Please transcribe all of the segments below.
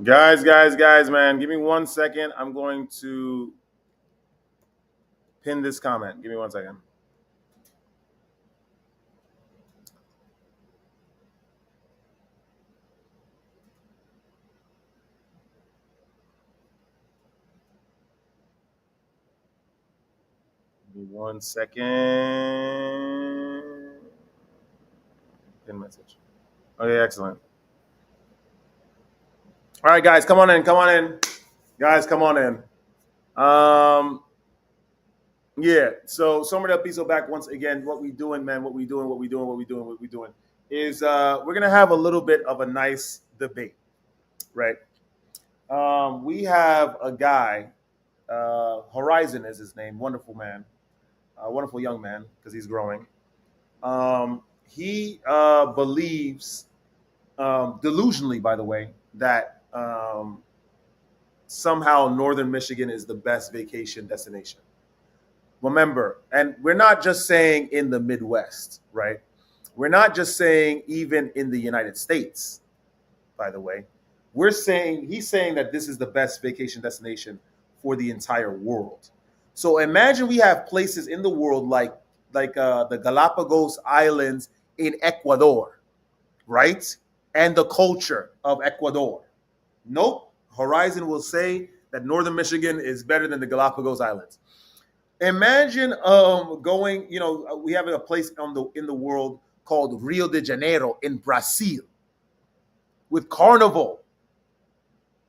Guys, man, give me 1 second. I'm going to pin this comment. Give me 1 second. Give me 1 second. Pin message. Okay, excellent. All right, guys, come on in. Come on in. Guys, come on in. Yeah. So Summer del Piso back once again. What we doing, man? What we doing? What we doing? What we doing? What we doing? Is we're gonna have a little bit of a nice debate, right? We have a guy. Horizon is his name. Wonderful man. Wonderful young man because he's growing. He believes, delusionally, by the way, that somehow Northern Michigan is the best vacation destination. Remember, and we're not just saying in the Midwest, right? We're not just saying even in the United States, by the way. He's saying that this is the best vacation destination for the entire world. So imagine we have places in the world like the Galapagos Islands in Ecuador, right? And the culture of Ecuador. Nope. Horizon will say that Northern Michigan is better than the Galapagos Islands. Imagine going, we have a place in the world called Rio de Janeiro in Brazil with Carnival,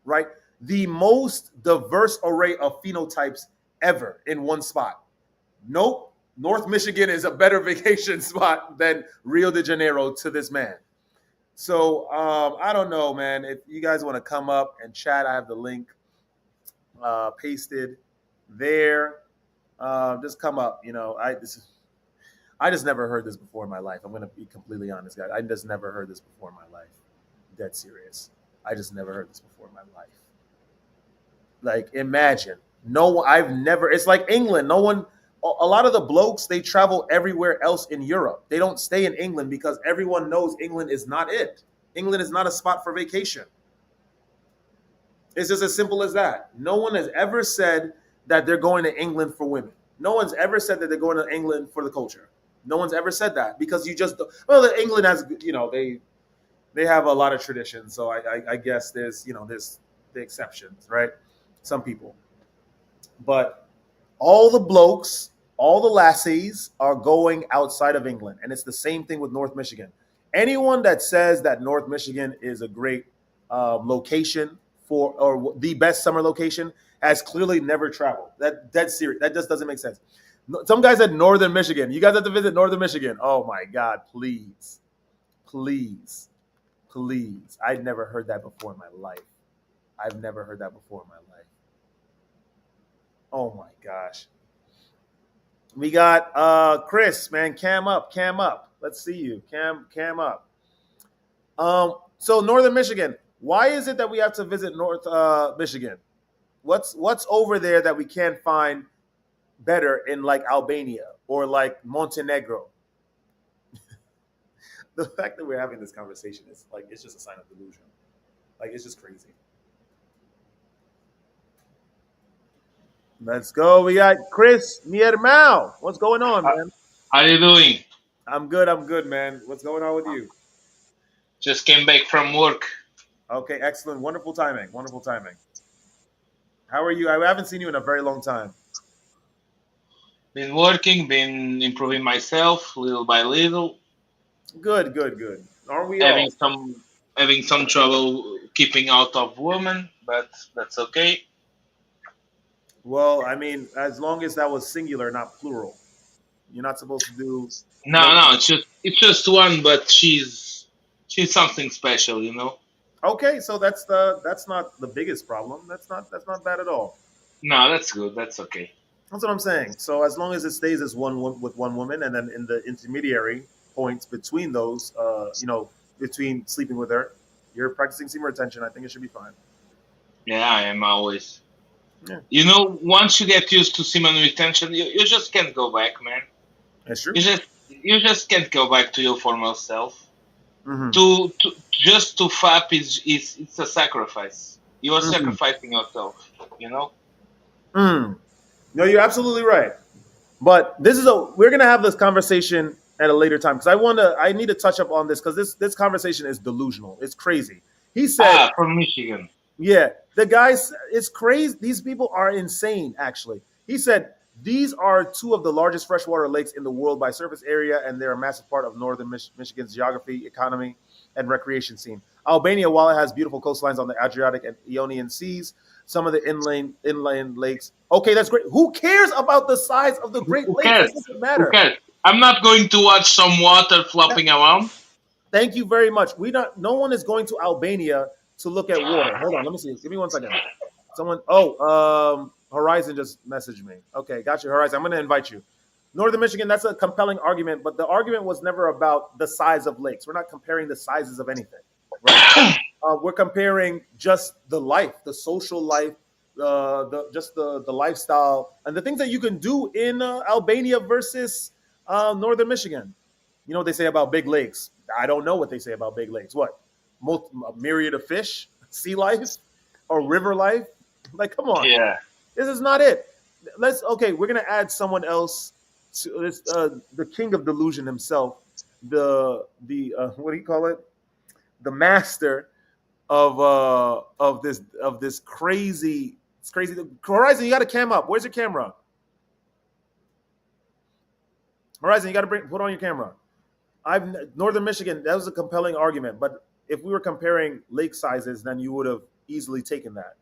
right? The most diverse array of phenotypes ever in one spot. Nope. North Michigan is a better vacation spot than Rio de Janeiro to this man. So I don't know, man. If you guys want to come up and chat, I have the link pasted there. Just come up. I just never heard this before in my life. I'm gonna be completely honest, guys. I just never heard this before in my life. Dead serious. I just never heard this before in my life. Like, imagine. No, I've never. It's like England. No one. A lot of the blokes they travel everywhere else in Europe. They don't stay in England because everyone knows England is not it. England is not a spot for vacation. It's just as simple as that. No one has ever said that they're going to England for women. No one's ever said that they're going to England for the culture. No one's ever said that because you just well, England has they have a lot of traditions. So I guess there's the exceptions, right? Some people, but all the blokes, all the lassies are going outside of England, and it's the same thing with North Michigan. Anyone that says that North Michigan is a great location for or the best summer location has clearly never traveled. That's serious. That just doesn't make sense. Some guy said Northern Michigan. You guys have to visit Northern Michigan. Oh my God, please, please, please. I'd never heard that before in my life. I've never heard that before in my life. Oh my gosh. We got Chris, man, cam up, cam up. Let's see you. Cam up. So Northern Michigan. Why is it that we have to visit North Michigan? What's over there that we can't find better in like Albania or like Montenegro? The fact that we're having this conversation is like it's just a sign of delusion. Like it's just crazy. Let's go. We got Chris Miermao. What's going on, How man? are you doing? I'm good. I'm good, man. What's going on with you? Just came back from work. Okay, excellent. Wonderful timing. Wonderful timing. How are you? I haven't seen you in a very long time. Been working, been improving myself little by little. Good, good, good. Aren't we Having all? some having some trouble keeping out of women, but that's okay. Well, I mean, as long as that was singular, not plural. You're not supposed to do No, no. no, it's just one, but she's something special, you know. Okay, so that's not the biggest problem. That's not bad at all. No, that's good. That's okay. That's what I'm saying. So as long as it stays as with one woman, and then in the intermediary points between those, between sleeping with her, you're practicing semen retention. I think it should be fine. Yeah, I am always. Yeah, You know, once you get used to semen retention, you just can't go back, man. that's true. You just can't go back to your former self. Hmm. To just to fap is it's a sacrifice. You are Mm, sacrificing yourself. You know. mm. No, you're absolutely right. But we're gonna have this conversation at a later time because I need to touch up on this because this conversation is delusional. It's crazy. He said, From Michigan. yeah, the guys, it's crazy. These people are insane, actually. He said, these are two of the largest freshwater lakes in the world by surface area, and they're a massive part of northern Michigan's geography, economy, and recreation scene. Albania, while it has beautiful coastlines on the Adriatic and Ionian seas, some of the inland lakes. Okay, that's great. Who cares about the size of the Great Who Lakes? cares? It doesn't Who matter. cares? I'm not going to watch some water flopping around. Thank you very much. We not. No one is going to Albania to look at water. Hold on, let me see. Give me 1 second. Someone. Oh, Horizon just messaged me. Okay, got you, Horizon. I'm going to invite you. Northern Michigan. That's a compelling argument, but the argument was never about the size of lakes. We're not comparing the sizes of anything, right? We're comparing just the life, the social life, the lifestyle, and the things that you can do in Albania versus Northern Michigan. You know what they say about big lakes? I don't know what they say about big lakes. What? A myriad of fish, sea life, or river life? Like, come on, Yeah. this is not it. We're gonna add someone else to this. The king of delusion himself, the what do you call it? The master of this crazy. It's crazy. Horizon, you got to cam up. Where's your camera? Horizon, you got to put on your camera. Northern Michigan. That was a compelling argument, but if we were comparing lake sizes, then you would have easily taken that.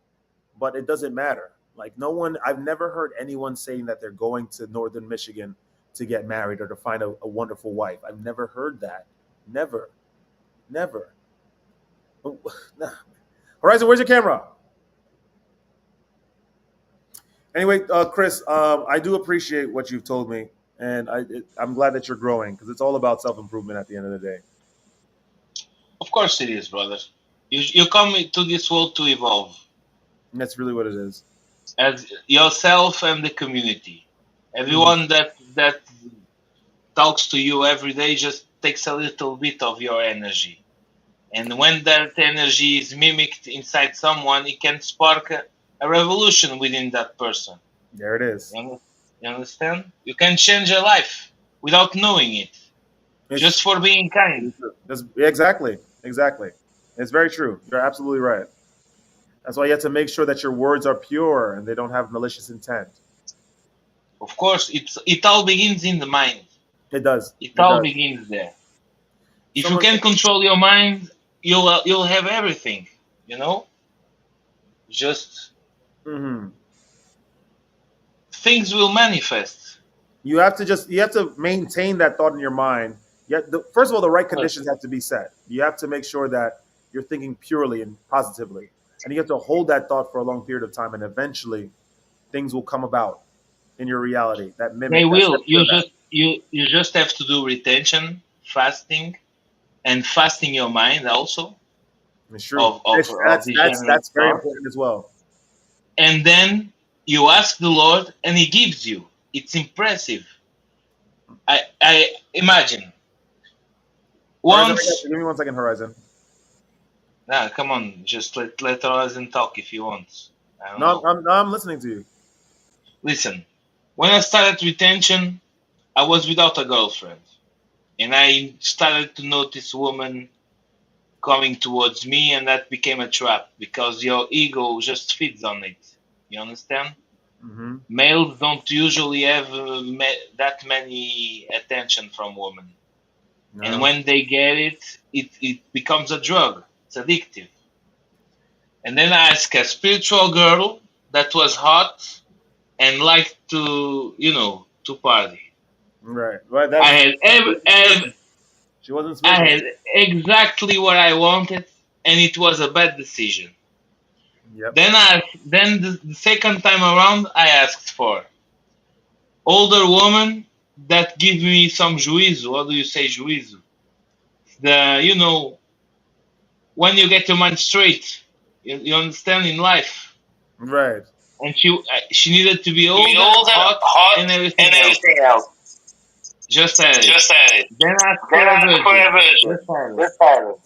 But it doesn't matter. Like no one, I've never heard anyone saying that they're going to Northern Michigan to get married or to find a wonderful wife. I've never heard that. Never, never. Horizon, where's your camera? Anyway, Chris, I do appreciate what you've told me, and I'm glad that you're growing because it's all about self improvement at the end of the day. Of course it is, brother. You come to this world to evolve And that's really what it is. as yourself and the community. Mhm. Everyone that talks to you every day just takes a little bit of your energy. And when that energy is mimicked inside someone, it can spark a revolution within that person. There it is. You understand? You can change a life without knowing it, It's just for being kind. exactly. It's very true. You're absolutely right. That's why you have to make sure that your words are pure and they don't have malicious intent. Of course, it all begins in the mind. It does. It It all does. begins there. If you Someone. can control your mind, you'll have everything. You know, just Mhm. things will manifest. You have to maintain that thought in your mind. Yet, first of all, the right Of conditions have to be set. You have to make sure that you're thinking purely and positively, and you have to hold that thought for a long period of time, and eventually, things will come about in your reality that They mimic that will. share that. You just have to do retention, fasting, and fasting your mind also It's true. of degenerate That's very thoughts. important as well. And then you ask the Lord, and He gives you. It's impressive. I imagine Horizon, I got once. you. Give me 1 second, Horizon. Nah, come on, just let us talk if you want. I don't No, know. I'm listening to you. Listen, when I started retention, I was without a girlfriend, and I started to notice women coming towards me, and that became a trap because your ego just feeds on it. You understand? Hmm. Males don't usually have that many attention from women, and No. when they get it becomes a drug. It's addictive. And then I asked a spiritual girl that was hot and liked to party. Right. Right. I That's had she wasn't I spiritual. had exactly what I wanted, and it was a bad decision. Yep. Then the second time around, I asked for older woman that give me some juízo. What do you say, juízo? When you get your mind straight, you understand in life. Right. And she needed to be To be older, older, hot, hot, and and everything else. everything else. Just add it. Just add it. Then ask Then for a ask for a virgin. virgin. Just add it. Just add it.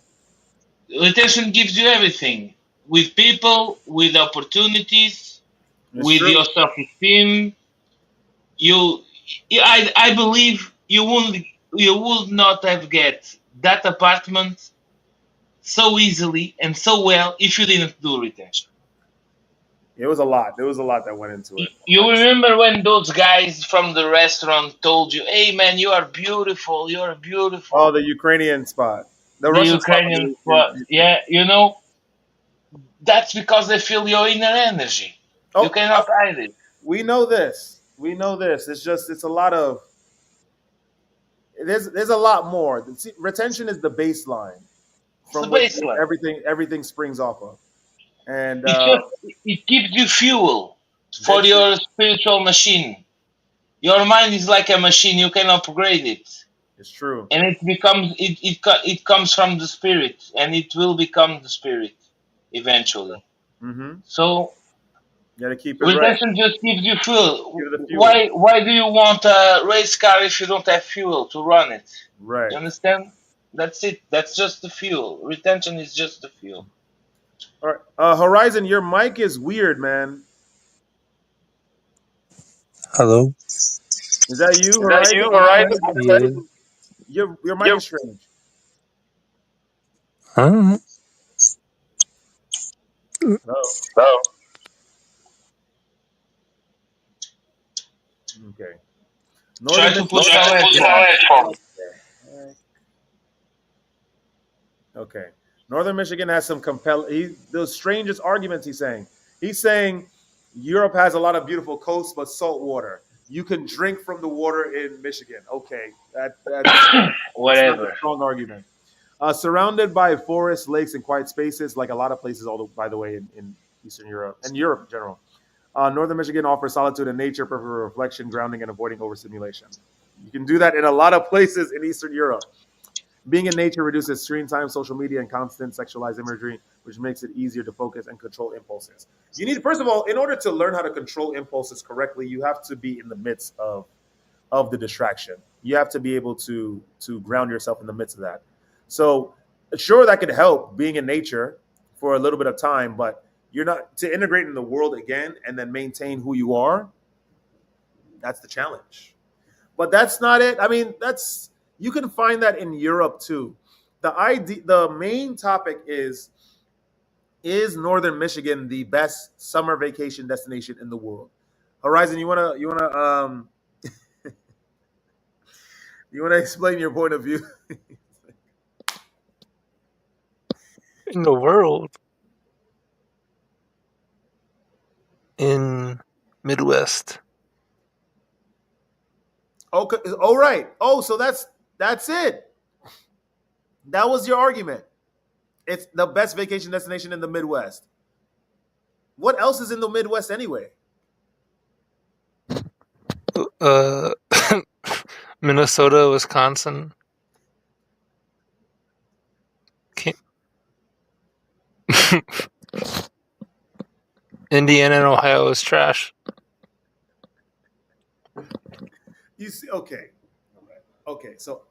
Retention gives you everything. with people, with opportunities, It's with true. your self-esteem. You, I believe you would not have get that apartment so easily and so well if you didn't do retention. It was a lot. There was a lot that went into it. You remember when those guys from the restaurant told you, "Hey man, you are beautiful. You are Oh, beautiful." the Ukrainian spot, the The Russian spot. Ukrainian spot, yeah, that's because they feel your inner energy. You Oh, cannot hide it. we know this. We know this. It's just it's a lot of there's a lot more. See, retention is the baseline It's the from which baseline. everything springs off of, and It just it gives you fuel for that's it. your spiritual machine. Your mind is like a machine. You can upgrade it, It's true. and it comes from the spirit, and it will become the spirit eventually. Mm-hmm. So You got to keep it right. retention just gives you fuel. Give it the fuel. Why do you want a race car if you don't have fuel to run it? You Right. understand? That's it. That's just the fuel. Retention is just the fuel. All right. Horizon, your mic is weird, man. Hello? Is that you, Is that Horizon? you, What you Horizon? said? Yeah. Your mic Yep. is strange. Huh? Hello. No. Okay. Try Northern to Michigan. put your headphones. Okay. Northern Michigan has some compelling. The strangest arguments he's saying. He's saying Europe has a lot of beautiful coasts, but salt water. You can drink from the water in Michigan. Okay, that's not a Whatever. strong argument. Surrounded by forests, lakes, and quiet spaces, like a lot of places, by the way, in Eastern Europe and Europe in general. Northern Michigan offers solitude and nature, perfect for reflection, grounding, and avoiding overstimulation. You can do that in a lot of places in Eastern Europe. Being in nature reduces screen time, social media, and constant sexualized imagery, which makes it easier to focus and control impulses. You need, first of all, in order to learn how to control impulses correctly, you have to be in the midst of the distraction. You have to be able to ground yourself in the midst of that. So, sure, that could help being in nature for a little bit of time, but you're not to integrate in the world again and then maintain who you are. That's the challenge. But that's not it. I mean, that's you can find that in Europe too. The main topic is Northern Michigan the best summer vacation destination in the world? Horizon, you wanna explain your point of view? In the world. In Midwest. Okay, all right. Oh, so that's it. That was your argument. It's the best vacation destination in the Midwest. What else is in the Midwest anyway? Uh, Minnesota, Wisconsin. Indiana and Ohio is trash. You see, okay. Okay, so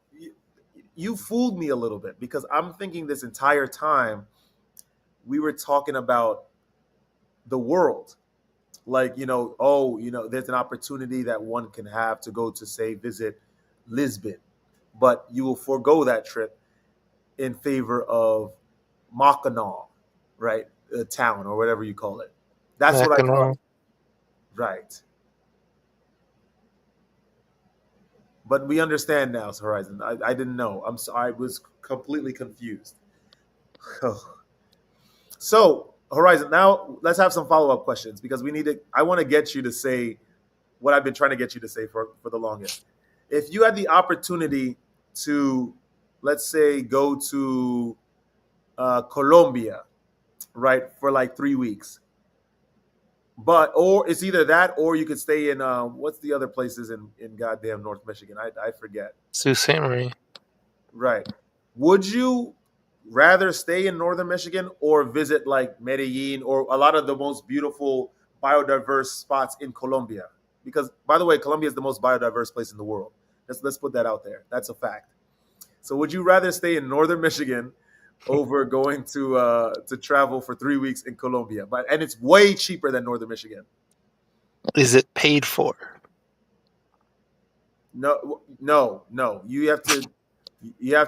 you fooled me a little bit because I'm thinking this entire time we were talking about the world. Like, there's an opportunity that one can have to go to, say, visit Lisbon, but you will forego that trip in favor of Mackinac, right? A town or whatever you call it. That's what I thought. Mackinac. Right. But we understand now, Horizon. I didn't know. I was completely confused. So, Horizon, now let's have some follow up questions because I want to get you to say what I've been trying to get you to say for the longest. If you had the opportunity to, let's say, go to Colombia, right, for like 3 weeks, or it's either that or you could stay in what's the other places in goddamn North Michigan? I forget. Sault Ste. Marie. Right. Would you rather stay in Northern Michigan or visit like Medellin or a lot of the most beautiful biodiverse spots in Colombia? Because, by the way, Colombia is the most biodiverse place in the world. Let's put that out there. That's a fact. So, would you rather stay in Northern Michigan over going to travel for 3 weeks in Colombia, and it's way cheaper than Northern Michigan. Is it paid for? No. You have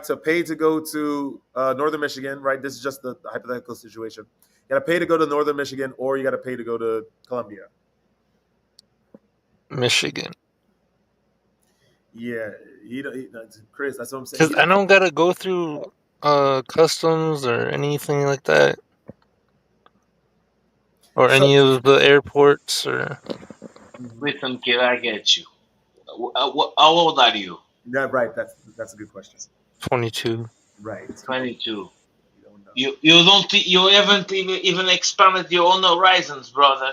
to pay to go to Northern Michigan, right? This is just the hypothetical situation. You got to pay to go to Northern Michigan, or you got to pay to go to Columbia. Michigan. Yeah, Chris. That's what I'm saying. Because I don't gotta go through customs or anything like that, or any of the airports or. Listen, kid, I get you. How old are you? Yeah, right. That's a good question. 22. Right. 22. You don't know. You haven't even expanded your own horizons, brother.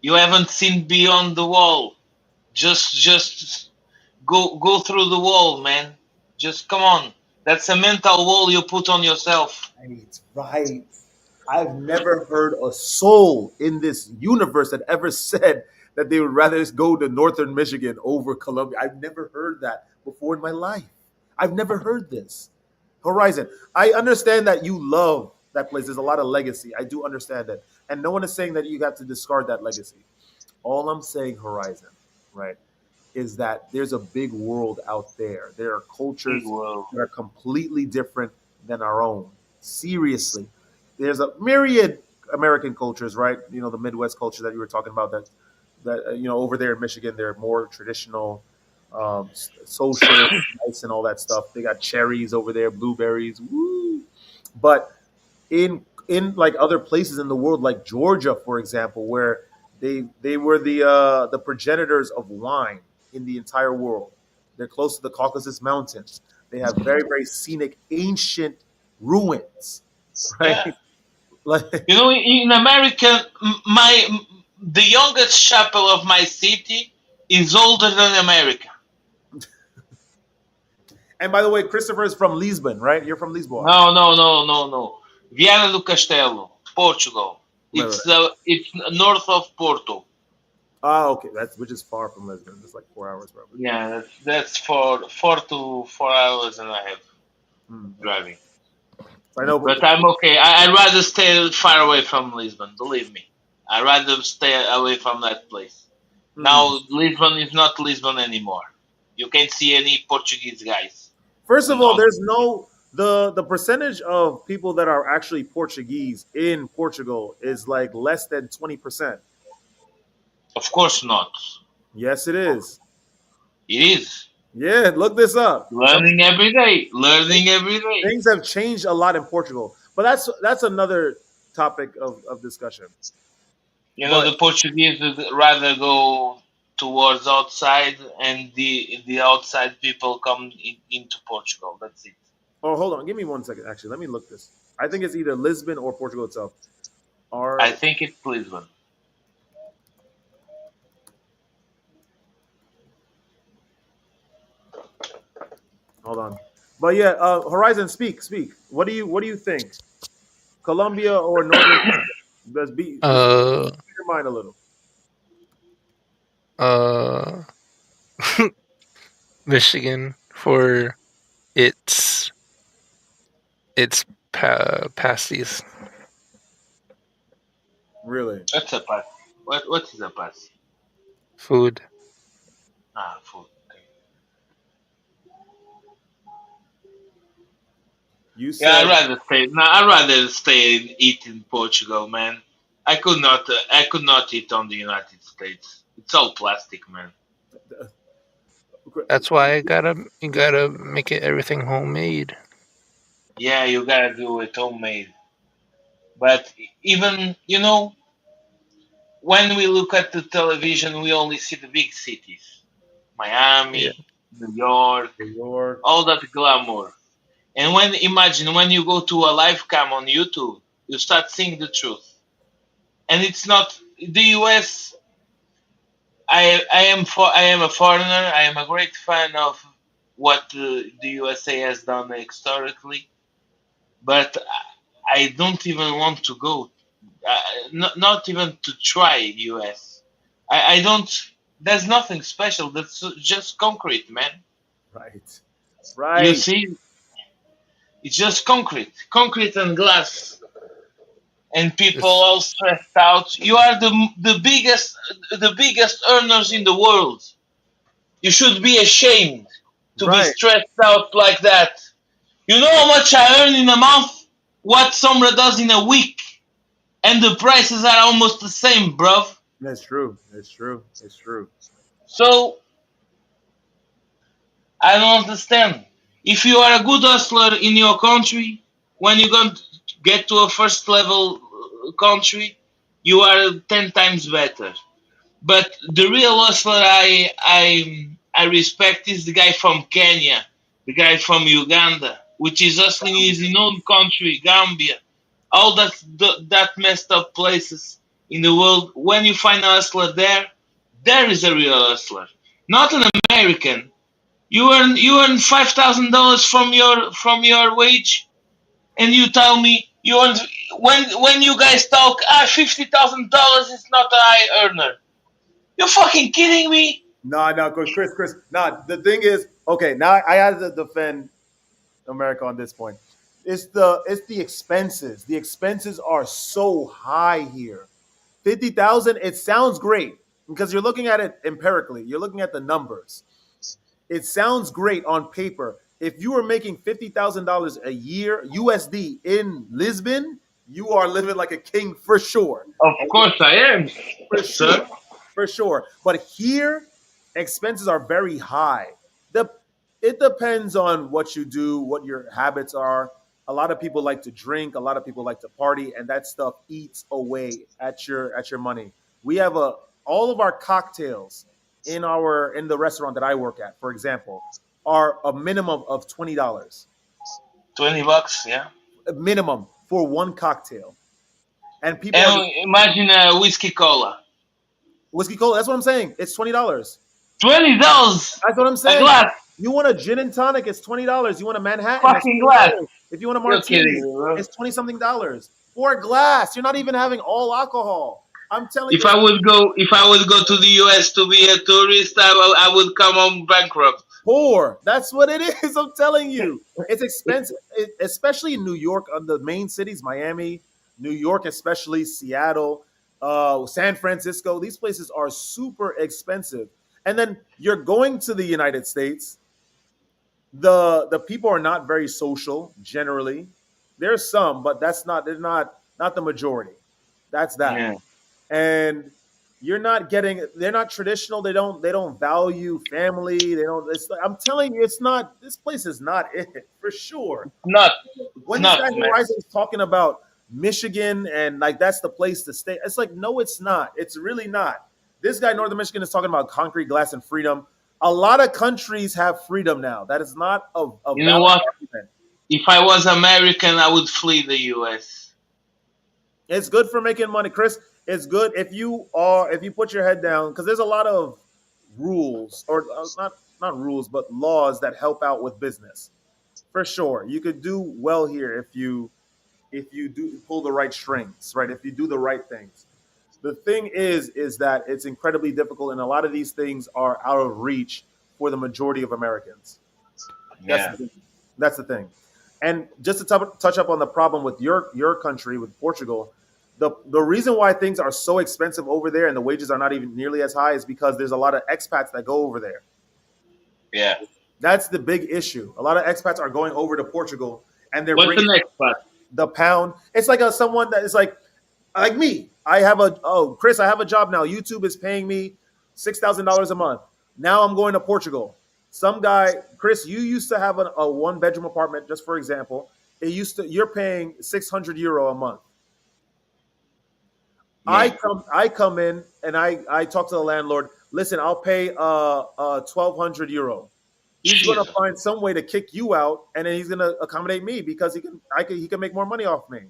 You haven't seen beyond the wall. Just go through the wall, man. Just come on. That's a mental wall you put on yourself. Right. I've never heard a soul in this universe that ever said that they would rather go to Northern Michigan over Columbia. I've never heard that before in my life. I've never heard this. Horizon. I understand that you love that place. There's a lot of legacy. I do understand that. And no one is saying that you have to discard that legacy. All I'm saying, Horizon, right, is that there's a big world out there. There are cultures that are completely different than our own. Seriously. There's a myriad American cultures, right? You know, the Midwest culture that you were talking about that over there in Michigan, they're more traditional, social, nice, and all that stuff. They got cherries over there, blueberries, woo. But in like other places in the world, like Georgia, for example, where they were the progenitors of wine in the entire world. They're close to the Caucasus Mountains. They have very very scenic ancient ruins, right? Yeah. Like, In America, the youngest chapel of my city is older than America. and by the way, Christopher is from Lisbon, right? You're from Lisboa. No. Viana do Castelo, Portugal. Right. It's north of Porto. Ah, okay. Which is far from Lisbon. It's like 4 hours probably. Yeah, that's for 4 to 4 hours and a half driving. I know, but I'm okay. I'd rather stay far away from Lisbon. Believe me, I'd rather stay away from that place. Now Lisbon is not Lisbon anymore. You can't see any Portuguese guys. First of all, there's no the percentage of people that are actually Portuguese in Portugal is like less than 20%. Of course not. Yes, it is. It is. Yeah, look this up. Learning every day. Learning every day. Things have changed a lot in Portugal, but that's another topic of discussion. The Portuguese would rather go towards outside, and the outside people come into Portugal. That's it. Oh, hold on. Give me 1 second. Actually, let me look this. I think it's either Lisbon or Portugal itself. I think it's Lisbon. Hold on. But yeah, Horizon, speak. What do you think? Colombia or Northern? Let's be your mind a little. Michigan for its pasties. Really? What's a pass? What is a pass? Food. Food. You said, I'd rather stay. No, I'd rather stay and eat in Portugal, man. I could not eat on the United States. It's all plastic, man. That's why you gotta make it everything homemade. Yeah, you gotta do it homemade. But even when we look at the television, we only see the big cities, Miami, New York, all that glamour. And imagine when you go to a live cam on YouTube, you start seeing the truth. And it's not the US. I am a foreigner. I am a great fan of what the USA has done historically, but I don't even want to go. Not even to try US. I don't. There's nothing special. That's just concrete, man. Right. You It's just concrete and glass, and people It's all stressed out. You are the biggest earners in the world. You should be ashamed to be Right. stressed out like that. You know how much I earn in a month? What Sombra does in a week? And the prices are almost the same, bruv. That's true. It's true. It's true. So I don't understand. If you are a good hustler in your country, when you going to get to a first level country, you are 10 times better. But the real hustler I respect is the guy from Kenya, the guy from Uganda, which is hustling in his own country, Gambia, all that messed up places in the world. When you find a hustler there, there is a real hustler, not an American. You earn $5,000 from your wage, and you tell me you earn when you guys talk. $50,000 is not a high earner. You're fucking kidding me? No, no, Chris. No, the thing is, okay. Now I had to defend America on this point. It's the expenses. The expenses are so high here. 50,000. It sounds great because you're looking at it empirically. You're looking at the numbers. It sounds great on paper. If you are making $50,000 a year USD in Lisbon, you are living like a king for sure. Of course I am, For sir. sure. For sure. But here, expenses are very high. The It depends on what you do, what your habits are. A lot of people like to drink, a lot of people like to party, and that stuff eats away at your money. We have a all of our cocktails in the restaurant that I work at, for example, are a minimum of $20. $20, yeah. A minimum for one cocktail. And people are And imagine a whiskey cola. whiskey cola. That's what I'm saying. It's $20. $20 That's what I'm a saying. glass, You want a gin and tonic, it's $20. You want a Manhattan, it's fucking glass. $20. If you want a You're kidding martini, me, bro. it's 20 something dollars for a glass. You're not even having all alcohol. I'm telling If you, I would go to the US to be a tourist, I would come home bankrupt. poor. That's what it is. I'm telling you, it's expensive, especially in New York, on the main cities, Miami, New York, especially Seattle, San Francisco. These places are super expensive. And then you're going to the United States. The people are not very social generally. There's some, but they're not the majority. That's that. Yeah. And they're not traditional. They don't value family. They don't it's I'm telling you, it's not this place is not it for sure. Not, When this not, guy man. Horizon is talking about Michigan and like that's the place to stay, it's like no, it's not. It's really not. This guy Northern Michigan is talking about concrete, glass, and freedom. A lot of countries have freedom now. That is not a You know valid what? argument. If I was American, I would flee the US. It's good for making money, Chris. It's good if you put your head down because there's a lot of rules or not rules but laws that help out with business. For sure, you could do well here if you do pull the right strings, right? If you do the right things. The thing is that it's incredibly difficult, and a lot of these things are out of reach for the majority of Americans. That's Yeah. the thing. That's the thing. And just to touch up on the problem with your country with Portugal, the reason why things are so expensive over there and the wages are not even nearly as high is because there's a lot of expats that go over there. Yeah. That's the big issue. A lot of expats are going over to Portugal and they're What's the bringing next part? the pound. It's like someone that is like me. I have Chris. I have a job now. YouTube is paying me $6,000 a month. Now I'm going to Portugal. Some guy, Chris, you used to have a one bedroom apartment, just for example. You're paying €600 a month. Yeah. I come in and I talk to the landlord. Listen, I'll pay €1,200. He's going to Jesus. find some way to kick you out, and then he's going to accommodate me because he can make more money off me.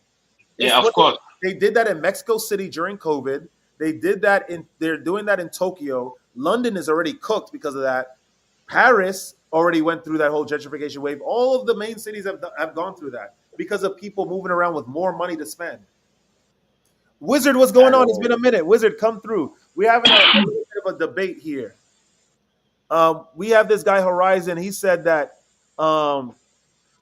Yeah, of course. They did that in Mexico City during COVID. They're doing that in Tokyo. London is already cooked because of that. Paris already went through that whole gentrification wave. All of the main cities have gone through that because of people moving around with more money to spend. Wizard, what's going on? It's been a minute. Wizard, come through. We're having a little bit of a debate here. We have this guy Horizon. He said that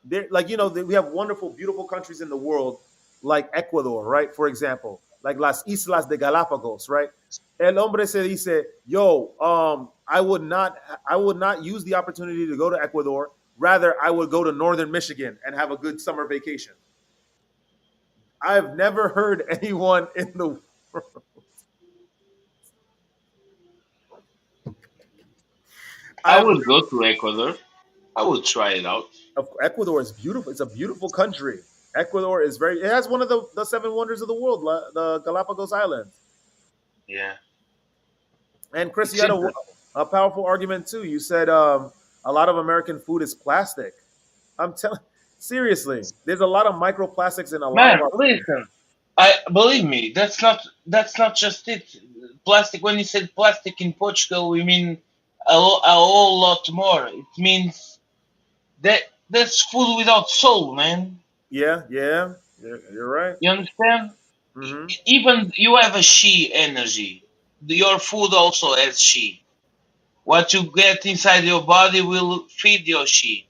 They're like, we have wonderful, beautiful countries in the world, like Ecuador, right? For example, like Las Islas de Galapagos, right? El hombre se dice, yo, I would not use the opportunity to go to Ecuador. Rather, I would go to northern Michigan and have a good summer vacation. I've never heard anyone in the world. I I've would go to Ecuador. I would try it out. Ecuador is beautiful. It's a beautiful country. Ecuador is very. It has one of the seven wonders of the world, the Galapagos Islands. Yeah, And Chris, you it's had interesting. a powerful argument too. You said a lot of American food is plastic. I'm telling, seriously, there's a lot of microplastics in a lot of Man, our food. listen. I believe me. That's not just it. Plastic. When you said plastic in Portugal, we mean a whole lot more. It means that that's food without soul, man. Yeah, yeah, you're right. You understand? Mm-hmm. Even you have a she energy. Your food also has she. What you get inside your body will feed your she.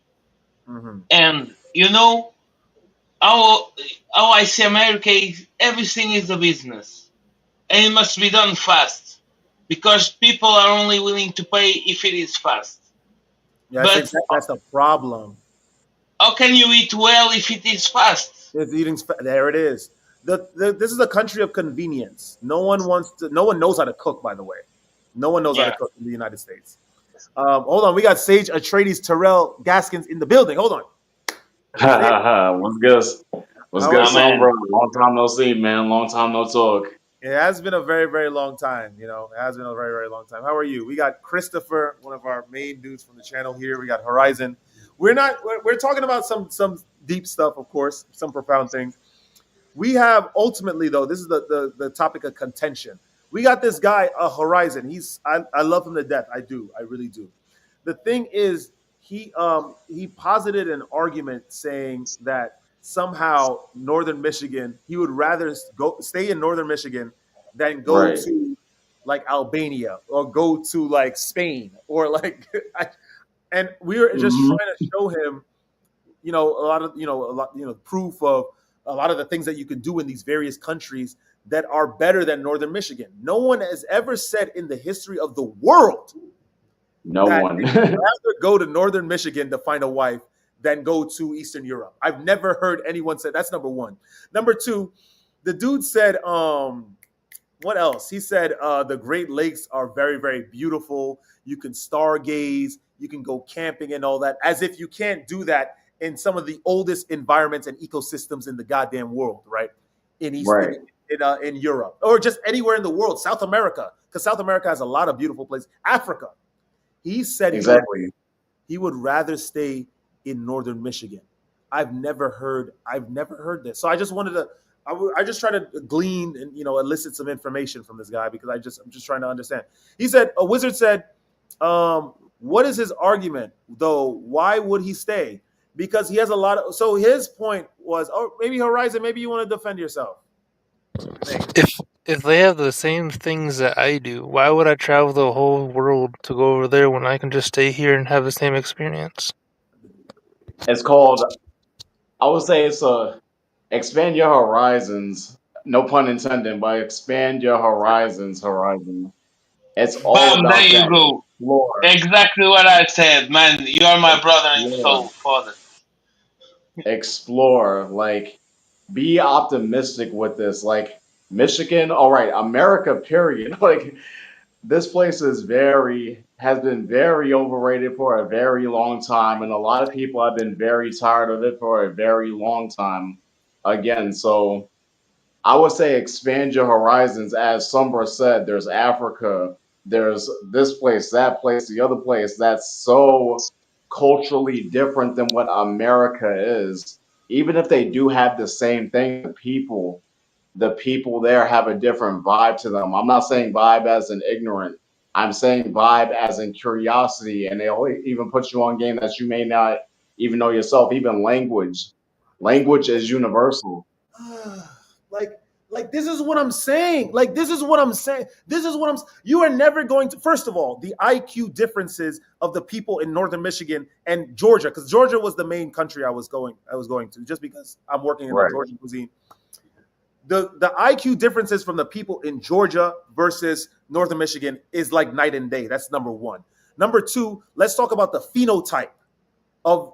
Mm-hmm. And you know how how I see America is everything is a business, and it must be done fast because people are only willing to pay if it is fast. Yeah, But that's the problem. how can you eat well if it is fast? It's eating. There it is. This is a country of convenience. No one wants to. No one knows how to cook. By the way, no one knows how to Yeah. cook in the United States. Hold on, we got Sage Atreides Terrell Gaskins in the building. Hold on, Ha Sage, ha ha. What's good? What's how are good, Oh you? son, man. bro? Long time no see, man. Long time no talk. It has been a very, very long time. It has been a very, very long time. How are you? We got Christopher, one of our main dudes from the channel here. We got Horizon. We're talking about some deep stuff, of course, some profound things. We have ultimately though, this is the topic of contention. We got this guy, Horizon. I love him to death. I do. I really do. The thing is, he posited an argument saying that somehow Northern Michigan, he would rather go stay in Northern Michigan than go Right. to like Albania or go to like Spain or like and we were just Hmm. trying to show him, a lot, proof of a lot of the things that you can do in these various countries that are better than Northern Michigan. No one has ever said in the history of the world No that one. they would rather go to Northern Michigan to find a wife than go to Eastern Europe. I've never heard anyone say that's number one. Number two, the dude said, what else? He said the Great Lakes are very, very beautiful. You can stargaze, you can go camping and all that, as if you can't do that in some of the oldest environments and ecosystems in the goddamn world, right? In East Right. in Europe or just anywhere in the world, South America, because South America has a lot of beautiful places. Africa. He said Exactly. he would rather stay in northern Michigan. I've never heard this. So I just wanted to I just try to glean and elicit some information from this guy because I'm just trying to understand. He said a wizard said, what is his argument though? Why would he stay? Because he has a lot of so his point was, oh, maybe Horizon, maybe you want to defend yourself. If if they have the same things that I do, why would I travel the whole world to go over there when I can just stay here and have the same experience? It's called. I would say it's a expand your horizons. No pun intended, but expand your horizons. Horizon. It's all Bam, there about you that. go. Explore. Exactly what I said, man. You are my brother in Explore. soul, father. Explore. Like, be optimistic with this. Like, Michigan. All right, America. Period. Like, this place has been very overrated for a very long time, and a lot of people have been very tired of it for a very long time. Again, so I would say expand your horizons. As Sombra said, there's Africa, there's this place, that place, the other place that's so culturally different than what America is. Even if they do have the same thing, the people there have a different vibe to them. I'm not saying vibe as in ignorant. I'm saying vibe as in curiosity, and they'll even put you on game that you may not even know yourself. Even language is universal. like Like, this is what I'm saying. Like, this is what I'm saying. You are never going to, first of all, the IQ differences of the people in Northern Michigan and Georgia, because Georgia was the main country I was going to, just because I'm working in the Right. Georgian cuisine. The IQ differences from the people in Georgia versus Northern Michigan is like night and day. That's number one. Number two, let's talk about the phenotype of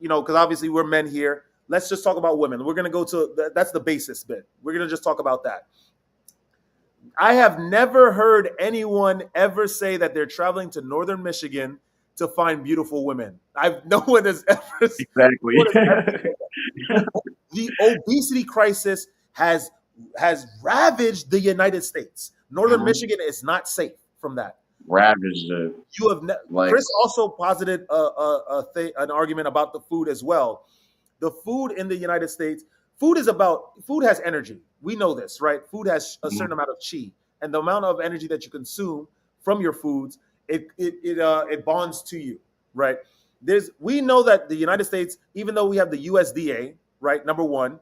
because obviously we're men here. Let's just talk about women. We're going to go to, that's the basis bit. We're going to just talk about that. I have never heard anyone ever say that they're traveling to Northern Michigan to find beautiful women. No one has ever. Exactly. The obesity crisis has ravaged the United States. Northern Michigan is not safe from that. Ravaged it. You have Chris also posited an argument about the food as well. The food in the United States, food has energy. We know this, right? Food has a certain amount of chi, and the amount of energy that you consume from your foods, it bonds to you, right? We know that the United States, even though we have the USDA, right, number one,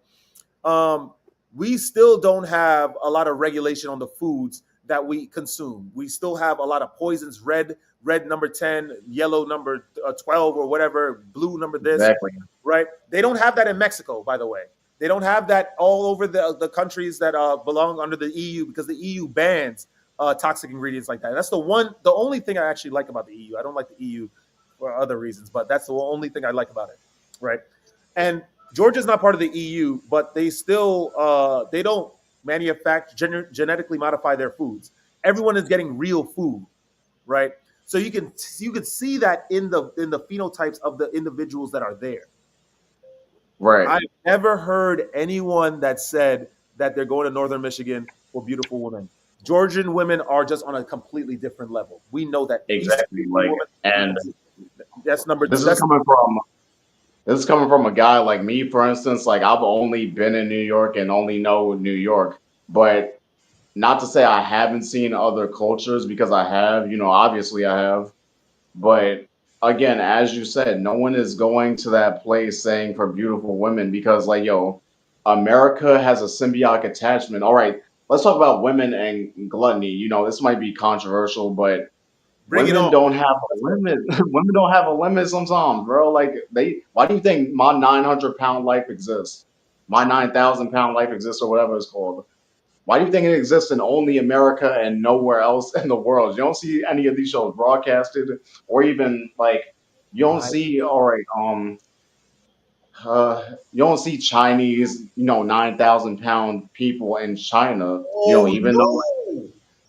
we still don't have a lot of regulation on the foods that we consume. We still have a lot of poisons, red number 10, yellow number 12 or whatever, blue number this, exactly. Right? They don't have that in Mexico, by the way. They don't have that all over the countries that belong under the EU, because the EU bans toxic ingredients like that. That's the only thing I actually like about the EU. I don't like the EU for other reasons, but that's the only thing I like about it, right? And Georgia's not part of the EU, but they still they don't manufacture genetically modify their foods. Everyone is getting real food, right? So you can see that in the phenotypes of the individuals that are there. Right. I've never heard anyone that said that they're going to Northern Michigan for beautiful women. Georgian women are just on a completely different level. We know that. Exactly. And that's number two. This is coming from a guy like me, for instance. Like, I've only been in New York and only know New York, but not to say I haven't seen other cultures, because I have, obviously I have. But again, as you said, no one is going to that place saying for beautiful women, because America has a symbiotic attachment. All right, let's talk about women and gluttony. This might be controversial, but women don't have a limit. Women don't have a limit sometimes, bro. Why do you think my 900-pound life exists? My 9,000-pound life exists, or whatever it's called. Why do you think it exists in only America and nowhere else in the world? You don't see any of these shows broadcasted, or even you don't see, you don't see Chinese, 9,000-pound people in China. Though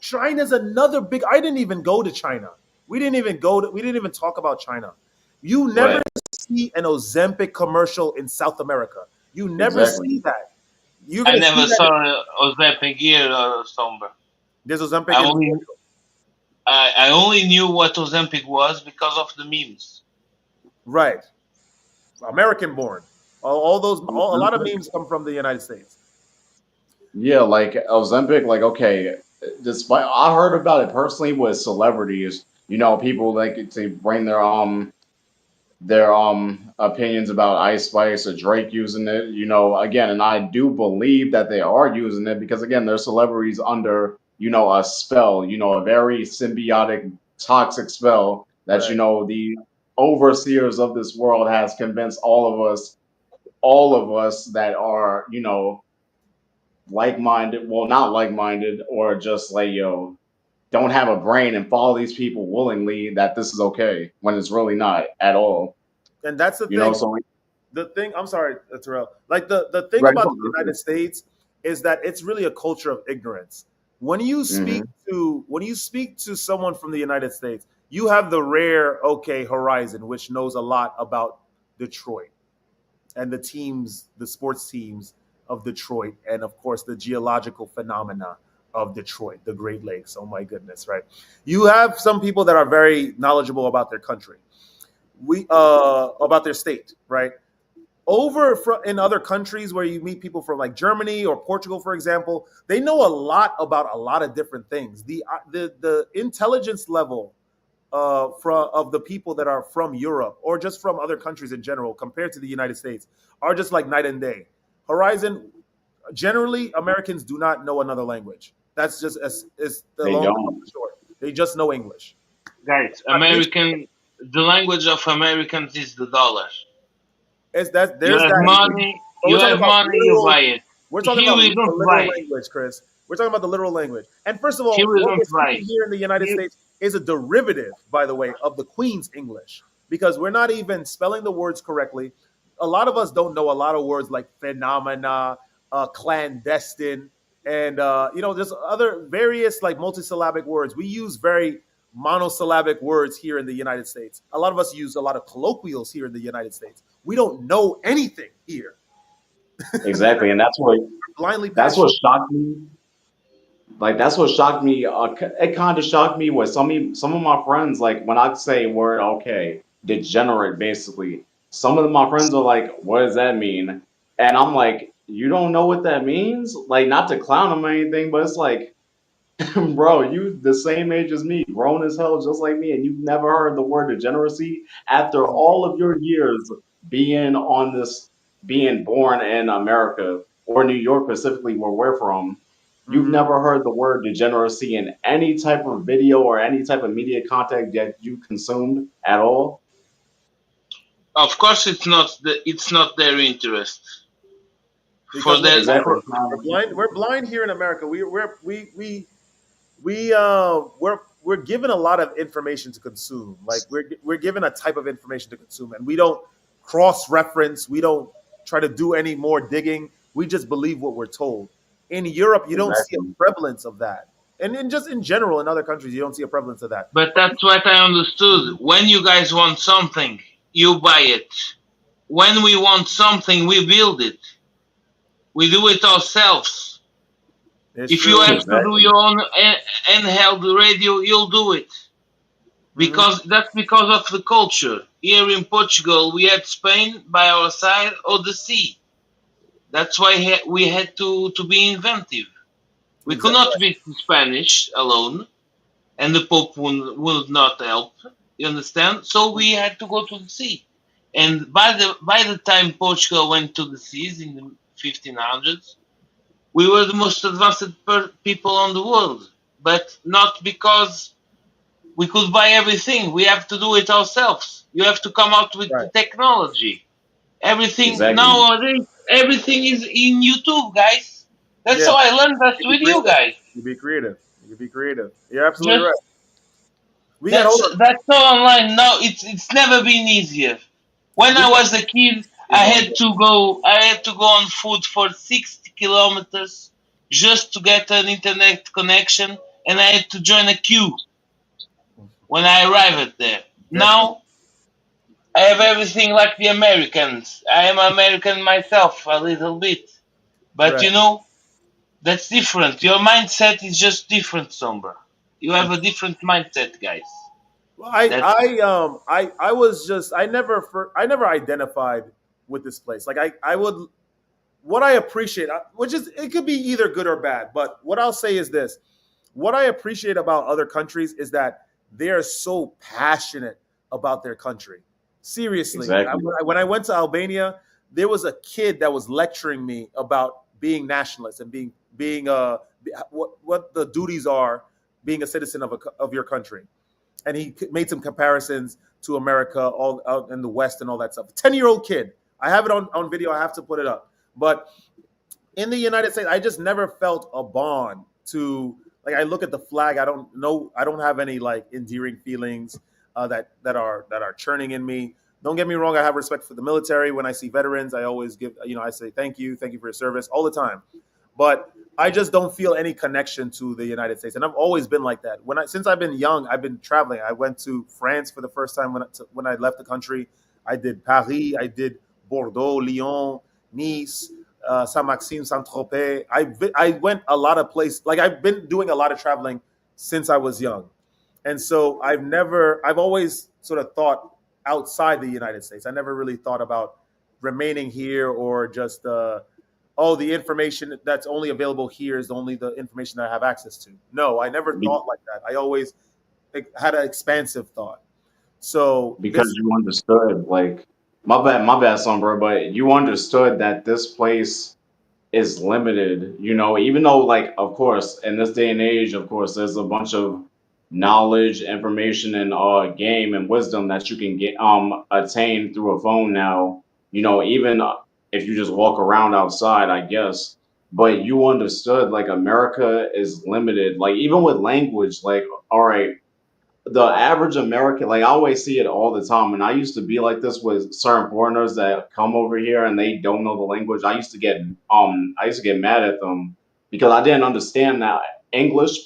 China's another big. I didn't even go to China. We didn't even talk about China. You never see an Ozempic commercial in South America. You never see that. I never saw Ozempic here or somewhere. There's Ozempic. I only knew what Ozempic was because of the memes. Right. American born. A lot of memes come from the United States. Yeah, Ozempic, okay. Despite, I heard about it personally with celebrities. People like to bring their opinions about Ice Spice or Drake using it, again, and I do believe that they are using it, because again, they're celebrities under, a spell, a very symbiotic, toxic spell that, right. The overseers of this world has convinced all of us that are, like-minded, well, not like-minded, or just don't have a brain and follow these people willingly, that this is okay, when it's really not at all. And that's the thing. The thing, I'm sorry, Terrell. The thing about the United States is that it's really a culture of ignorance. When you speak to someone from the United States, you have the rare Horizon, which knows a lot about Detroit and the sports teams of Detroit, and of course the geological phenomena of Detroit, the Great Lakes. Oh my goodness, right? You have some people that are very knowledgeable about their country. About their state, right? In other countries where you meet people from Germany or Portugal, for example, they know a lot about a lot of different things. The intelligence level of the people that are from Europe or just from other countries in general compared to the United States are just like night and day. Horizon, Generally, Americans do not know another language. That's just as is the They long don't. and short. They just know English. Guys, Not mention- The language of Americans is the dollar. It's that You there's have that. Exactly. money, But you have money, you buy it. we're talking Here about we the don't buy literal it. language, Chris. We're talking about the literal language. And first of Here all, we what we're don't buy speaking it. here in the United You, States is a derivative, by the way, of the Queen's English because we're not even spelling the words correctly. A lot of us don't know a lot of words like phenomena, clandestine, and there's other various like multisyllabic words. We use very monosyllabic words here in the United States. A lot of us use a lot of colloquials here in the United States. We don't know anything here. Exactly, and Blindly that's passionate. what shocked me. Like that's what shocked me. It kind of shocked me with some of my friends. Like when I say word, okay, degenerate, basically. Some of my friends are like, "What does that mean?" And I'm like, "You don't know what that means?" Like not to clown them or anything, but it's like, bro, you the same age as me, grown as hell, just like me, and you've never heard the word degeneracy after all of your years being on this, being born in America or New York specifically, where we're from. You've Mhm. never heard the word degeneracy in any type of video or any type of media content that you consumed at all. of course, it's not their interest. For Because we're that, blind. Exactly. for, We're blind. We're blind here in America. We're given a lot of information to consume. Like we're given a type of information to consume, and we don't cross reference. We don't try to do any more digging. We just believe what we're told. In Europe, you don't see a Exactly. prevalence of that, and just in general, in other countries, you don't see a prevalence of that. but that's what I understood. When you guys want something, you buy it. When we want something, we build it. We do it ourselves. It's If you true. have to do Exactly. your own handheld radio, you'll do it. Hmm. Because that's because of the culture. Here in Portugal, we had Spain by our side or the sea. That's why we had to be inventive. We could Exactly. not speak Spanish alone, and the Pope would not help. You understand? So we had to go to the sea. And by the time Portugal went to the seas in the 1500s, we were the most advanced people on the world. But not because we could buy everything. We have to do it ourselves. You have to come out with the Right. technology. Everything Exactly. nowadays, everything is in YouTube, guys. That's Yeah. how I learned that You be with you creative. guys. You be creative. You be creative. You're absolutely Just right. We got hold on. that's so online now. It's never been easier. When We I got was a kid, evolved. I had to go on foot for 60 kilometers just to get an internet connection, and I had to join a queue when I arrived there. Now I have everything like the Americans. I am American myself a little bit, but Right. that's different. Your mindset is just different, Sombra. You have a different mindset, guys. Well, That's I was just I never identified with this place. Like I would what I appreciate, which is it could be either good or bad, but what I'll say is this: what I appreciate about other countries is that they are so passionate about their country. Seriously, Exactly. when I went to Albania, there was a kid that was lecturing me about being nationalist and being what the duties are being a citizen of your country, and he made some comparisons to America, all out in the West, and all that stuff. 10-year-old kid. I have it on video. I have to put it up. But in the United States, I just never felt a bond to like. I look at the flag. I don't know. I don't have any like endearing feelings that are churning in me. Don't get me wrong. I have respect for the military. When I see veterans, I always I say thank you for your service all the time. But I just don't feel any connection to the United States, and I've always been like that. Since I've been young, I've been traveling. I went to France for the first time when I left the country. I did Paris, I did Bordeaux, Lyon, Nice, Saint Maxime, Saint Tropez. I went a lot of places. Like I've been doing a lot of traveling since I was young, and so I've always sort of thought outside the United States. I never really thought about remaining here or just the information that's only available here is only the information that I have access to. No, I never Be- thought like that. I always had an expansive thought. So because this, you understood, like, my bad, son, bro, but you understood that this place, is limited, you know, even though, like, of course, in this day and age, of course, there's a bunch of knowledge, information, and game and wisdom that you can get attain through a phone now, you know, even if you just walk around outside, I guess. But you understood, like, America is limited, like, even with language, like, all right, the average American, like I always see it all the time, and I used to be like this with certain foreigners that come over here and they don't know the language. I used to get mad at them because I didn't understand that English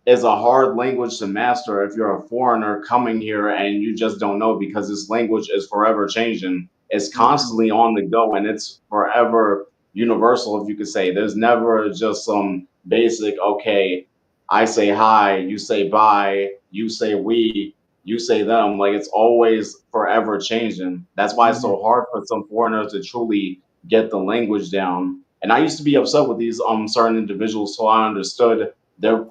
is a hard language to master if you're a foreigner coming here and you just don't know, because this language is forever changing. It's Mhm. constantly on the go and it's forever universal, if you could say. There's never just some basic, okay, I say hi, you say bye, you say we, you say them. Like, it's always forever changing. That's why it's Mhm. so hard for some foreigners to truly get the language down. And I used to be upset with these certain individuals, so I understood their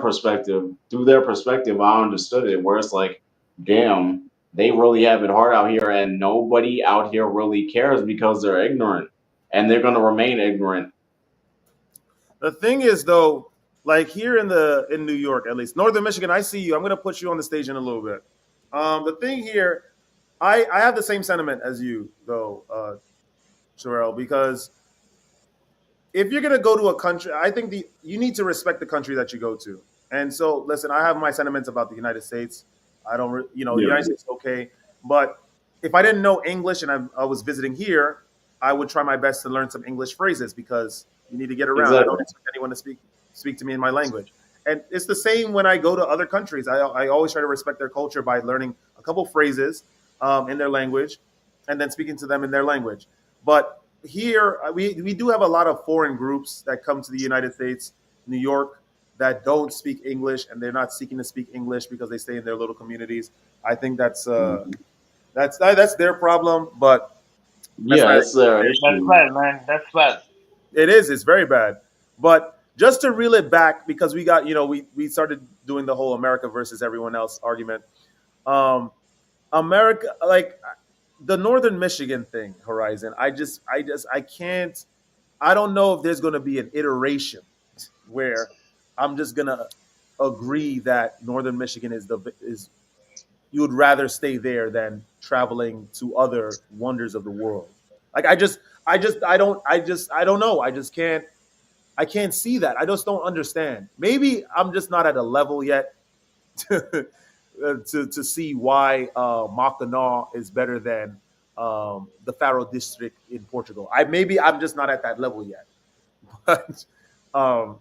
perspective. Through their perspective, I understood it, where it's like, damn, they really have it hard out here, and nobody out here really cares because they're ignorant, and they're gonna remain ignorant. The thing is, though, like here in New York, at least Northern Michigan, I see you. I'm gonna put you on the stage in a little bit. The thing here, I have the same sentiment as you, though, Sherelle, because if you're gonna go to a country, I think you need to respect the country that you go to. And so, listen, I have my sentiments about the United States. I don't, the Yeah, United States is okay, but if I didn't know English and I was visiting here, I would try my best to learn some English phrases because you need to get around. I don't exactly. expect anyone to speak to me in my language. And it's the same when I go to other countries. I always try to respect their culture by learning a couple phrases in their language and then speaking to them in their language. But here we do have a lot of foreign groups that come to the United States, New York, that don't speak English and they're not seeking to speak English because they stay in their little communities. I think Mhm. that's their problem, but that's Yeah, not it's their That's issue. bad, man. That's bad. it is. It's very bad. But just to reel it back, because we got we started doing the whole America versus everyone else argument. Um, America, like the Northern Michigan thing, Horizon. I can't. I don't know if there's going to be an iteration where I'm just going to agree that Northern Michigan is you would rather stay there than traveling to other wonders of the world. Like I don't know. I can't see that. I just don't understand. Maybe I'm just not at a level yet to see why Mackinac is better than the Faro district in Portugal. I'm just not at that level yet. But um,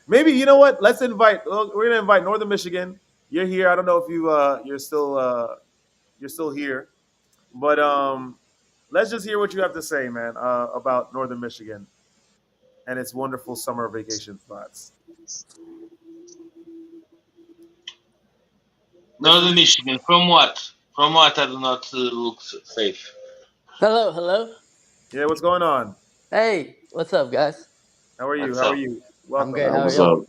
maybe you know what? Let's invite. We're gonna invite Northern Michigan. You're here. I don't know if you're still here, but let's just hear what you have to say, man, about Northern Michigan and its wonderful summer vacation spots. Mr. Northern Michigan. From what? From what I do not look safe. Hello, hello. Yeah, what's going on? Hey, what's up, guys? How are you? What's How are up? you? I'm Welcome. great. How are What's y'all? up?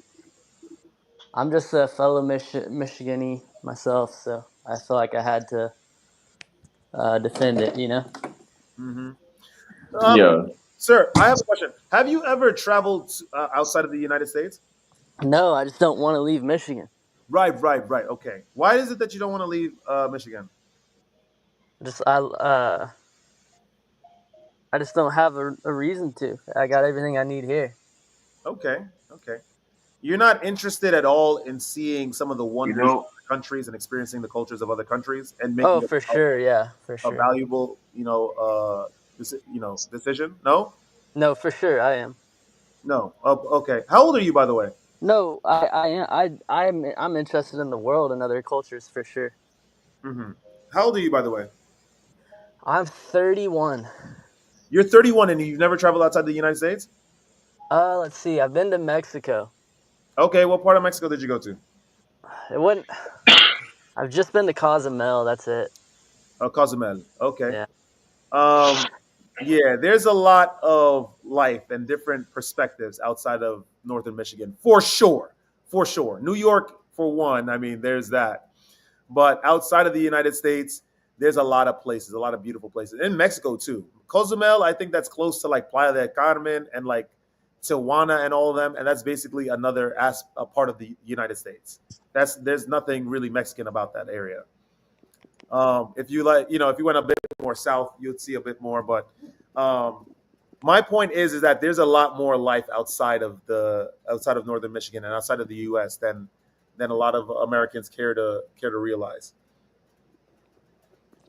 I'm just a fellow Michigany myself, so I feel like I had to defend it. Hmm. Um, Yeah. sir, I have a question. Have you ever traveled outside of the United States? No, I just don't want to leave Michigan. Right. Okay. Why is it that you don't want to leave Michigan? Just I just don't have a reason to. I got everything I need here. Okay. Okay. You're not interested at all in seeing some of the You wonders of know, other countries and experiencing the cultures of other countries and Oh, making for sure. Yeah, for a sure. valuable, decision. No, No, for sure. I am. no. Okay. How old are you, by the way? No, I am. I'm interested in the world and other cultures for sure. Hmm. How old are you, by the way? I'm 31. You're 31 and you've never traveled outside the United States. Let's see. I've been to Mexico. Okay. What part of Mexico did you go to? It wouldn't. I've just been to Cozumel. That's it. Cozumel. Okay. Yeah. Um, yeah, there's a lot of life and different perspectives outside of Northern Michigan, for sure. For sure. New York, for one, I mean, there's that. But outside of the United States, there's a lot of places, a lot of beautiful places. In Mexico, too. Cozumel, I think that's close to like Playa del Carmen and like Tijuana and all of them, and that's basically another a part of the United States. There's nothing really Mexican about that area. If you like, if you went a bit more south, you'd see a bit more. But my point is that there's a lot more life outside of northern Michigan and outside of the U.S. than a lot of Americans care to realize.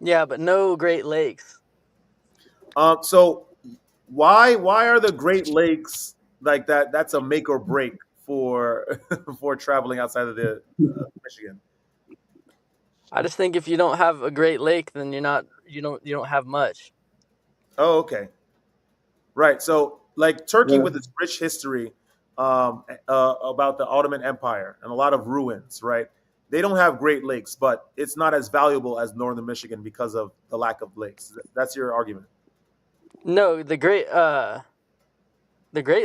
Yeah, but no Great Lakes. So why are the Great Lakes like that? That's a make or break for for traveling outside of the Michigan. I just think if you don't have a Great Lake, then you don't have much. Oh, okay. Right. So, like Turkey Yeah. with its rich history about the Ottoman Empire and a lot of ruins, right? They don't have Great Lakes, but it's not as valuable as northern Michigan because of the lack of lakes. That's your argument. No, the Great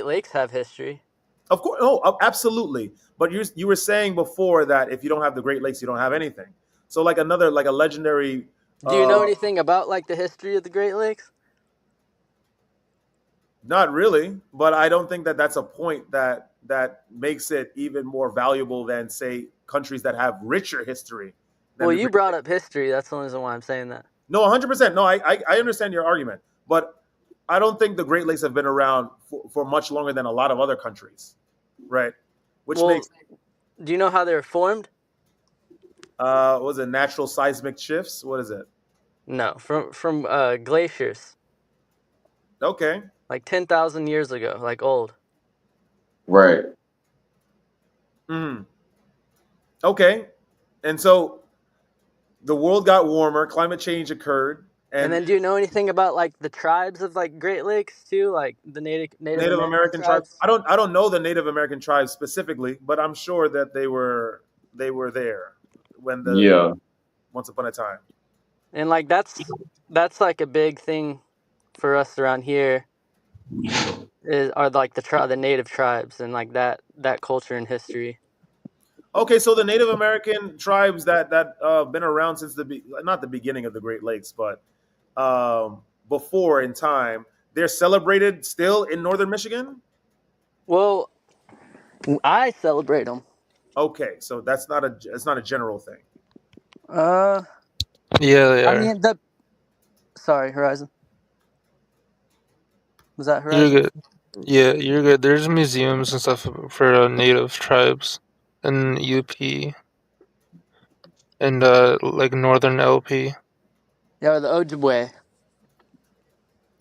Lakes have history. Of course, no, absolutely. But you were saying before that if you don't have the Great Lakes, you don't have anything. So, like a legendary. Do you know anything about like the history of the Great Lakes? Not really, but I don't think that that's a point that makes it even more valuable than, say, countries that have richer history. Well, you brought up history. That's the reason why I'm saying that. No, 100%. No, I understand your argument, but I don't think the Great Lakes have been around for much longer than a lot of other countries, right? Which makes. Do you know how they were formed? Was it natural seismic shifts? What is it? No, from glaciers. Okay. Like 10,000 years ago, like old. Right. Okay. And so the world got warmer, climate change occurred. And then do you know anything about like the tribes of like Great Lakes too, like the Native American tribes? I don't know the Native American tribes specifically, but I'm sure that they were there when once upon a time. And like that's like a big thing for us around here. Are like the Native tribes and like that culture and history. Okay, so the Native American tribes that been around since not the beginning of the Great Lakes, but before in time, they're celebrated still in northern Michigan? Well, I celebrate them. Okay, so it's not a general thing. Yeah, they are. I mean Sorry, Horizon. Was that Horizon? You're good. Yeah, you're good. There's museums and stuff for native tribes in UP and like northern LP. Yeah, the Ojibwe.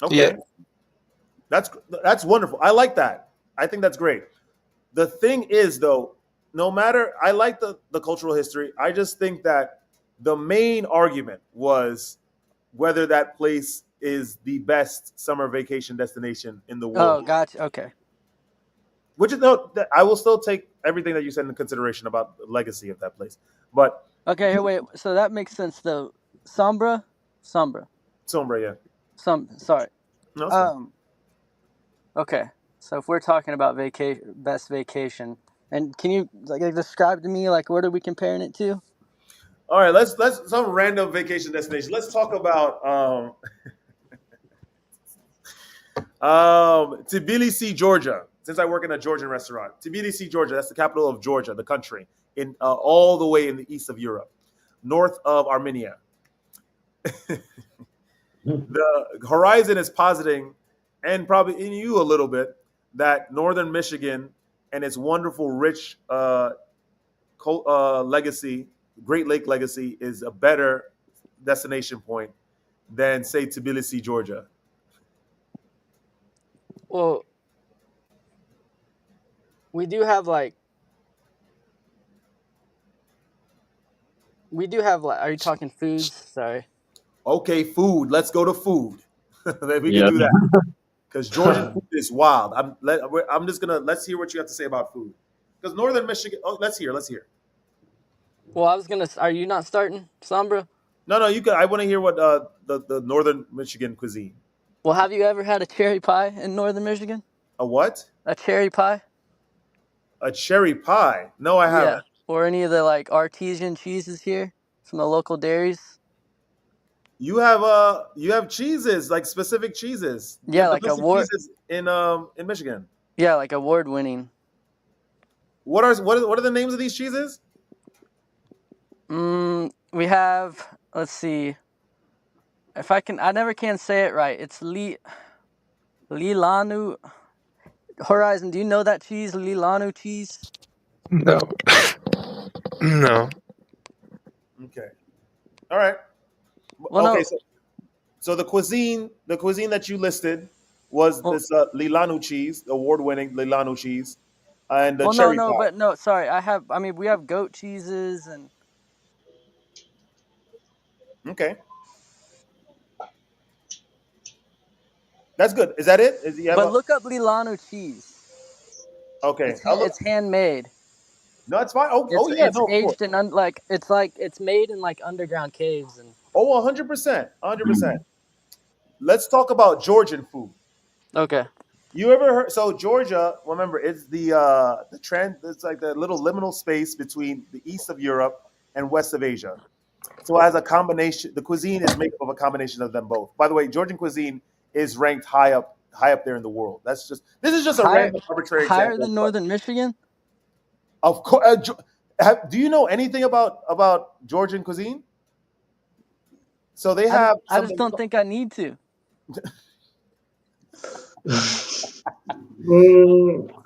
Okay. Yeah. That's wonderful. I like that. I think that's great. The thing is, though, I like the cultural history. I just think that the main argument was whether that place is the best summer vacation destination in the world. Oh, gotcha. Okay. Which is I will still take everything that you said into consideration about the legacy of that place. But okay, here, wait. So that makes sense though. Sombra, yeah. Sorry. No, okay. So if we're talking about best vacation, and can you like describe to me like what are we comparing it to? All right, let's some random vacation destination. Let's talk about Tbilisi, Georgia. Since I work in a Georgian restaurant, Tbilisi, Georgia. That's the capital of Georgia, the country, in all the way in the east of Europe, north of Armenia. The Horizon is positing, and probably in you a little bit, that northern Michigan and its wonderful, rich legacy, Great Lake legacy, is a better destination point than, say, Tbilisi, Georgia. Well, we do have like. Are you talking foods? Sorry. Okay, food. Let's go to food. We can do that because Georgian food is wild. I'm just gonna let's hear what you have to say about food because northern Michigan. Oh, let's hear. Well, I was gonna. Are you not starting, Sombra? No, you could. I want to hear what the northern Michigan cuisine. Well, have you ever had a cherry pie in northern Michigan? A what? A cherry pie? A cherry pie? No, I haven't. Yeah. Or any of the like artesian cheeses here from the local dairies? you have cheeses, like specific cheeses. You Yeah, have the like list of cheeses in Michigan. Yeah, like award winning. What are the names of these cheeses? We have. Let's see. If I never can say it right. It's Lilanu. Horizon, do you know that cheese? Lilanu cheese? No. No. Okay. All right. Well, Okay. no. So the cuisine that you listed was Well, this Lilanu cheese, award-winning Lilanu cheese, and the well, no, cherry no, pie. but no. Sorry, I mean, we have goat cheeses and. Okay, that's good. Is that it? Is you have But a look up Lilanu cheese. okay? It's handmade. No, it's fine. Oh yeah, It's no, of course. aged in it's made in like underground caves and. Oh, 100%, 100%. Let's talk about Georgian food. Okay. You ever heard? So Georgia, remember, it's the trend. It's like the little liminal space between the east of Europe and west of Asia. So as a combination, the cuisine is made up of a combination of them both. By the way, Georgian cuisine is ranked high up there in the world. This is just a Higher random arbitrary higher example. than Northern Michigan? Of course, do you know anything about Georgian cuisine? So they have I just something. don't think I need to.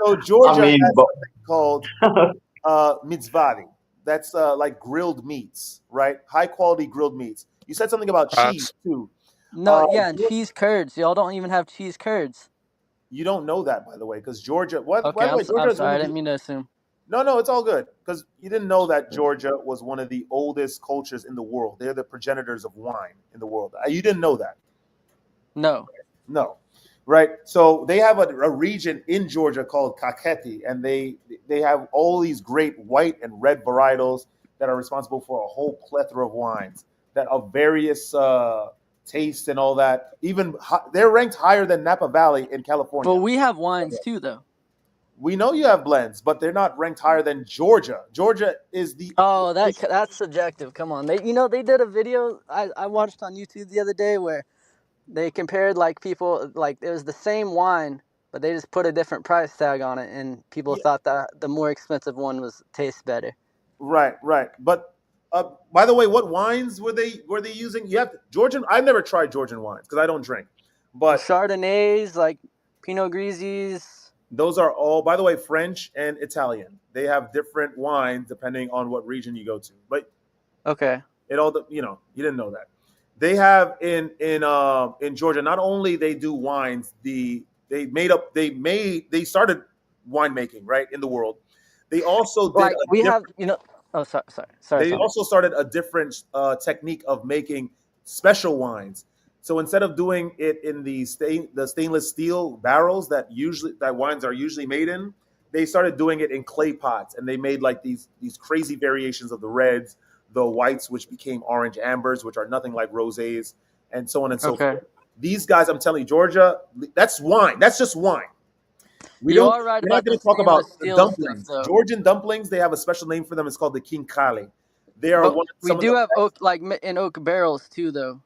So Georgia I mean, has something called mitzvah. That's like grilled meats, right? High quality grilled meats. You said something about cheese too. No, yeah, and cheese curds. Y'all don't even have cheese curds. You don't know that, by the way, because Georgia. Okay, By the way, Georgia I'm is one sorry. I of didn't the. mean to assume. No, it's all good because you didn't know that Georgia was one of the oldest cultures in the world. They're the progenitors of wine in the world. You didn't know that. No. No, right? So they have a region in Georgia called Kakheti, and they have all these great white and red varietals that are responsible for a whole plethora of wines that of various tastes and all that. Even they're ranked higher than Napa Valley in California. Well, we have wines too, though. We know you have blends, but they're not ranked higher than Georgia. Georgia is the Oh, that's subjective. Come on, they did a video I watched on YouTube the other day where they compared like people like it was the same wine, but they just put a different price tag on it, and people Yeah. thought that the more expensive one tastes better. right. But by the way, what wines were they using? You have Georgian. I've never tried Georgian wines because I don't drink, but Chardonnays, like Pinot Grises. those are all, by the way, French and Italian. They have different wines depending on what region you go to. But Okay. it all, you didn't know that. They have in Georgia. Not only they do wines, they started winemaking right in the world. They also did Like we have, different- Oh, sorry. They Sorry. also started a different technique of making special wines. So instead of doing it in the stainless steel barrels that wines are usually made in, they started doing it in clay pots, and they made like these crazy variations of the reds, the whites, which became orange ambers, which are nothing like rosés, and so on and so Okay. forth. These guys, I'm telling you, Georgia, that's wine. That's just wine. You are right We're not about going the to talk about stainless the steel dumplings. stuff, though. Georgian dumplings, they have a special name for them. It's called the King Kali. They are But one. we Some of do the have best- in oak barrels too, though.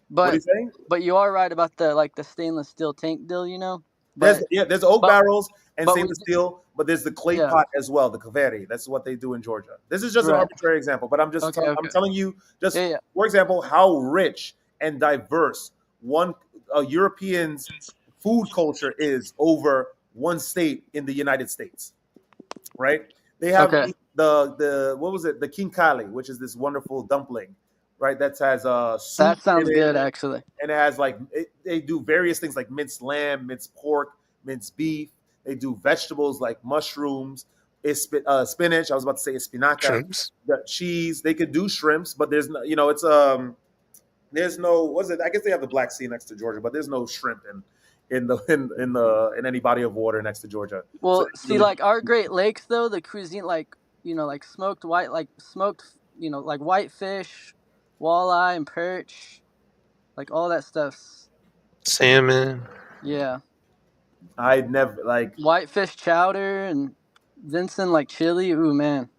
What are But you saying? but you are right about the stainless steel tank deal. But There's oak but barrels and but we stainless steel, but there's the clay yeah. pot as well, the kaveri. That's what they do in Georgia. This is just an Right. arbitrary example, but I'm Okay. telling you, just Yeah. for example, how rich and diverse a European's food culture is over one state in the United States, right? They have Okay. the what was it? The King Kali, which is this wonderful dumpling, right? That has soup That sounds in good, it, actually. and it has they do various things like minced lamb, minced pork, minced beef. They do vegetables like mushrooms, spinach. I was about to say espinaca, Shrimps. the cheese. They could do shrimps, but there's no, it's there's no. Was it? I guess they have the Black Sea next to Georgia, but there's no shrimp in any body of water next to Georgia. Well, So see, like our Great Lakes, though, the cuisine, like like smoked like whitefish, walleye, and perch, like all that stuff's Salmon. yeah. I'd never Whitefish chowder and Vincent like chili. Ooh man,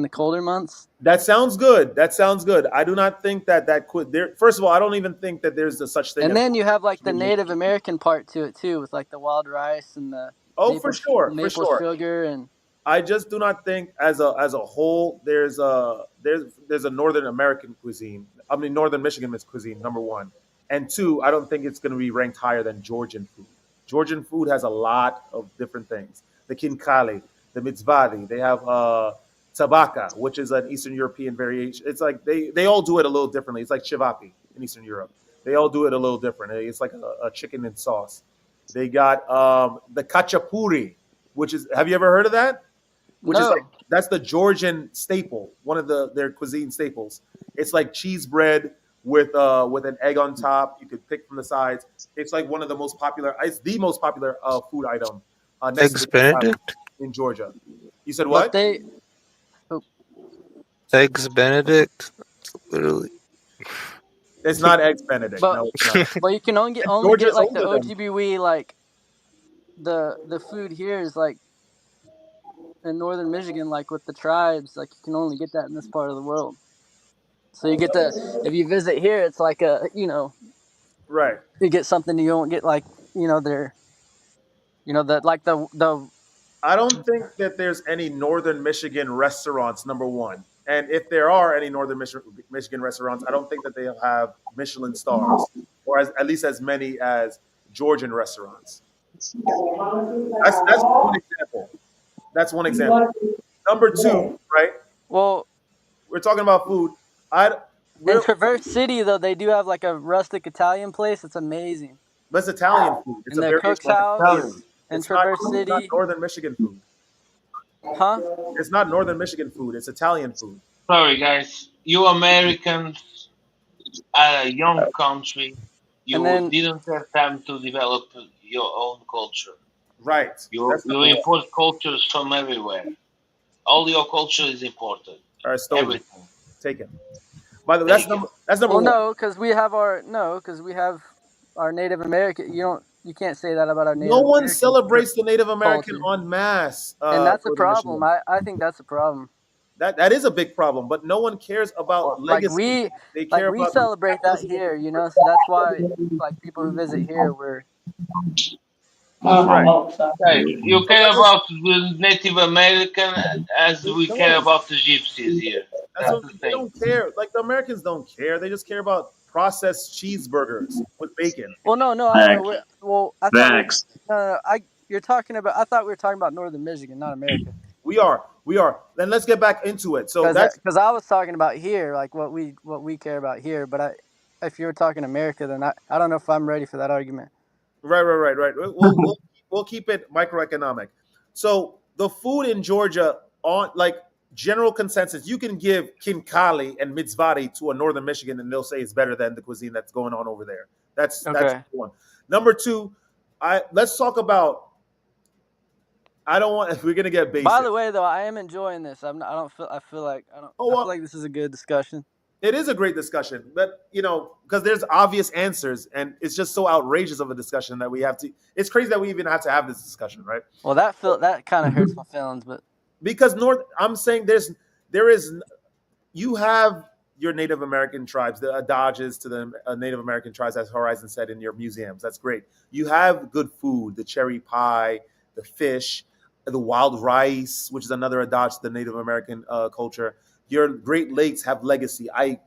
in the colder months. That sounds good. That sounds good. I do not think that could there. First of all, I don't even think that there's a such thing And as. then you have like the Native American part to it too, with like the wild rice and the Oh, for sure, for maple sure. sugar and. I just do not think, as a whole, there's a Northern American cuisine. I mean, Northern Michigan cuisine, number one, and two. I don't think it's going to be ranked higher than Georgian food. Georgian food has a lot of different things. The kinkali, the mitzvadi. They have tabaka, which is an Eastern European variation. It's like they all do it a little differently. It's like chivappi in Eastern Europe. They all do it a little different. It's like a chicken and sauce. They got the kachapuri, which is. Have you ever heard of that? Which is No. like that's the Georgian staple, one of their cuisine staples. It's like cheese bread with an egg on top. You could pick from the sides. It's like one of the most popular. It's the most popular food item next Eggs to the Benedict? in Georgia. You said But what? they. Eggs Benedict? Literally. It's not eggs Benedict. But No, it's not. but you can only get Georgia's like the older than- OGBW, like the food here is like in northern Michigan, like with the tribes, like you can only get that in this part of the world. So you get if you visit here, it's like Right. you get something you won't get like the I don't think that there's any Northern Michigan restaurants, number one. And if there are any Northern Michigan restaurants, I don't think that they'll have Michelin stars, or at least as many as Georgian restaurants. That's one example. That's one example. Number two, right? well We're talking about food. in Traverse City though they do have like a rustic Italian place. It's amazing. That's Italian food. It's And a the very Cook's Italian. House in It's not, Traverse it's not City, Northern Michigan food. huh? It's not Northern Michigan food. It's Italian food. Sorry, guys. You Americans are a young country. You And then- didn't have time to develop your own culture. Right. You That's number one. import cultures from everywhere. All your culture is imported. All right, stolen. Everything. Taken. By the way, that's number Well, one. no, because we have our Native American. You can't say that about our Native. No one American celebrates the Native American culture. en masse. and that's a Northern problem. Michigan. I think that's a problem. That is a big problem, but no one cares about Like legacy. They care we about celebrate that here, so that's why like people who visit here, we're Hey, you care about the Native American as we care about the Gypsies here. That's what the they thing. don't care. Like the Americans don't care. They just care about processed cheeseburgers with bacon. well, no, I know. I thought you're talking about. I thought we were talking about Northern Michigan, not America. We are. Then let's get back into it. So that's Because I was talking about here, like what we care about here. But if you were talking America, then I don't know if I'm ready for that argument. right. We'll keep it microeconomic. So the food in Georgia, on like general consensus, you can give kinkali and mitzvadi to a Northern Michigan, and they'll say it's better than the cuisine that's going on over there. That's Okay. one. Number two, let's talk about. I don't want. We're gonna get basic. By the way, though, I am enjoying this. I feel like this is a good discussion. It is a great discussion, but because there's obvious answers, and it's just so outrageous of a discussion that we have to. It's crazy that we even have to have this discussion, right? Well, that kind of hurts my feelings, but Because I'm saying you have your Native American tribes, the adages to the Native American tribes, as Horizon said, in your museums. That's great. You have good food, the cherry pie, the fish, the wild rice, which is another adage to the Native American culture. Your Great Lakes have legacy. I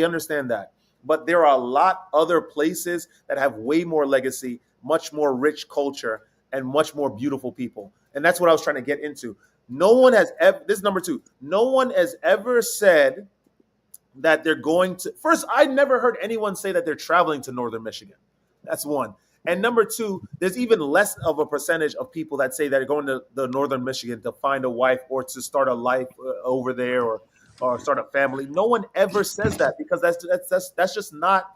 understand that. But there are a lot other places that have way more legacy, much more rich culture, and much more beautiful people. And that's what I was trying to get into. No one has ever, this is number two, no one has ever said that they're going to, first, I never heard anyone say that they're traveling to Northern Michigan. That's one. And number two, there's even less of a percentage of people that say that they're going to the Northern Michigan to find a wife or to start a life over there or start a family. No one ever says that because that's just not.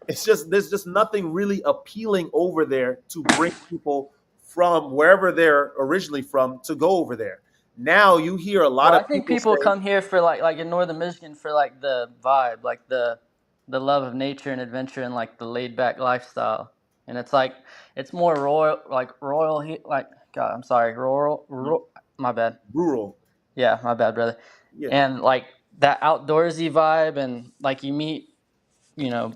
It's just there's just nothing really appealing over there to bring people from wherever they're originally from to go over there. Now you hear a lot I of think people say- come here for like in Northern Michigan for like the vibe, like the love of nature and adventure and like the laid back lifestyle. And it's more royal, like rural. My bad. rural. Yeah, my bad, brother. Yeah. And like that outdoorsy vibe, and like you meet, you know,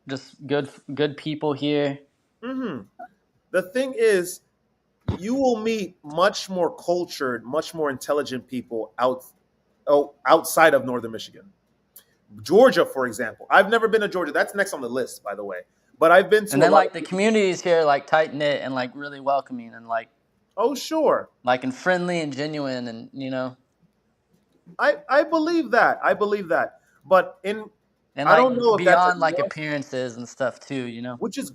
just good people here. Hmm. The thing is, you will meet much more cultured, much more intelligent people outside of northern Michigan. Georgia, for example. I've never been to Georgia. That's next on the list, by the way. But I've been to And a then lot like of. the communities here, like tight knit and like really welcoming and Oh, sure. like and friendly and genuine, and I believe that. I believe that. But and I like don't know if that's beyond like enough, appearances and stuff too.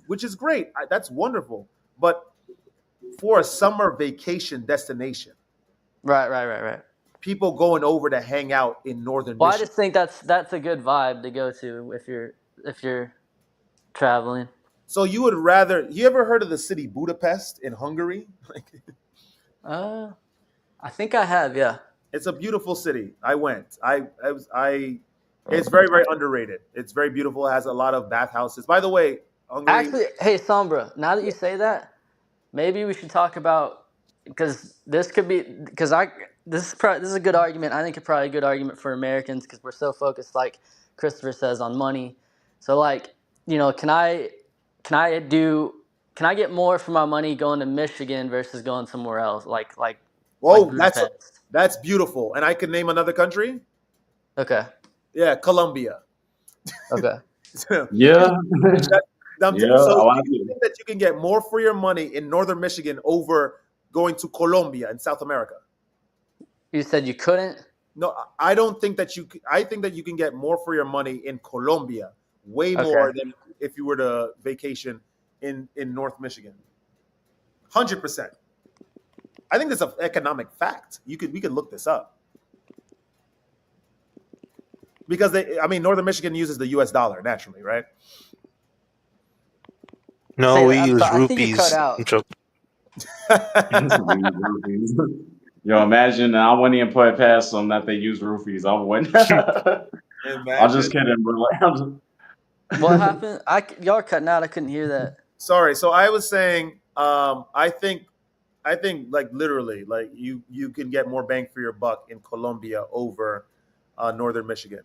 which is great. That's wonderful. But for a summer vacation destination, Right. people going over to hang out in northern Well, I Michigan. just think that's a good vibe to go to if you're traveling. So you would rather? You ever heard of the city Budapest in Hungary? Like, I think I have, yeah. it's a beautiful city. I went. I. It's very very underrated. It's very beautiful. It has a lot of bathhouses. By the way, Hungary. Actually, hey Sombra, now that you say that, maybe we should talk about, because this could be, because this is a good argument. I think it's probably a good argument for Americans because we're so focused, like Christopher says, on money. So like, can I do can I get more for my money going to Michigan versus going somewhere else, like Whoa, Budapest? that's beautiful. And I can name another country. Okay. Yeah, Colombia. Okay. Yeah. Yeah, So I like do you it. think that you can get more for your money in northern Michigan over going to Colombia in South America? You said you couldn't? No, I don't think that you. I think that you can get more for your money in Colombia, way Okay. more than if you were to vacation in North Michigan. 100%. I think that's an economic fact. We could look this up because Northern Michigan uses the U.S. dollar naturally, right? No, Say we that. use I think you cut rupees. out. I'm joking. Yo, imagine I wouldn't even put it past them that they use roofies. I wouldn't. I'm just kidding, but like, What happened? Y'all are cutting out. I couldn't hear that. Sorry. So I was saying, I think like literally, like you can get more bang for your buck in Colombia over Northern Michigan.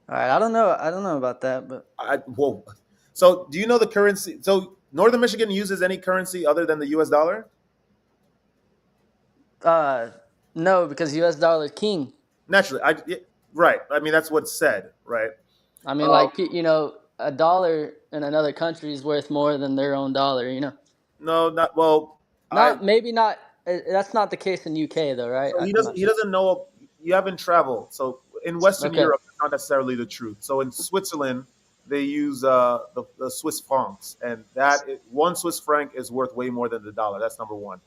All right. I don't know about that, but Whoa. So do you know the currency? So Northern Michigan uses any currency other than the U.S. dollar? no, because U.S. dollar is king. Naturally, right. I mean, that's what's said, right? I mean, Um, like a dollar in another country is worth more than their own dollar. no, not well. Not maybe not. That's not the case in UK though, right? So he I'm not doesn't. He sure. doesn't know. You haven't traveled. So in Western Okay. Europe, it's not necessarily the truth. So in Switzerland, they use the Swiss francs, and one Swiss franc is worth way more than the dollar. That's number one.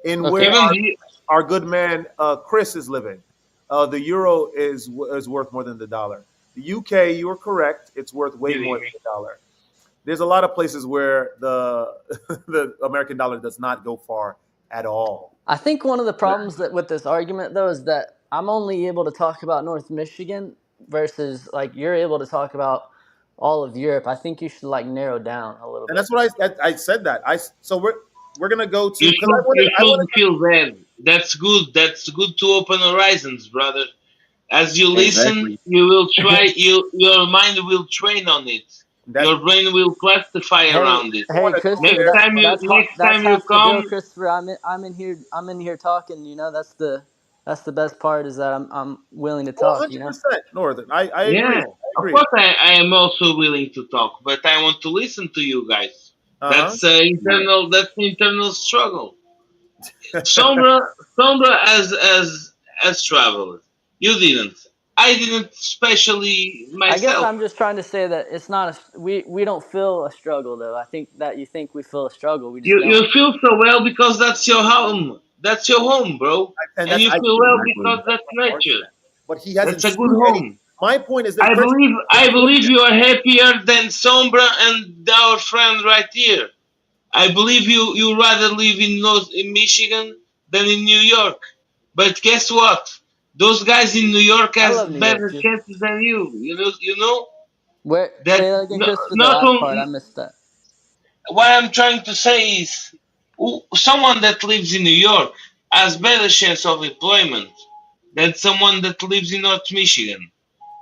In Okay. where Even our good man Chris is living, the euro is worth more than the dollar. The UK, you are correct. It's worth way more than the dollar. There's a lot of places where the the American dollar does not go far at all. I think one of the problems that with this argument though is that I'm only able to talk about North Michigan versus like you're able to talk about all of Europe. I think you should like narrow down a little And bit. that's what I said that. So we're gonna go to you because should feel bad. That's good. That's good to open horizons, brother. As you listen, exactly. you will try. Your mind will train on it. that's Your brain will classify around it. Hey, Christopher, Next that's time you half the deal, come, Christopher. I'm in here talking. That's the best part is that I'm willing to talk. 100% Northern. I agree. yeah, I of agree. course I am also willing to talk, but I want to listen to you guys. Uh-huh. That's internal. That's the internal struggle. Sombra as traveler, you didn't. I didn't, especially I guess myself. I'm just trying to say that it's not we don't feel a struggle though. I think that you think we feel a struggle. We just You don't. feel so well because that's your home. That's your home, bro. And And that's you I feel well Exactly. because that's nature. but he hasn't That's a good seen any. home. My point is that I believe you are happier than Sombra and our friend right here. I believe you rather live in Michigan than in New York. But guess what? Those guys in New York I has love New York better too. chances than you. You know Where that say that again, Christopher? The not last part I on, missed that. what I'm trying to say is someone that lives in New York, has better chance of employment than someone that lives in North Michigan.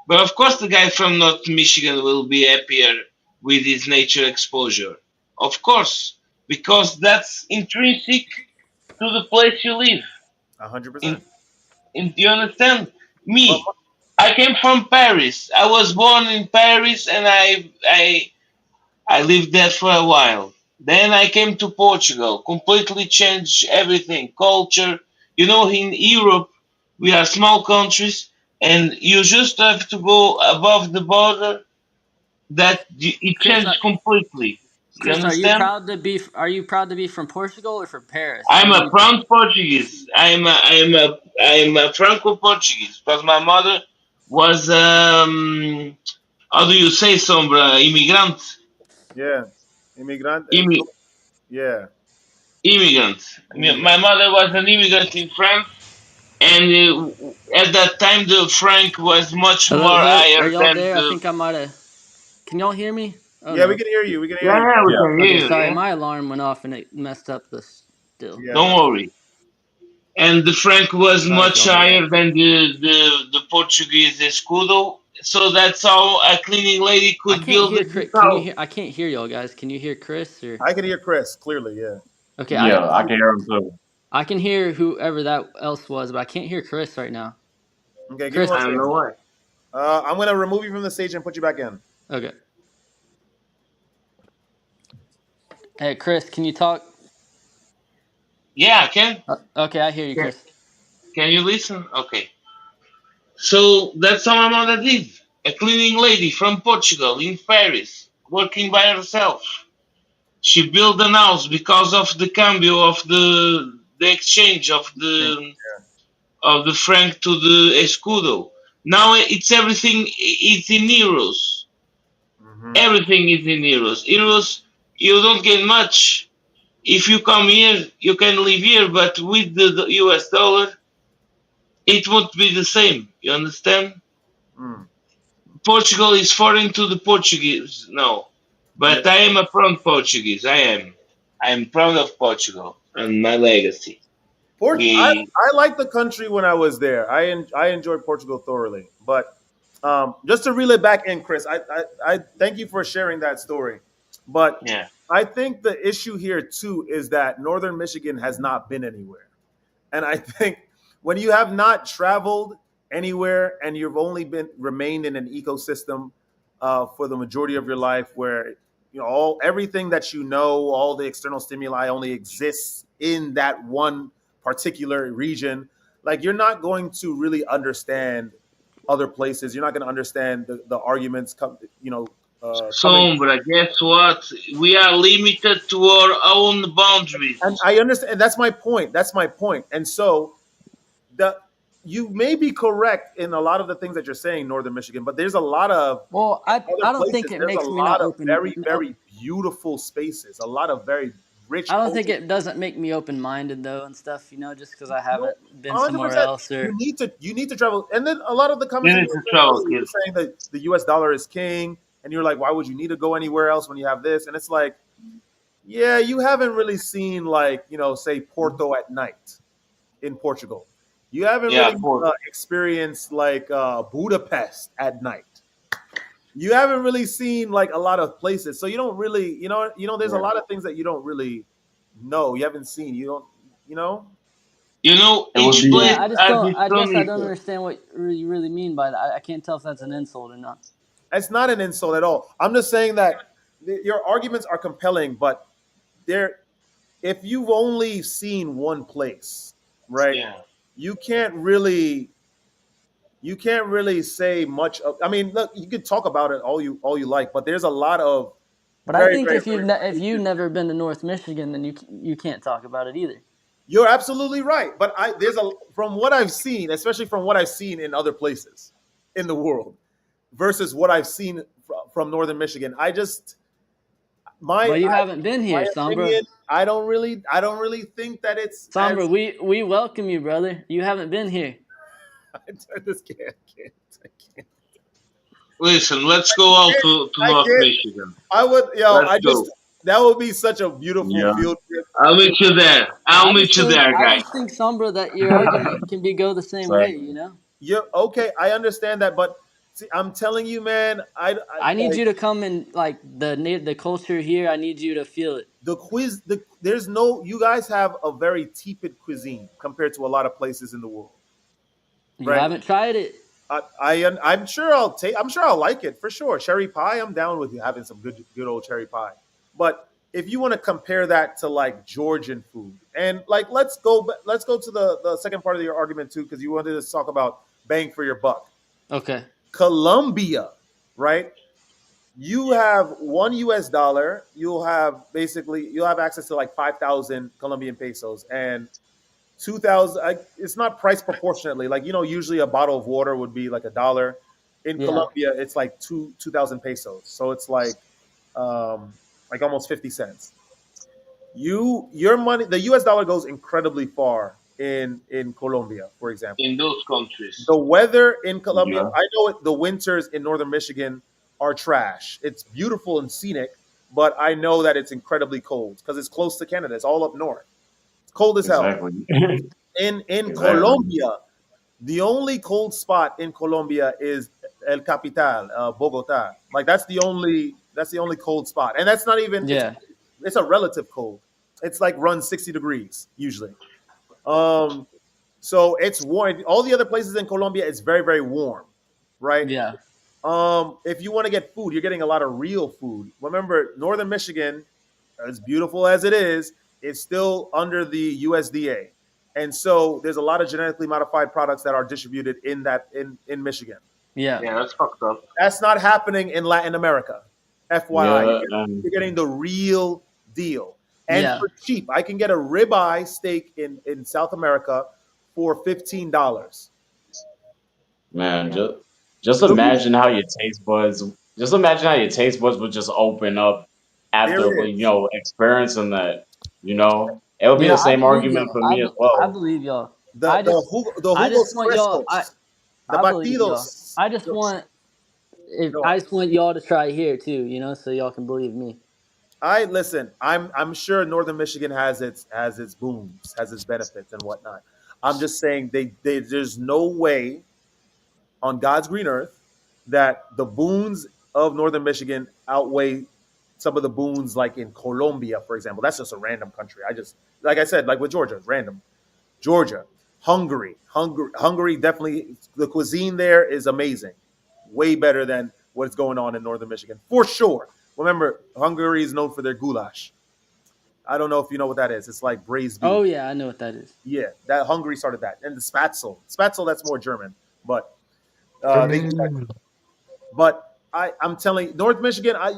But of course, the guy from North Michigan will be happier with his nature exposure. Of course, because that's intrinsic to the place you live. 100%. In, do you understand? But Me, I came from Paris. I was born in Paris, and I lived there for a while. Then I came to Portugal, completely changed everything, culture. You know, in Europe, we are small countries, and you just have to go above the border that it Chris, changed completely. You Chris, are you understand? proud to be? Are you proud to be from Portugal or from Paris? I'm What are a you? proud Portuguese. I'm a Franco Portuguese because my mother was how do you say sombra immigrant yeah, immigrant. Immi- Yeah, immigrant. My immigrant. mother was an immigrant in France, and at that time the franc was much Hello, more hello. Are higher y'all than there? I the. think I might have. Can y'all hear me? Oh Yeah, we no. can hear you. We can hear Yeah, you. yeah, we Yeah. can Okay, hear you. sorry. Yeah, My alarm went off and it messed up the still. Yeah, don't that's worry. And the franc was Sorry if much y'all heard that. higher than the Portuguese escudo. So that's how a cleaning lady I could can't build hear his Chris. Can you house. hear? I can't hear y'all guys. Can you hear Chris or? I can hear Chris clearly. Yeah. Okay, Yeah, I can hear him too. I can hear whoever that else was, but I can't hear Chris right now. Okay, give me Chris. one I don't know second. why. I'm gonna remove you from the stage and put you back in. Okay. Hey, Chris, can you talk? Yeah, can Okay, I hear you, can Chris. can you listen? Okay. So that's how my mother did. A cleaning lady from Portugal in Paris, working by herself. She built an house because of the cambio of the exchange Thank of the franc to the escudo. Now it's everything. It's in euros. you. Hmm. Everything is in euros. Euros, you don't get much. If you come here, you can live here, but with the US dollar, it won't be the same. You understand? Mm. Portugal is foreign to the Portuguese now, Yeah. but I am a proud Portuguese. I am. I am proud of Portugal and my legacy. We I liked the country when I was there. I enjoyed Portugal thoroughly. But just to reel it back in, Chris, I thank you for sharing that story. But yeah. I think the issue here too is that Northern Michigan has not been anywhere. And I think when you have not traveled anywhere and you've only been remained in an ecosystem for the majority of your life, where all everything that you know, all the external stimuli only exists in that one particular region, like you're not going to really understand other places. You're not going to understand the arguments coming. Sombra, guess what? We are limited to our own And boundaries. I understand. And that's my point. That's my point. And so the you may be correct in a lot of the things that you're saying, Northern Michigan, but there's a lot of Well, other I don't think places. it There's a makes me not lot of open. very, very beautiful spaces, a lot of very rich I don't think culture. it doesn't make me open minded though and stuff. Just because I No, haven't been somewhere 100%. else or. You need to travel. And then a lot of the You comments that need you to were saying travel, earlier, you kid. were saying that the US dollar is king, and you're like, why would you need to go anywhere else when you have this? And it's like, yeah, you haven't really seen like, say Porto at night in Portugal. You haven't Yeah, really Port. experienced like Budapest at night. You haven't really seen like a lot of places, so you don't really, there's a Yeah. lot of things that you don't really know. You haven't seen. You don't, you know. You know, It would each Yeah, place be I just has don't. its I own guess I don't ethos. understand what you really mean by that. I can't tell if that's an insult or not. It's not an insult at all. I'm just saying that your arguments are compelling, but they're if you've only seen one place, right? Yeah. You can't really say much of. I mean, look, you could talk about it all you like, but there's a lot of But I very, think very if if rich you've places. never been to North Michigan, then you can't talk about it either. You're absolutely right, but there's a from what I've seen, especially from what I've seen in other places in the world, versus what I've seen from Northern Michigan. But you haven't been My here, Sombra. opinion, I don't really think that it's Sombra, as we welcome you, brother. You haven't been here. I just can't. Listen, let's go out to I North can't. Michigan. I would, Let's go. That would be such a beautiful Yeah. field trip. I'll meet you there. I'll meet you there, I guys. just think Sombra that your argument can be go the same So, way. You know, Yeah, okay, I understand that, but see, I'm telling you, man, I need like you to come and like the culture here. I need you to feel it. the quiz. There's no. You guys have a very tepid cuisine compared to a lot of places in the world, You right? haven't tried it. I'm sure I'll take. I'm sure I'll like it for sure. Cherry pie, I'm down with you having some good old cherry pie. But if you want to compare that to like Georgian food, and like let's go to the second part of your argument too, because you wanted to talk about bang for your buck. Okay. Colombia, right? You have $1 US. You'll have access to like 5,000 Colombian pesos and 2,000. It's not priced proportionately. Like usually a bottle of water would be like $1. In Yeah. Colombia, it's like 2,000 pesos. So it's like almost 50 cents. Your money, the US dollar goes incredibly far in Colombia, for example. In those countries. The weather in Colombia, yeah. I know the winters in northern Michigan are trash. It's beautiful and scenic, but I know that it's incredibly cold because it's close to Canada. It's all up north. It's cold as hell. Exactly. In Exactly. Colombia, the only cold spot in Colombia is El Capital, Bogota. Like that's the only cold spot, and that's not even. Yeah. It's a relative cold. It's like runs 60 degrees usually. Um, so it's warm. All the other places in Colombia, it's very, very warm, right? Yeah. If you want to get food, you're getting a lot of real food. Remember, northern Michigan, as beautiful as it is, it's still under the USDA, and so there's a lot of genetically modified products that are distributed in Michigan. Yeah. Yeah, that's fucked up. That's not happening in Latin America. FYI, Yeah. you're getting the real deal. And Yeah. for cheap, I can get a ribeye steak in South America for $15. Man, just imagine how your taste buds. Just imagine how your taste buds would just open up There after it is. experiencing that. It would be Yeah. the I same believe argument y'all. for me as I well. believe y'all. The I the just Hugo, the I just Jugos want y'all. Frescos, the I believe y'all. batidos. I just want Go on. I just want y'all to try it here too. You know, so y'all can believe me. I listen. I'm sure Northern Michigan has its booms, has its benefits and whatnot. I'm just saying there's no way on God's green earth that the boons of Northern Michigan outweigh some of the boons like in Colombia, for example. That's just a random country. Like I said, like with Georgia, it's random. Georgia, Hungary, definitely the cuisine there is amazing, way better than what's going on in Northern Michigan for sure. Remember, Hungary is known for their goulash. I don't know if you know what that is. It's like braised beef. Oh yeah, I know what that is. Yeah, that Hungary started that, and the Spatzel that's more German, but they do that. Mm. But I'm telling you, North Michigan, I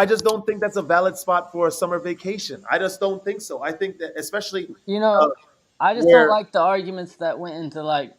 just don't think that's a valid spot for a summer vacation. I just don't think so. I think that especially You uh, know, I just don't where like the arguments that went into like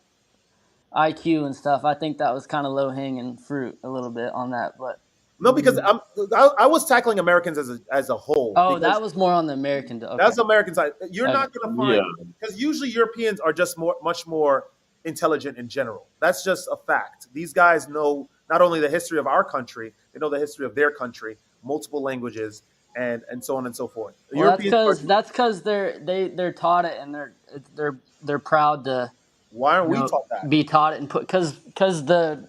IQ and stuff. I think that was kind of low hanging fruit a little bit on that, but no, because I was tackling Americans as a whole oh, because that was more on the American. Okay. that's the American side. You're Okay. not going to Yeah. find because usually Europeans are just much more intelligent in general. That's just a fact. These guys know not only the history of our country, they know the history of their country, multiple languages, and so on and so forth. The Well, Europeans are. that's because they're taught it and they're proud to Why aren't we taught that? be taught it and put because the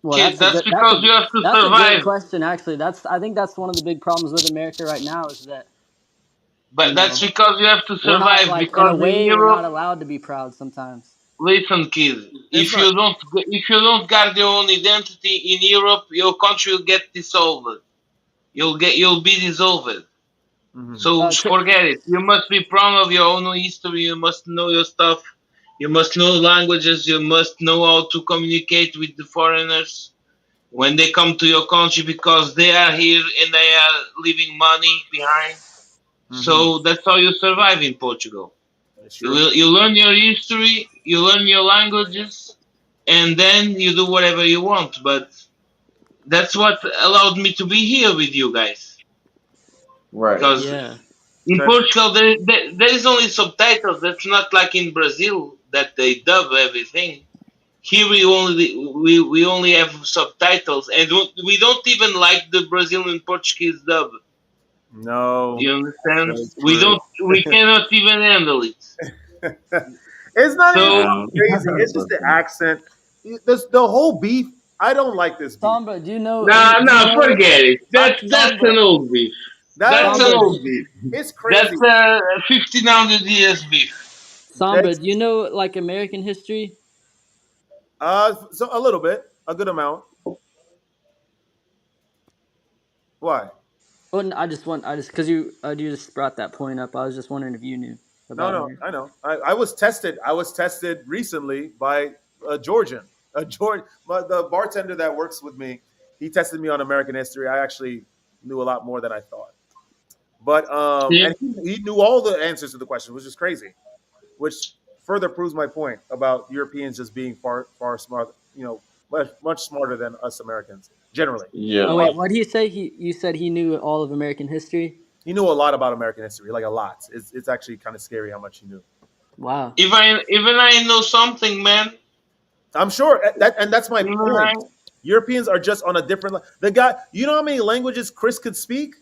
well Kid, that's that's a because you have to that's a great survive. question actually. I think that's one of the big problems with America right now is that But you that's know because you have to we're not survive. like in a Because in way we're not Europe, allowed to be proud sometimes. listen, kid. It's If not. you don't guard your own identity in Europe, your country will get dissolved. You'll be dissolved. Mhm. So forget it. You must be proud of your own history. You must know your stuff. You must know languages. You must know how to communicate with the foreigners when they come to your country because they are here and they are leaving money behind. Mhm. So that's how you survive in Portugal. It's You true. you learn your history, you learn your languages, and then you do whatever you want. But that's what allowed me to be here with you guys. Right. Because Yeah. in That- Portugal, there is only subtitles. That's not like in Brazil that they dub everything. Here we only have subtitles, and we don't even like the Brazilian Portuguese dub. No, You understand? so true. We cannot even handle it. It's not even So Um, crazy. It's just the accent. The whole beef. I don't like this beef. Sombra, do you know? nah, forget it. That's Sombra, an old beef. That's an Sombra, old beef. It's That's crazy. 1500 years beef. Sombra, That's do you know like American history? so a little bit, a good amount. Why? Well, I just because you just brought that point up. I was just wondering if you knew No, about no, America. I know. I was tested. I was tested recently by a Georgian. The bartender that works with me, he tested me on American history. I actually knew a lot more than I thought. But See? and he knew all the answers to the question, which is crazy. Which further proves my point about Europeans just being far smart. Much smarter than us Americans generally. yeah. Oh wait, what did he say? You said he knew all of American history. He knew a lot about American history, like a lot. It's actually kind of scary how much he knew. Wow. Even I know something, man. I'm sure and that's my Even I, point. Europeans are just on a different. The guy, you know how many languages Chris could speak?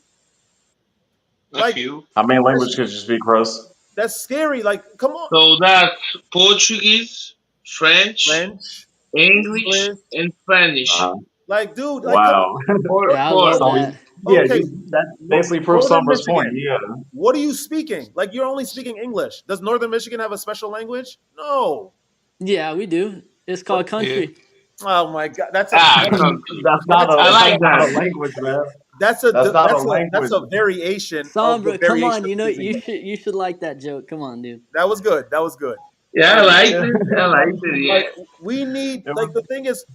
a Like few. How many languages could you speak, Chris? that's scary. Like, come on, So that's Portuguese, French, French, English, English. and Spanish. Uh, Like, dude, like, come wow. on. Yeah, I Four. love So that. yeah, Okay, that basically proves Northern Summer's point. Michigan. Yeah. What are you speaking? Like, you're only speaking English. Does Northern Michigan have a special language? No. Yeah, we do. It's called country. Oh my God, Country. That's not I like not a that. language, man. that's a That's not a that's language. a variation of the Sombra, come variation on. of You know speaking. you should like that joke. Come on, dude. That was good. That was good. Yeah, I And like Yeah. it. I like it. Yeah. like we need like the thing is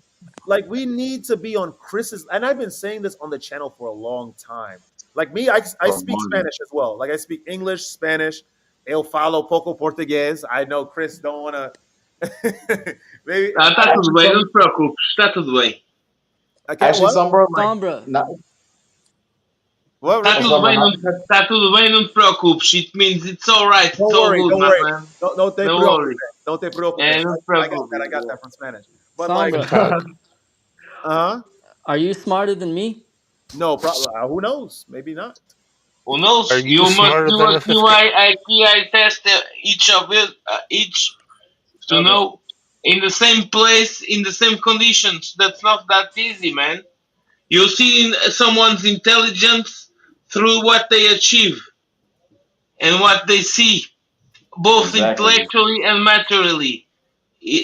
like we need to be on Chris's and I've been saying this on the channel for a long time. Like me, I speak Spanish as well. Like I speak English, Spanish, eu falo poco português. I know Chris don't wanna maybe Tá tudo bem, não te preocupes. Está tudo bem. I can't Actually, what? Summer, like, Sombra, What? Está Repeat? tudo bem, Summer, tá tudo bem, não te preocupes. It means it's alright. Don't It's all worry, good, don't my worry. man. No te No preocupes. worries. No te preocupes. No te preocupes. I got that from Spanish. But like, Sombra, are you smarter than me? no, who knows? Maybe not. Who knows? Are you must smarter do than a a fifth grade? QI test each of it, each to Okay. know in the same place, in the same conditions. That's not that easy, man. You see someone's intelligence through what they achieve and what they see, both Exactly. intellectually and materially,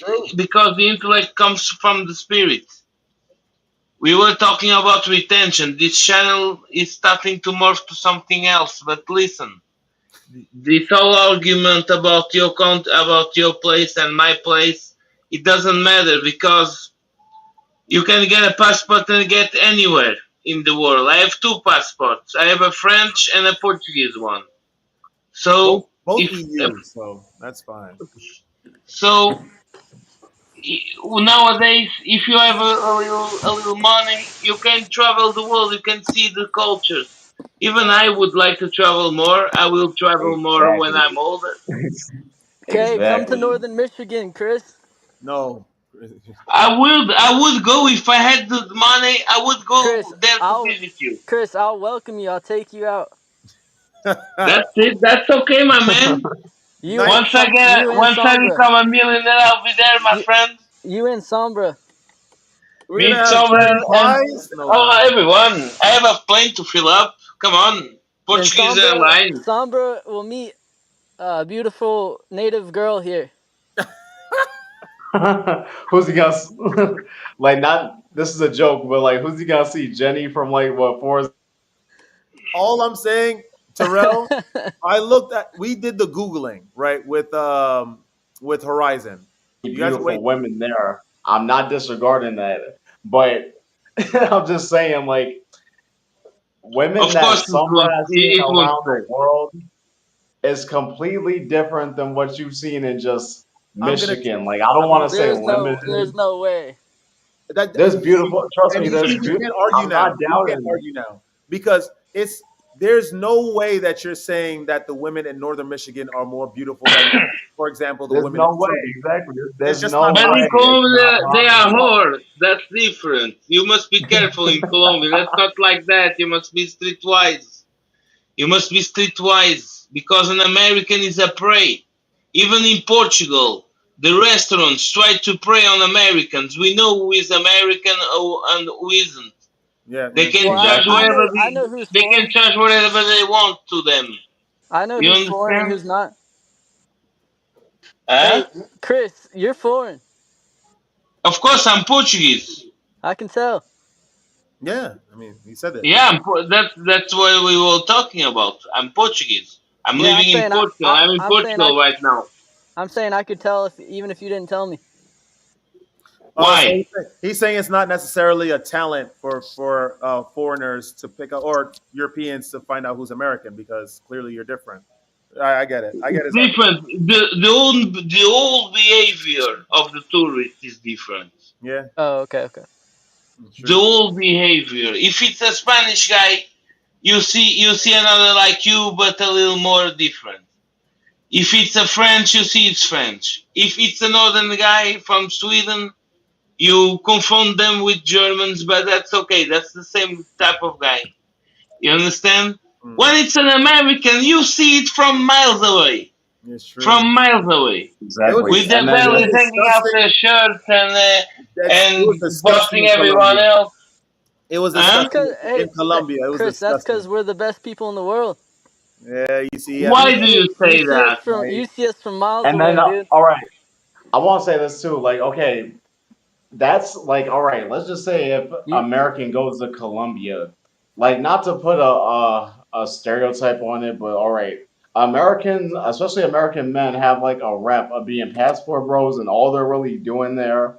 True. because the intellect comes from the spirit. We were talking about retention. This channel is starting to morph to something else. But listen, this whole argument about about your place and my place, it doesn't matter because you can get a passport and get anywhere in the world. I have two passports. I have a French and a Portuguese one. So Both if EU, so that's fine. so nowadays, if you have a little money, you can travel the world. You can see the cultures. Even I would like to travel more. I will travel more when I'm older. Okay, come to Exactly. Northern Michigan, Chris. No. I would go if I had the money. I would Chris, go there to visit you. I'll welcome you. I'll take you out. That's it. That's okay, my man. You Nice. and Once I Sombra. become a millionaire, I'll be there, my friend. You and Sombra. We're Meet gonna have someone chicken and pies? No. everyone. I have a plane to fill up. Come on, Portuguese Airlines. Sombra will meet a beautiful native girl here. Who's he gonna like? Not this is a joke, but like, who's he gonna see? Jenny from like what Forrest? All I'm saying, Terrell, we did the Googling, right, with Horizon. You guys Beautiful wait. women there. I'm not disregarding that, but I'm just saying, like, women Of that course, Summer has seen it was around the great. world is completely different than what you've seen in just I'm gonna Michigan. Like, I don't want to say There's limited. no way. There's beautiful. Trust and me, you there's see, we beautiful. can't argue I'm not now. We can't doubting. argue now because there's no way that you're saying that the women in northern Michigan are more beautiful than, for example, the There's women in no way. Colombia. Exactly. It's There's just no not But way. in possible. It's not Colombia, they are possible. whores. That's different. You must be careful in Colombia. That's not like that. You must be streetwise. You must be streetwise because an American is a prey. Even in Portugal, the restaurants try to prey on Americans. We know who is American and who isn't. Yeah, They can Well, charge Exactly. whatever I know who's they can foreign. charge whatever they want to them. I know You who's foreign and understand? who's not. Huh? Hey, Chris, you're foreign. Of course, I'm Portuguese. I can tell. yeah. I mean, he said it. Yeah, that's what we were talking about. I'm Portuguese. I'm Yeah, living in Portugal. I'm in Portugal right now. I'm saying I could tell if even if you didn't tell me. So Why? he's saying it's not necessarily a talent for foreigners to pick up or Europeans to find out who's American because clearly you're different. I get it. I get his argument. Different. The whole behavior of the tourist is different. Yeah, Oh, okay. The true. whole behavior. If it's a Spanish guy, you see another like you, but a little more different. If it's a French, you see it's French. If it's a northern guy from Sweden, you confund them with Germans, but that's okay. That's the same type of guy. You understand? Mm, When it's an American, you see it from miles away. it's true. From miles away. It was, Exactly. With their And then it was bellies hanging out disgusting. their shirts It and was disgusting bossing in everyone Colombia. else. It was Huh? That's disgusting because hey, in Colombia. It was Chris, that's disgusting. because we're the best people in the world. Yeah, you see, Why do you You say see us that? from miles and then away, dude. all right. I want to say this too. Like, okay, that's like all right. Let's just say if You American goes to Colombia, like not to put a stereotype on it, but all right, Americans, especially American men, have like a rep of being passport bros, and all they're really doing there,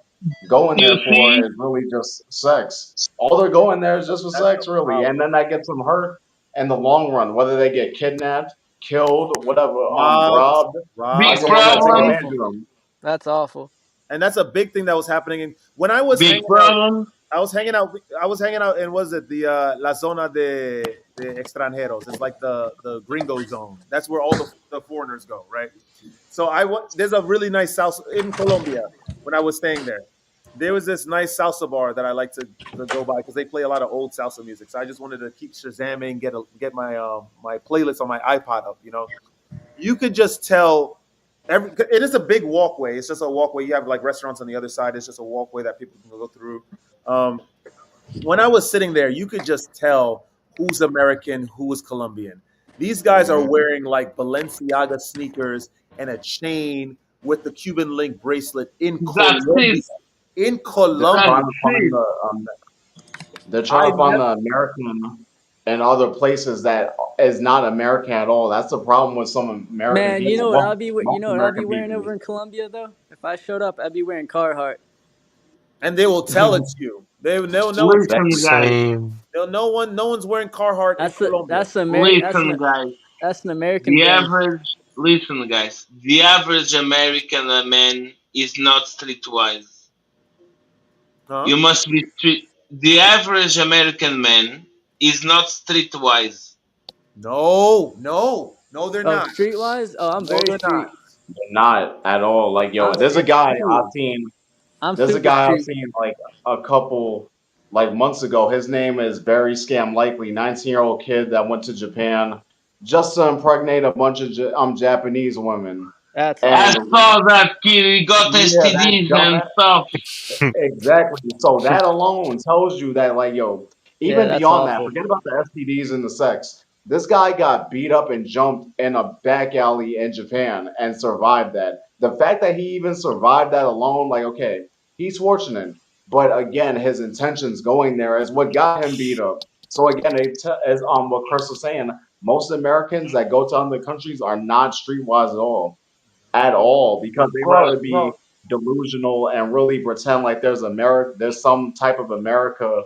going You there for, see? is really just sex. All they're going there is just for that's the sex, really, and problem. then that gets them hurt in the long run, whether they get kidnapped, killed, whatever, Robbed, robbed by Big robbed. someone that that's take problem. advantage awful. of them. That's awful. And that's a big thing that was happening. When I was Big hanging out, problem. I was hanging out. I was hanging out in was it the La Zona de Extranjeros? It's like the Gringo zone. That's where all the foreigners go, right? So there's a really nice salsa in Colombia. When I was staying there, there was this nice salsa bar that I like to go by because they play a lot of old salsa music. So I just wanted to keep shazamming, get my my playlist on my iPod up. You could just tell it is a big walkway. It's just a walkway. You have like restaurants on the other side. It's just a walkway that people can go through. Um, when I was sitting there, you could just tell who's American, who is Colombian. These guys are Mhm. wearing like Balenciaga sneakers and a chain with the Cuban link bracelet in That's Colombia. it. In They're Colombia, trying That's to find it. they're I trying to find never. the American in other places that is not American at all. That's the problem with some American Man, you know people. what Well, I'll be you most know what I'll be American wearing people. over in Colombia though? If I showed up, I'd be wearing Carhartt. And they will tell it to you. They'll know it's That, Listen, guys. Same. no one's wearing Carhartt in That's a Colombia. Listen, guys. that's an American The brand. average. Listen, guys. The average American man is not streetwise. Huh? You must be street. The average American man is not streetwise. No, they're Oh, not. streetwise? Oh, I'm No, very they're not. street. not at all. Like, yo, I'm there's a It's guy I've true. seen. I'm There's a super guy I've street. seen like a couple like months ago. His name is very scam likely. 19-year-old kid that went to Japan just to impregnate a bunch of Japanese women. That's I And awful. saw that kid. He got yeah, that STDs and dumbass. stuff. Exactly. So that alone tells you that, like, yo, Yeah, even that's beyond that, awful. forget about the STDs and the sex. This guy got beat up and jumped in a back alley in Japan and survived that. The fact that he even survived that alone, like, okay, he's fortunate. But again, his intentions going there is what got him beat up. So again, as what Chris was saying, most Americans that go to other countries are not streetwise at all, because they Bro, rather be delusional and really pretend like there's some type of America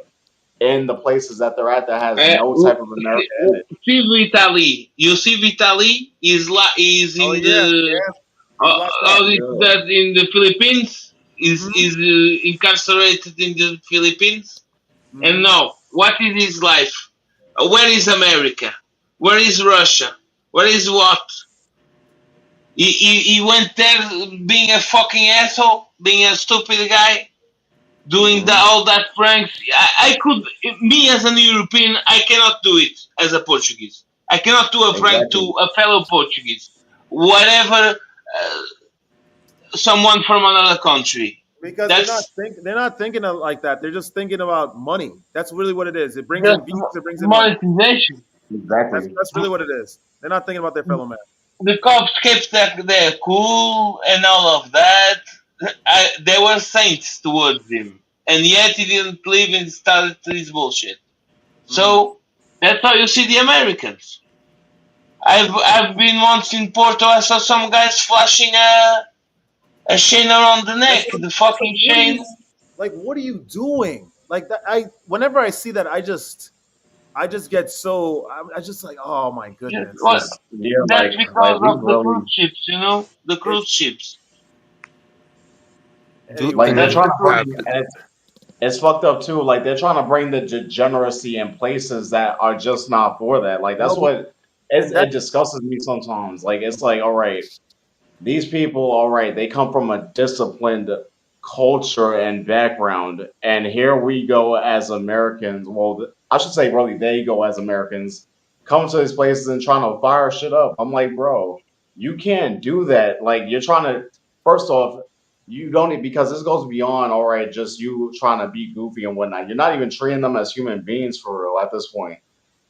in the places that they're at that has no type of America in it. see Vitali. You see Vitali is Oh in yeah, the yeah. He's locked up. how is Yeah. that in the Philippines? Mm-hmm. Is incarcerated in the Philippines? And Mm-hmm. now, what is his life? Where is America? Where is Russia? Where is what? He went there being a fucking asshole, being a stupid guy, doing Mhm. all that pranks. I could, me as an European, I cannot do it as a Portuguese. I cannot do a prank to Exactly. a fellow Portuguese. Whatever, someone from another country. Because That's they're not thinking of like that. They're just thinking about money. That's really what it is. It brings just in views. It brings in money. monetization. Exactly. That's really what it is. They're not thinking about their fellow man. The cops kept their cool and all of that. They were saints towards him, and yet he didn't leave and started this bullshit. Mm. So that's how you see the Americans. I've been once in Porto. I saw some guys flashing a chain around the neck. The That's like, fucking chain. what are you doing? Like that. Whenever I see that, I just get so. I just like, oh my Yeah, goodness. well, Yeah, that's like because we of the really cruise ships. You know, the cruise It's ships. like anyway. they're Duping trying The to cruise bring, happen. ships. and it's fucked up too. Like they're trying to bring the degeneracy in places that are just not for that. Like that's No, but what that it disgustes me sometimes. Like it's like, all right, these people, all right, they come from a disciplined culture and background, and here we go as Americans. Well, I should say, really, they go as Americans, come to these places and trying to fire shit up. I'm like, bro, you can't do that. Like, you're trying to, first off, you don't need, because this goes beyond, all right, just you trying to be goofy and whatnot. You're not even treating them as human beings for real at this point.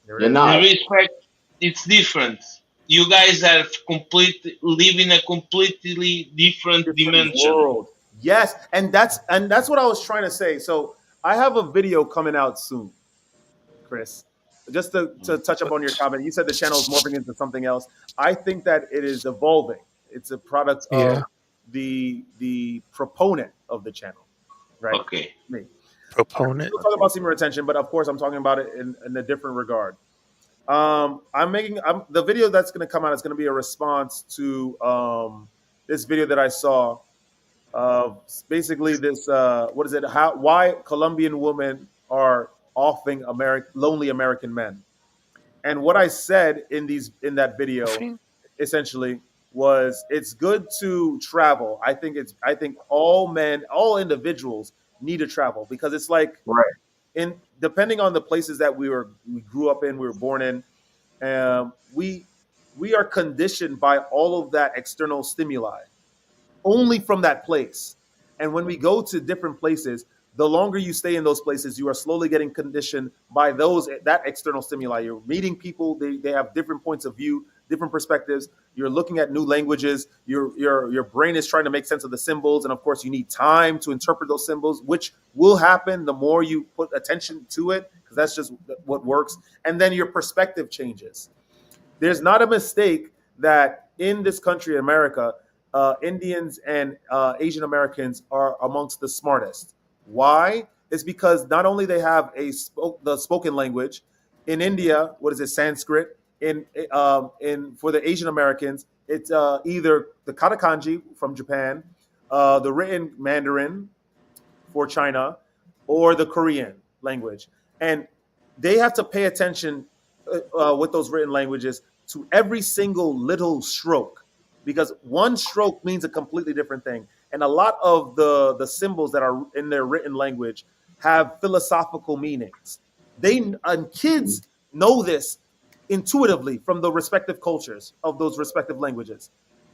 there You're it is. The not. respect, it's different. You guys are live in a completely different Different dimension. world. Yes, and that's what I was trying to say. So I have a video coming out soon, Chris. Just to touch up on your comment, you said the channel is morphing into something else. I think that it is evolving. It's a product Yeah. of the proponent of the channel, right? Okay. Me. I'm Proponent. still talking about semen retention, but of course I'm talking about it in a different regard. The video that's going to come out is going to be a response to this video that I saw. Basically, this what is it? Why Colombian women are offing lonely American men? And what I said in that video Morphine? essentially was it's good to travel. I think all men, all individuals need to travel because it's like Right. in depending on the places that we grew up in, we were born in, we are conditioned by all of that external stimuli only from that place. And when we go to different places, the longer you stay in those places, you are slowly getting conditioned by that external stimuli. You're meeting people; they have different points of view, different perspectives. You're looking at new languages. Your brain is trying to make sense of the symbols, and of course, you need time to interpret those symbols, which will happen the more you put attention to it, because that's just what works. And then your perspective changes. There's not a mistake that in this country, America, Indians and Asian Americans are amongst the smartest. Why? It's because not only they have the spoken language in India. What is it? Sanskrit. In for the Asian Americans, it's either the katakanji from Japan, the written Mandarin for China, or the Korean language, and they have to pay attention with those written languages to every single little stroke because one stroke means a completely different thing. And a lot of the symbols that are in their written language have philosophical meanings. And kids know this intuitively from the respective cultures of those respective languages.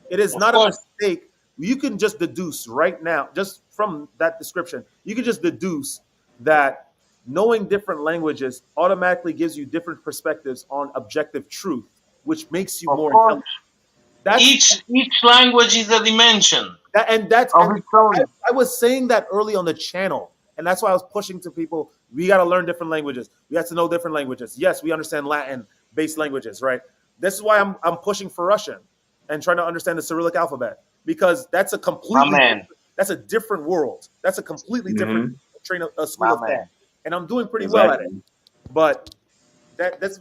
It is Of not a course. mistake. You can just deduce right now, just from that description, you can just deduce that knowing different languages automatically gives you different perspectives on objective truth, which makes you Of more course. intelligent. That's Each language is a dimension that, and that's of and its own. I was saying that early on the channel, and that's why I was pushing to people. We got to learn different languages. We have to know different languages. Yes, we understand Latin-based languages, right? This is why I'm pushing for Russian and trying to understand the Cyrillic alphabet because My man. that's a different world. That's a completely different Mhm. school My of thought, man. and I'm doing pretty well at it. Exactly. But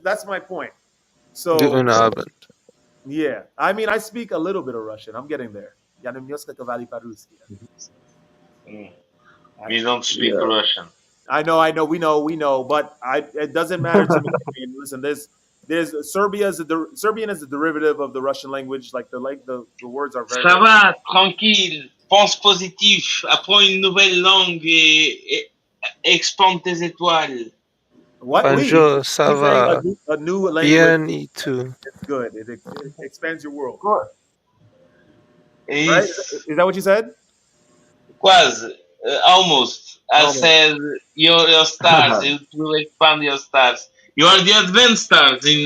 that's my point. So Guten Abend. yeah, I mean, I speak a little bit of Russian. I'm getting there. Я не мнёска говорю по-русски. Mm. We don't speak Yeah. Russian. I know, we know, but it doesn't matter to me. I mean, listen, There's Serbian is a derivative of the Russian language. Like the words are very Ça very. va, tranquille. Pense positif. Apprends une nouvelle langue et expande tes étoiles. What? Oui, Bonjour, ça he's saying va? a new language. Bien et tout. It's good. It expands your world. Et Right? Is that what you said? quase, almost. I Almost. said your stars. It will expand your stars. You are the advanced stars in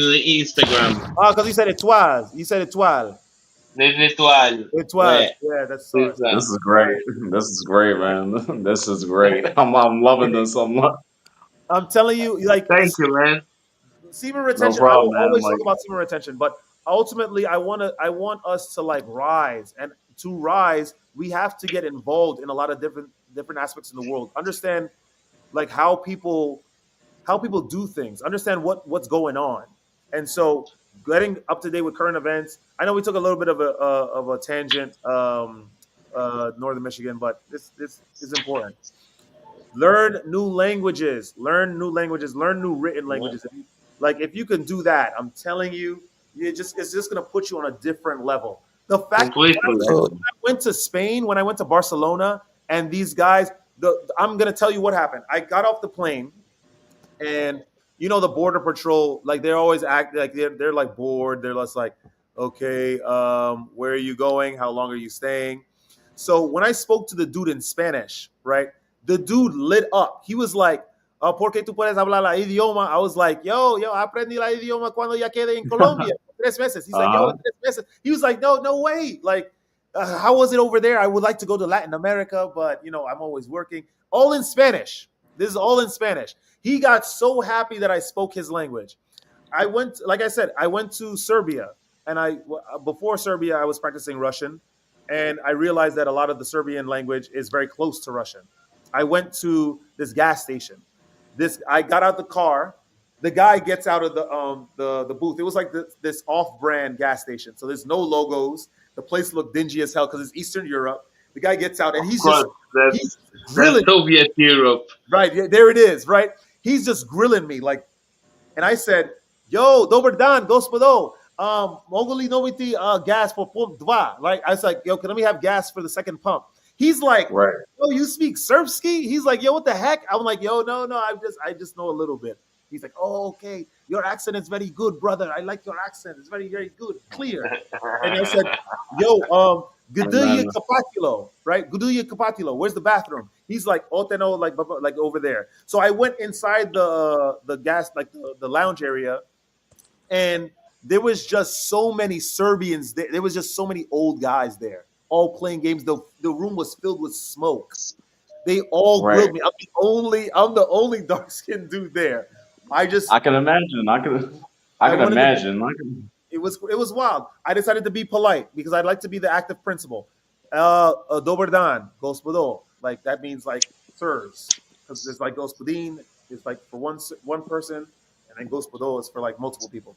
Instagram. Ah, because you said étoile. You said étoile. Les étoiles. Étoile. Ouais, Yeah, that's c'est stars. ça. This is great. This is great, man. This is great. I'm loving this so much. I'm telling you, like Thank you, man. semen No retention. I problem, will man. always Like talk about semen retention, but ultimately, I want us to like rise, and to rise, we have to get involved in a lot of different aspects in the world. Understand, like how people do things. Understand what's going on, and so getting up to date with current events. I know we took a little bit of a tangent, Northern Michigan, but this is important. Learn new languages. Learn new languages. Learn new written languages. Like if you can do that, I'm telling you, it's just gonna put you on a different level. The fact Completely. So, when I went to Spain, when I went to Barcelona, and these guys, I'm gonna tell you what happened. I got off the plane, and you know the border patrol, like they're always act like they're like bored. They're just like, okay, where are you going? How long are you staying? So when I spoke to the dude in Spanish, right, the dude lit up. He was like, ¿Por qué tú puedes hablar la idioma? I was like, yo, aprendí la idioma cuando ya quedé en Colombia. 3 meses. He's like, yo, 3 meses. He was like, no way. Like, how was it over there? I would like to go to Latin America, but you know, I'm always working. All in Spanish. This is all in Spanish. He got so happy that I spoke his language. I went, like I said, I went to Serbia, and before Serbia, I was practicing Russian, and I realized that a lot of the Serbian language is very close to Russian. I went to this gas station. I got out the car. The guy gets out of the booth. It was like this off-brand gas station, so there's no logos. The place looked dingy as hell because it's Eastern Europe. The guy gets out and he's grilling. Soviet Europe. Right, yeah, there it is. Right, he's just grilling me like, and I said, "Yo, dober dan, gospodo. Mogli noviti gas for pump dva." Like I was like, "Yo, can we have gas for the second pump?" He's like, right. "Yo, you speak Serbsky?" He's like, "Yo, what the heck?" I'm like, "Yo, no, I just know a little bit." He's like, "Oh, okay. Your accent is very good, brother. I like your accent. It's very, very good, clear." And I said, "Yo, Guduya Kapatilo, right? Guduya Kapatilo. Where's the bathroom?" He's like, "Oteno, like over there." So I went inside the gas, like the lounge area, and there was just so many Serbians there. There was just so many old guys there, all playing games. The room was filled with smoke. They all grilled me. I'm the only dark skinned dude there. I can imagine. I can imagine. It was wild. I decided to be polite because I'd like to be the active principal. Dober dan, gospodo. Like that means like sirs, because there's like gospodin is like for one person, and then gospodo is for like multiple people.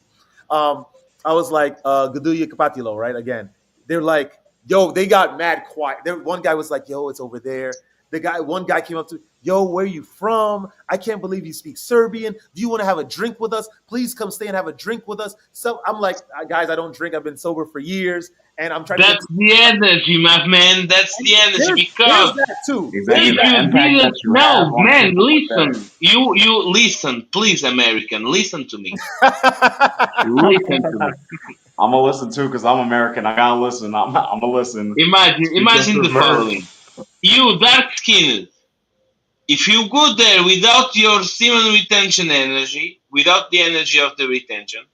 I was like Guduya Kapatilo, right? Again, they're like, yo, they got mad quiet. One guy was like, yo, it's over there. One guy came up to, yo, where are you from? I can't believe you speak Serbian. Do you want to have a drink with us? Please come stay and have a drink with us. So I'm like, guys, I don't drink. I've been sober for years, and I'm trying. That's the energy, my man. That's the energy. Because that too. If you didn't know, man, listen. You listen, please, American. Listen to me. Listen to me. I'm gonna listen too because I'm American. I gotta listen. I'm gonna listen. Imagine the following. You dark skinned, if you go there without your semen retention energy, without the energy of the retention,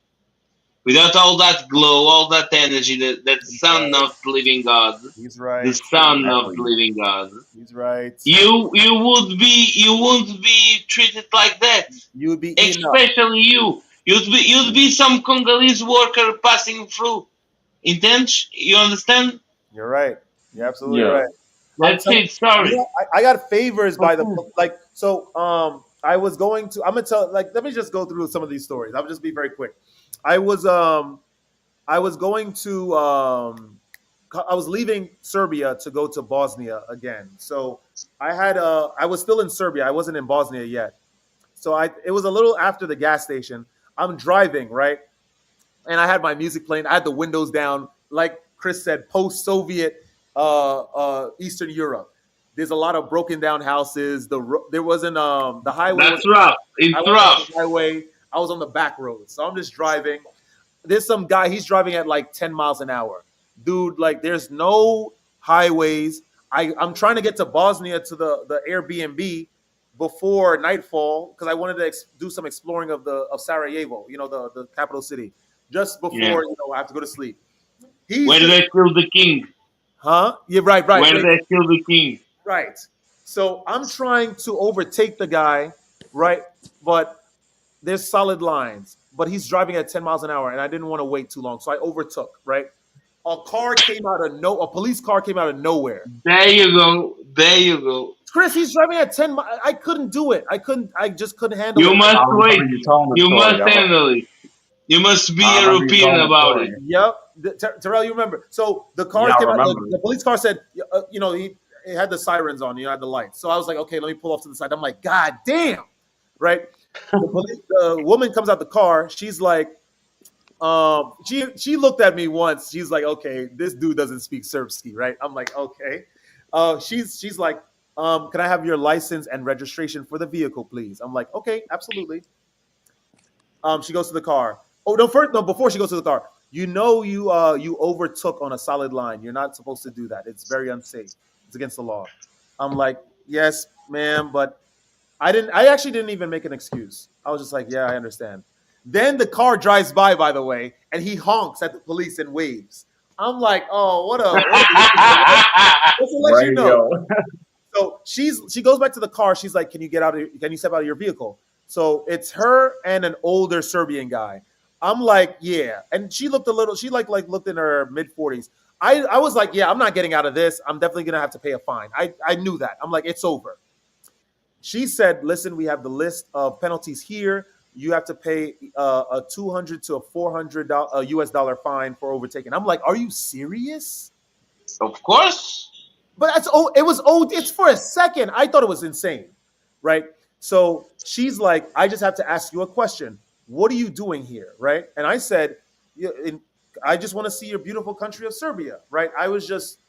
without all that glow, all that energy, that son of the living God, he's right. The son of the living God, he's right. You wouldn't be treated like that. You would be especially you. You'd be some Congolese worker passing through. Intense? You understand? You're right. You're absolutely right. That's it. Sorry. You know, I got favors by the like. So I was going to. I'm gonna tell. Like, let me just go through some of these stories. I'll just be very quick. I was going to. I was leaving Serbia to go to Bosnia again. So I was still in Serbia. I wasn't in Bosnia yet. So it was a little after the gas station. I'm driving, right? And I had my music playing. I had the windows down, like Chris said, post-Soviet Eastern Europe. There's a lot of broken down houses. There wasn't the highway was. That's rough. I It's wasn't on rough. the highway. I was on the back road, so I'm just driving. There's some guy. He's driving at like 10 miles an hour, dude. Like there's no highways. I'm trying to get to Bosnia to the Airbnb before nightfall because I wanted to do some exploring of Sarajevo, the capital city, just before Yeah. I have to go to sleep. Where did they kill the king? Huh? Yeah, right. Where did they kill the king? Right. So I'm trying to overtake the guy, right? But there's solid lines. But he's driving at 10 miles an hour, and I didn't want to wait too long, so I overtook, right? A police car came out of nowhere. There you go. There you go. Chris, he's driving at 10 miles. I couldn't do it. I just couldn't handle it. You must wait. You You must handle it. You must be I remember you European telling the about story. it. Yep. Terrell, you remember. So the car Yeah, I came out, remember. the police car said, he had the sirens on, had the lights. So I was like, okay, let me pull off to the side. I'm like, God damn. Right? The woman comes out the car. She's like, she looked at me once. She's like, okay, this dude doesn't speak Serbsky, right? I'm like, okay. She's like, can I have your license and registration for the vehicle, please? I'm like, okay, absolutely. She goes to the car. Oh no! Before she goes to the car, you overtook on a solid line. You're not supposed to do that. It's very unsafe. It's against the law. I'm like, yes, ma'am, but I actually didn't even make an excuse. I was just like, yeah, I understand. Then the car drives by the way, and he honks at the police and waves. I'm like, oh, just to let you know. So she goes back to the car. She's like, can you step out of your vehicle? So it's her and an older Serbian guy. I'm like, yeah. And she looked looked in her mid 40s. I was like, yeah, I'm not getting out of this. I'm definitely going to have to pay a fine. I knew that. I'm like, it's over. She said, listen, we have the list of penalties here. You have to pay a $200 to a $400 US dollar fine for overtaking. I'm like, are you serious? Of course. But it's for a second. I thought it was insane, right? So she's like, I just have to ask you a question. What are you doing here, right? And I said, I just want to see your beautiful country of Serbia, right? I was just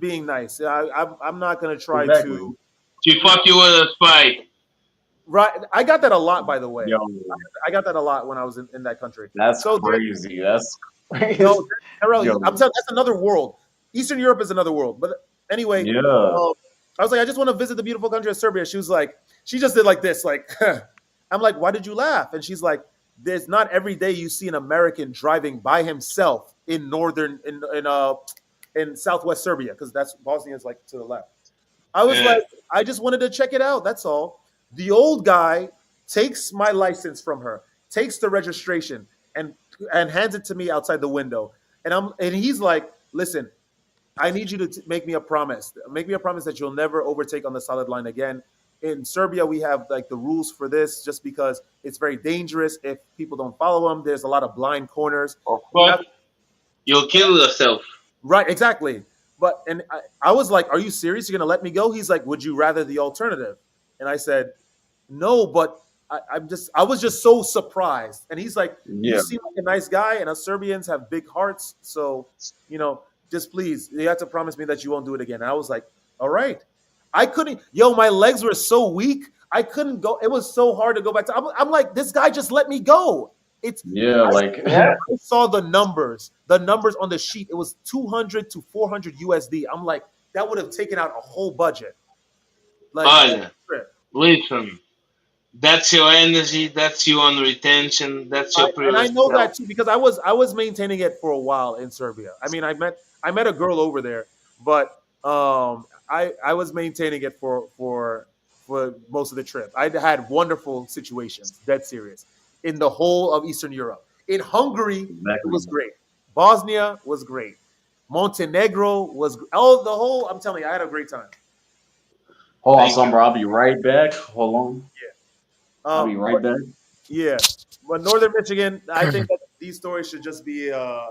being nice. I'm not going to try to. She thought you were a spy. Right. I got that a lot, by the way. Yo, I got that a lot when I was in that country. that's crazy. That's crazy. No, Terrell, Yo. I'm telling you, that's another world. Eastern Europe is another world. But anyway, Yeah. I was like, I just want to visit the beautiful country of Serbia. She was like, she just did like this, like, I'm like, why did you laugh? And she's like, there's not every day you see an American driving by himself in in Southwest Serbia, because that's Bosnia is like to the left. I was like, I just wanted to check it out. That's all. The old guy takes my license from her, takes the registration, and hands it to me outside the window. And he's like, listen, I need you to make me a promise. Make me a promise that you'll never overtake on the solid line again. In Serbia, we have like the rules for this just because it's very dangerous if people don't follow them. There's a lot of blind corners. Of course. You'll kill yourself. Right, exactly. But I was like, are you serious? You're going to let me go? He's like, would you rather the alternative? And I said, no, but I was just so surprised. And he's like, you seem like a nice guy, and us Serbians have big hearts. So, just please, you have to promise me that you won't do it again. And I was like, all right. I couldn't, my legs were so weak. I couldn't go. It was so hard to go back to. I'm like, this guy just let me go. I saw the numbers on the sheet. It was 200 to 400 USD. I'm like, that would have taken out a whole budget. Like, listen, that's your energy. That's you on retention. That's your and I know that too because I was maintaining it for a while in Serbia. I mean, I met a girl over there, but I was maintaining it for most of the trip. I had wonderful situations, dead serious, in the whole of Eastern Europe. In Hungary, it was great. Bosnia was great. Montenegro was I'm telling you, I had a great time. Hold on, son, bro. I'll be right back. Hold on. Yeah. I'll be right back. Yeah. But Northern Michigan, I think that these stories should just be an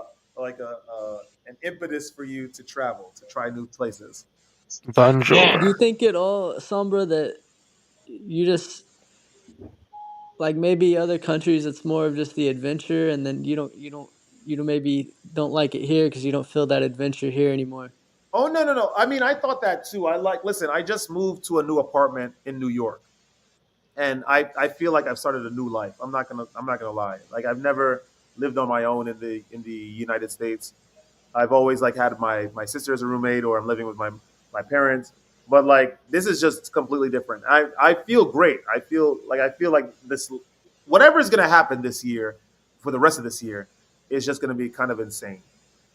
impetus for you to travel, to try new places. Bonjour. Do you think at all, Sombra, that you just like maybe other countries it's more of just the adventure, and then you don't maybe don't like it here because you don't feel that adventure here anymore. Oh no, no, no. I mean, I thought that too. Listen, I just moved to a new apartment in New York, and I feel like I've started a new life. I'm not gonna lie. Like I've never lived on my own in the United States. I've always like had my sister as a roommate, or I'm living with my parents. But like this is just completely different. I feel great. I feel like this whatever is gonna happen this year for the rest of this year is just gonna be kind of insane.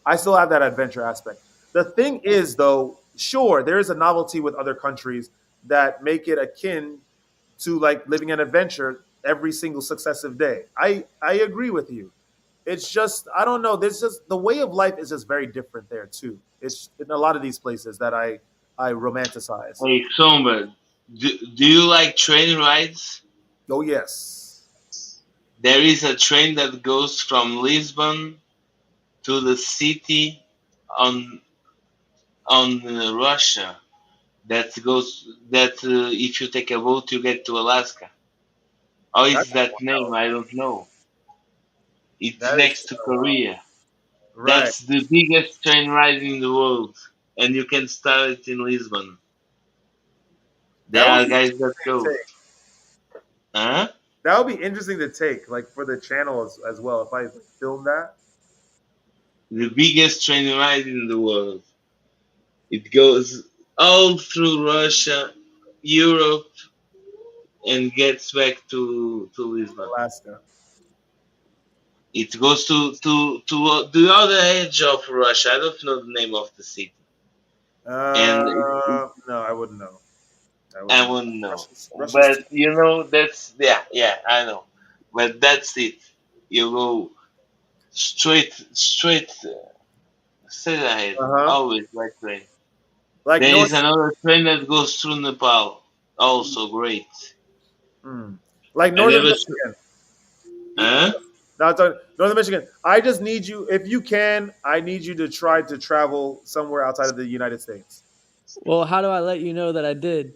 I still have that adventure aspect. The thing is though, sure, there is a novelty with other countries that make it akin to like living an adventure every single successive day. I agree with you. It's just I don't know. There's just the way of life is just very different there too. It's in a lot of these places that I romanticize. Hey, Somber, do you like train rides? Oh yes. There is a train that goes from Lisbon to the city on Russia. That if you take a boat you get to Alaska. How That is that name? I don't know. It's that is next to Korea. right. That's the biggest train ride in the world, and you can start it in Lisbon. There That would are be guys that interesting to go. take. Huh? That would be interesting to take, like for the channel as well. If I like, film that. The biggest train ride in the world. It goes all through Russia, Europe, and gets back to Lisbon. Alaska. It goes to the other edge of Russia. I don't know the name of the city, and No, I wouldn't know. I I wouldn't know. wouldn't know. Russia's too. But you know, that's yeah, I know. But that's it. You go straight, straight ahead, Uh huh. always by train. Like There is North, another train that goes through Nepal, also great. mm, like I Northern never, Michigan. huh? No, it's Northern Michigan. I just need you, if you can, I need you to try to travel somewhere outside of the United States. Well, how do I let you know that I did?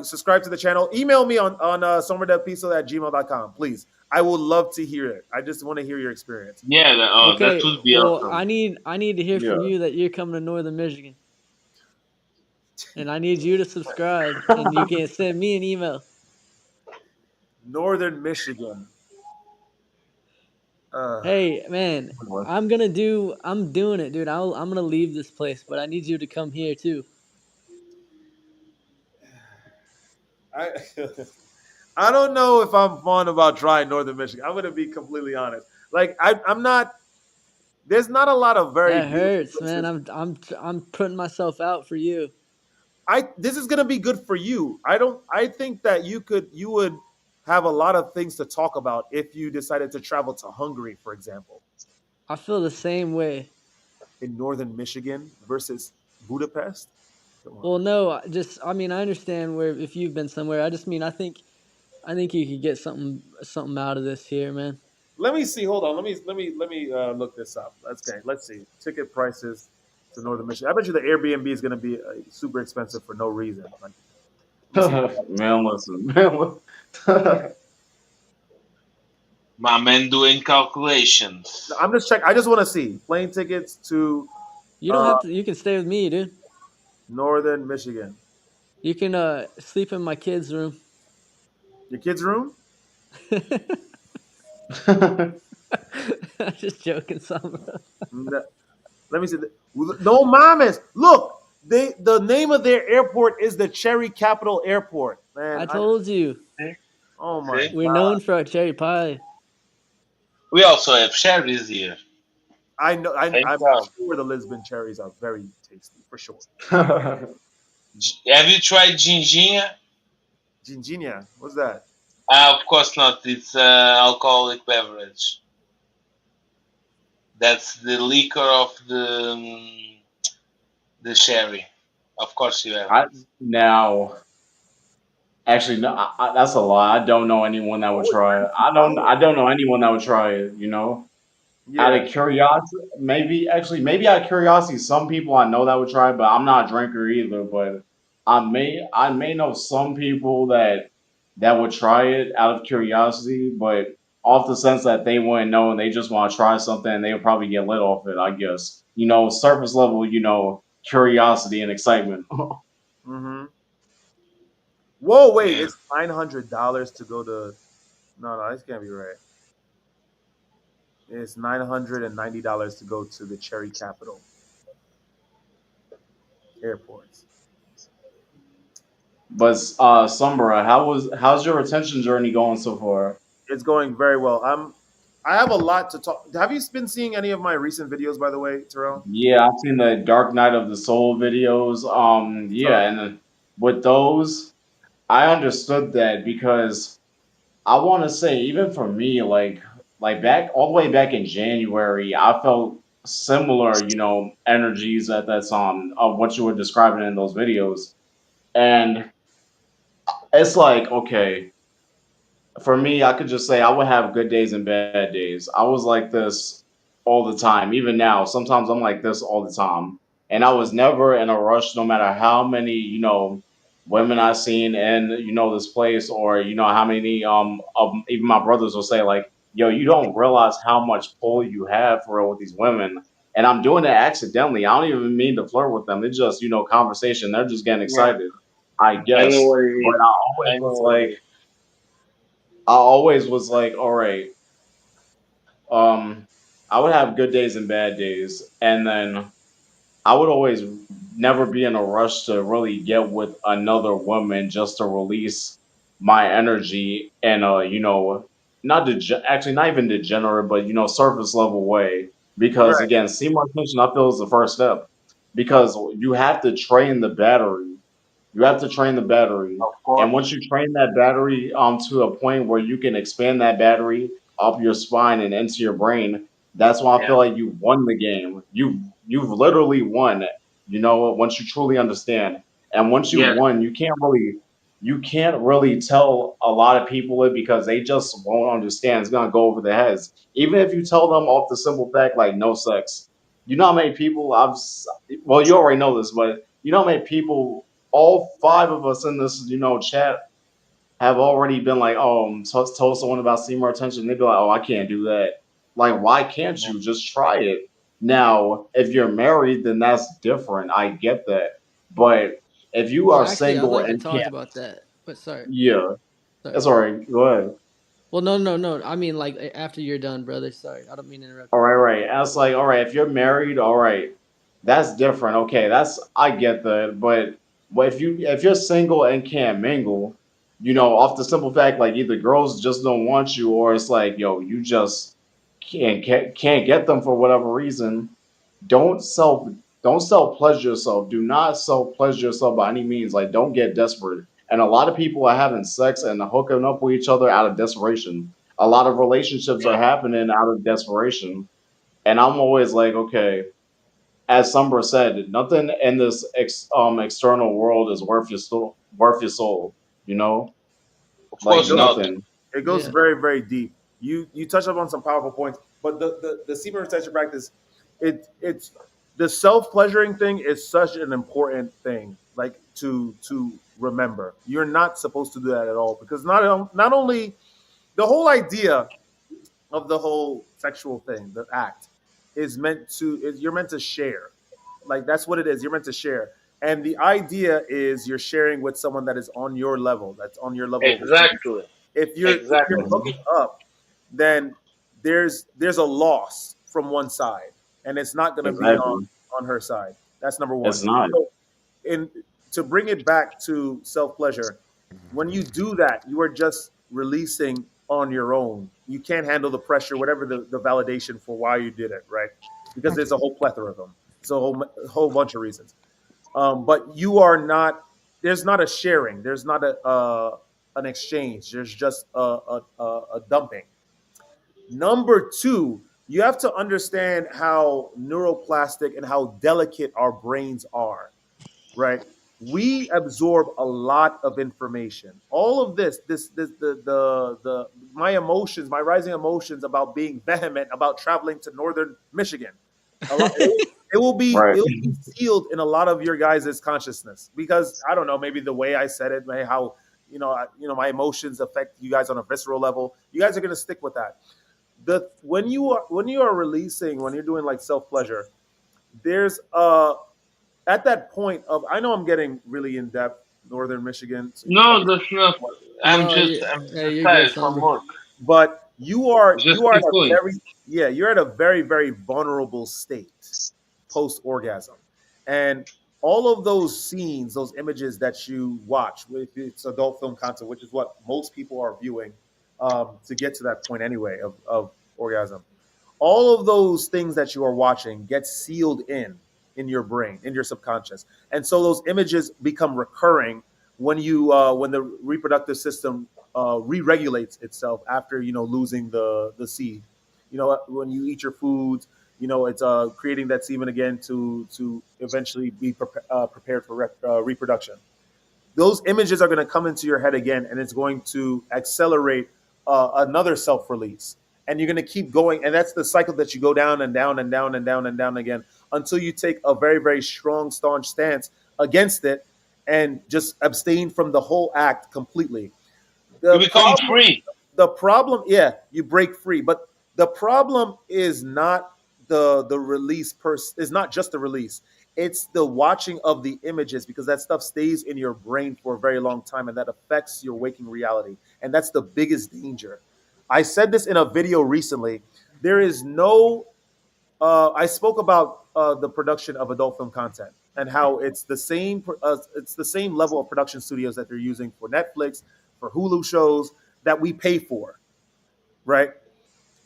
Subscribe to the channel. Email me on somerdevpiso@gmail.com, please. I would love to hear it. I just want to hear your experience. Yeah, that Okay, would be well, awesome. I need to hear from Yeah. you that you're coming to Northern Michigan, and I need you to subscribe, and you can send me an email. Northern Michigan. Uh, Hey, man, I'm doing it, dude. I'm gonna leave this place, but I need you to come here too. I I don't know if I'm fond about trying Northern Michigan. I'm going to be completely honest. Like I'm not. There's not a lot of very That beautiful hurts, man. places. I'm putting myself out for you. This is gonna be good for you. I think that you would have a lot of things to talk about if you decided to travel to Hungary, for example, I feel the same way. in northern Michigan versus Budapest. Come on. Well, no, I mean, I understand where if you've been somewhere. I just mean, I think you could get something out of this here, man. Let me see. Hold on. Let me look this up. Okay. Let's see. Ticket prices to northern Michigan. I bet you the Airbnb is gonna be super expensive for no reason. Like, let me see. Man, listen, man. My man doing calculations. I'm just check. I just want to see plane tickets to You don't uh, have to. You can stay with me, dude. northern Michigan. You can sleep in my kids' room. Your kids' room? I'm just joking, Summer. No, let me see. No mames. Look, the name of their airport is the Cherry Capital Airport. Man, I told you See? oh my See? we're god. known for our cherry pie. We also have cherries here. I know. Thank I'm God. sure the Lisbon cherries are very tasty for sure. Have you tried ginginha? Ginginia, what's that? Of course not. It's alcoholic beverage. That's the liquor of the sherry. Of course you I haven't. now actually no, that's a lie. I don't know anyone that would Oh, it's try it. pretty I solid. don't know anyone that would try it. Out Yeah. of curiosity, maybe out of curiosity, some people I know that would try it, but I'm not a drinker either. But I may know some people that that would try it out of curiosity, but off the sense that they wouldn't know and they just want to try something and they would probably get lit off it, I guess. Surface level, curiosity and excitement. Mm-hmm. Whoa, wait! Yeah. It's $900 to go to. No, this can't be right. It's $990 to go to the Cherry Capital Airport. But Sombra, how's your retention journey going so far? It's going very well. I have a lot to talk. Have you been seeing any of my recent videos, by the way, Terrell? Yeah, I've seen the Dark Knight of the Soul videos. Yeah, So and with those, I understood that because I want to say, even for me, like back all the way back in January, I felt similar, energies at that time of what you were describing in those videos, and it's like, okay, for me, I could just say I would have good days and bad days. I was like this all the time. Even now, sometimes I'm like this all the time. And I was never in a rush, no matter how many, women I seen in, this place, or how many of even my brothers will say like, yo, you don't realize how much pull you have for real with these women. And I'm doing it accidentally. I don't even mean to flirt with them. It's just, conversation. They're just getting Yeah. excited, I I know guess. what it But is. I know what it is. I always was like, all right, um, I would have good days and bad days, and then I would always never be in a rush to really get with another woman just to release my energy in a, actually not even degenerate, but surface level way. Because right, again, seeing my attention, I feel is the first step. Because you have to train the battery. You have to train the battery. Of And once course. you train that battery to a point where you can expand that battery up your spine and into your brain, that's why I Yeah. feel like you won the game. You've literally won. Once you truly understand. And once you Yes. won, you can't really tell a lot of people it because they just won't understand. It's gonna go over their heads. Even if you tell them off the simple fact like no sex. You know how many people well, you already know this, but you know how many people all five of us in this, chat have already been like, oh, told someone about Seymour attention. They'd be like, oh, I can't do that. Like, why can't you just try it? Now, if you're married, then that's different. I get that. But if you Well, are actually, I'd single like to and talk can't, about that. But sorry, yeah, sorry. that's all right. Go ahead. Well, no, no, no. I mean, like after you're done, brother. Sorry, I don't mean to interrupt All you. right, right. And it's like, all right, if you're married, all right, that's different. Okay, I get that. But if you're single and can't mingle, off the simple fact like either girls just don't want you, or it's like, yo, you just can't get them for whatever reason. Don't self don't self pleasure yourself. Do not self pleasure yourself by any means. Like, don't get desperate. And a lot of people are having sex and hooking up with each other out of desperation. A lot of relationships are Yeah. happening out of desperation. And I'm always like, okay, as Sombra said, nothing in this external world is worth your soul. You know, Of it like course goes not. nothing. it goes Yeah. very very deep. You touch up on some powerful points, but the semen retention practice, it's the self pleasuring thing is such an important thing, like to remember. You're not supposed to do that at all because not only the whole idea of the whole sexual thing, the act, is you're meant to share. Like that's what it is. You're meant to share. And the idea is you're sharing with someone that is on your level, that's on your level of achievement. Exactly. If you're Exactly. Mhm. hooking up, then there's a loss from one side, and it's not going to be Exactly. on her side. That's number one. It's not. So, in to bring it back to self pleasure, when you do that, you are just releasing on your own. You can't handle the pressure, whatever the validation for why you did it, right? Because there's a whole plethora of them. It's a whole bunch of reasons. But you are not. There's not a sharing. There's not an exchange. There's just a dumping. Number two, you have to understand how neuroplastic and how delicate our brains are, right? We absorb a lot of information. All of this, my emotions, my rising emotions about being vehement about traveling to northern Michigan. A lot, Right. it will be sealed in a lot of your guys' consciousness because I don't know, maybe the way I said it, maybe how my emotions affect you guys on a visceral level. You guys are gonna stick with that. When you are releasing, when you're doing like self pleasure, there's at that point of, I know I'm getting really in depth, Northern Michigan, so you No, probably, that's not. I'm No, just you, I'm hey, just you're good, tired from Somber. work. but Just you are keep at a going. you're at a very, very vulnerable state post orgasm, and all of those scenes, those images that you watch, if it's adult film content, which is what most people are viewing, to get to that point anyway of orgasm, all of those things that you are watching get sealed in your brain, in your subconscious, and so those images become recurring when the reproductive system re-regulates itself after losing the seed. When you eat your foods, it's creating that semen again to eventually be prepared for reproduction. Those images are going to come into your head again, and it's going to accelerate another self release. And you're going to keep going. And that's the cycle that you go down and down and down and down and down again until you take a very, very strong, staunch stance against it and just abstain from the whole act completely. You The become problem, free. yeah, you break free, but the problem is not the release is not just the release. It's the watching of the images, because that stuff stays in your brain for a very long time and that affects your waking reality. And that's the biggest danger. I said this in a video recently. There is no I spoke about the production of adult film content and how it's the same level of production studios that they're using for Netflix, for Hulu shows that we pay for, right?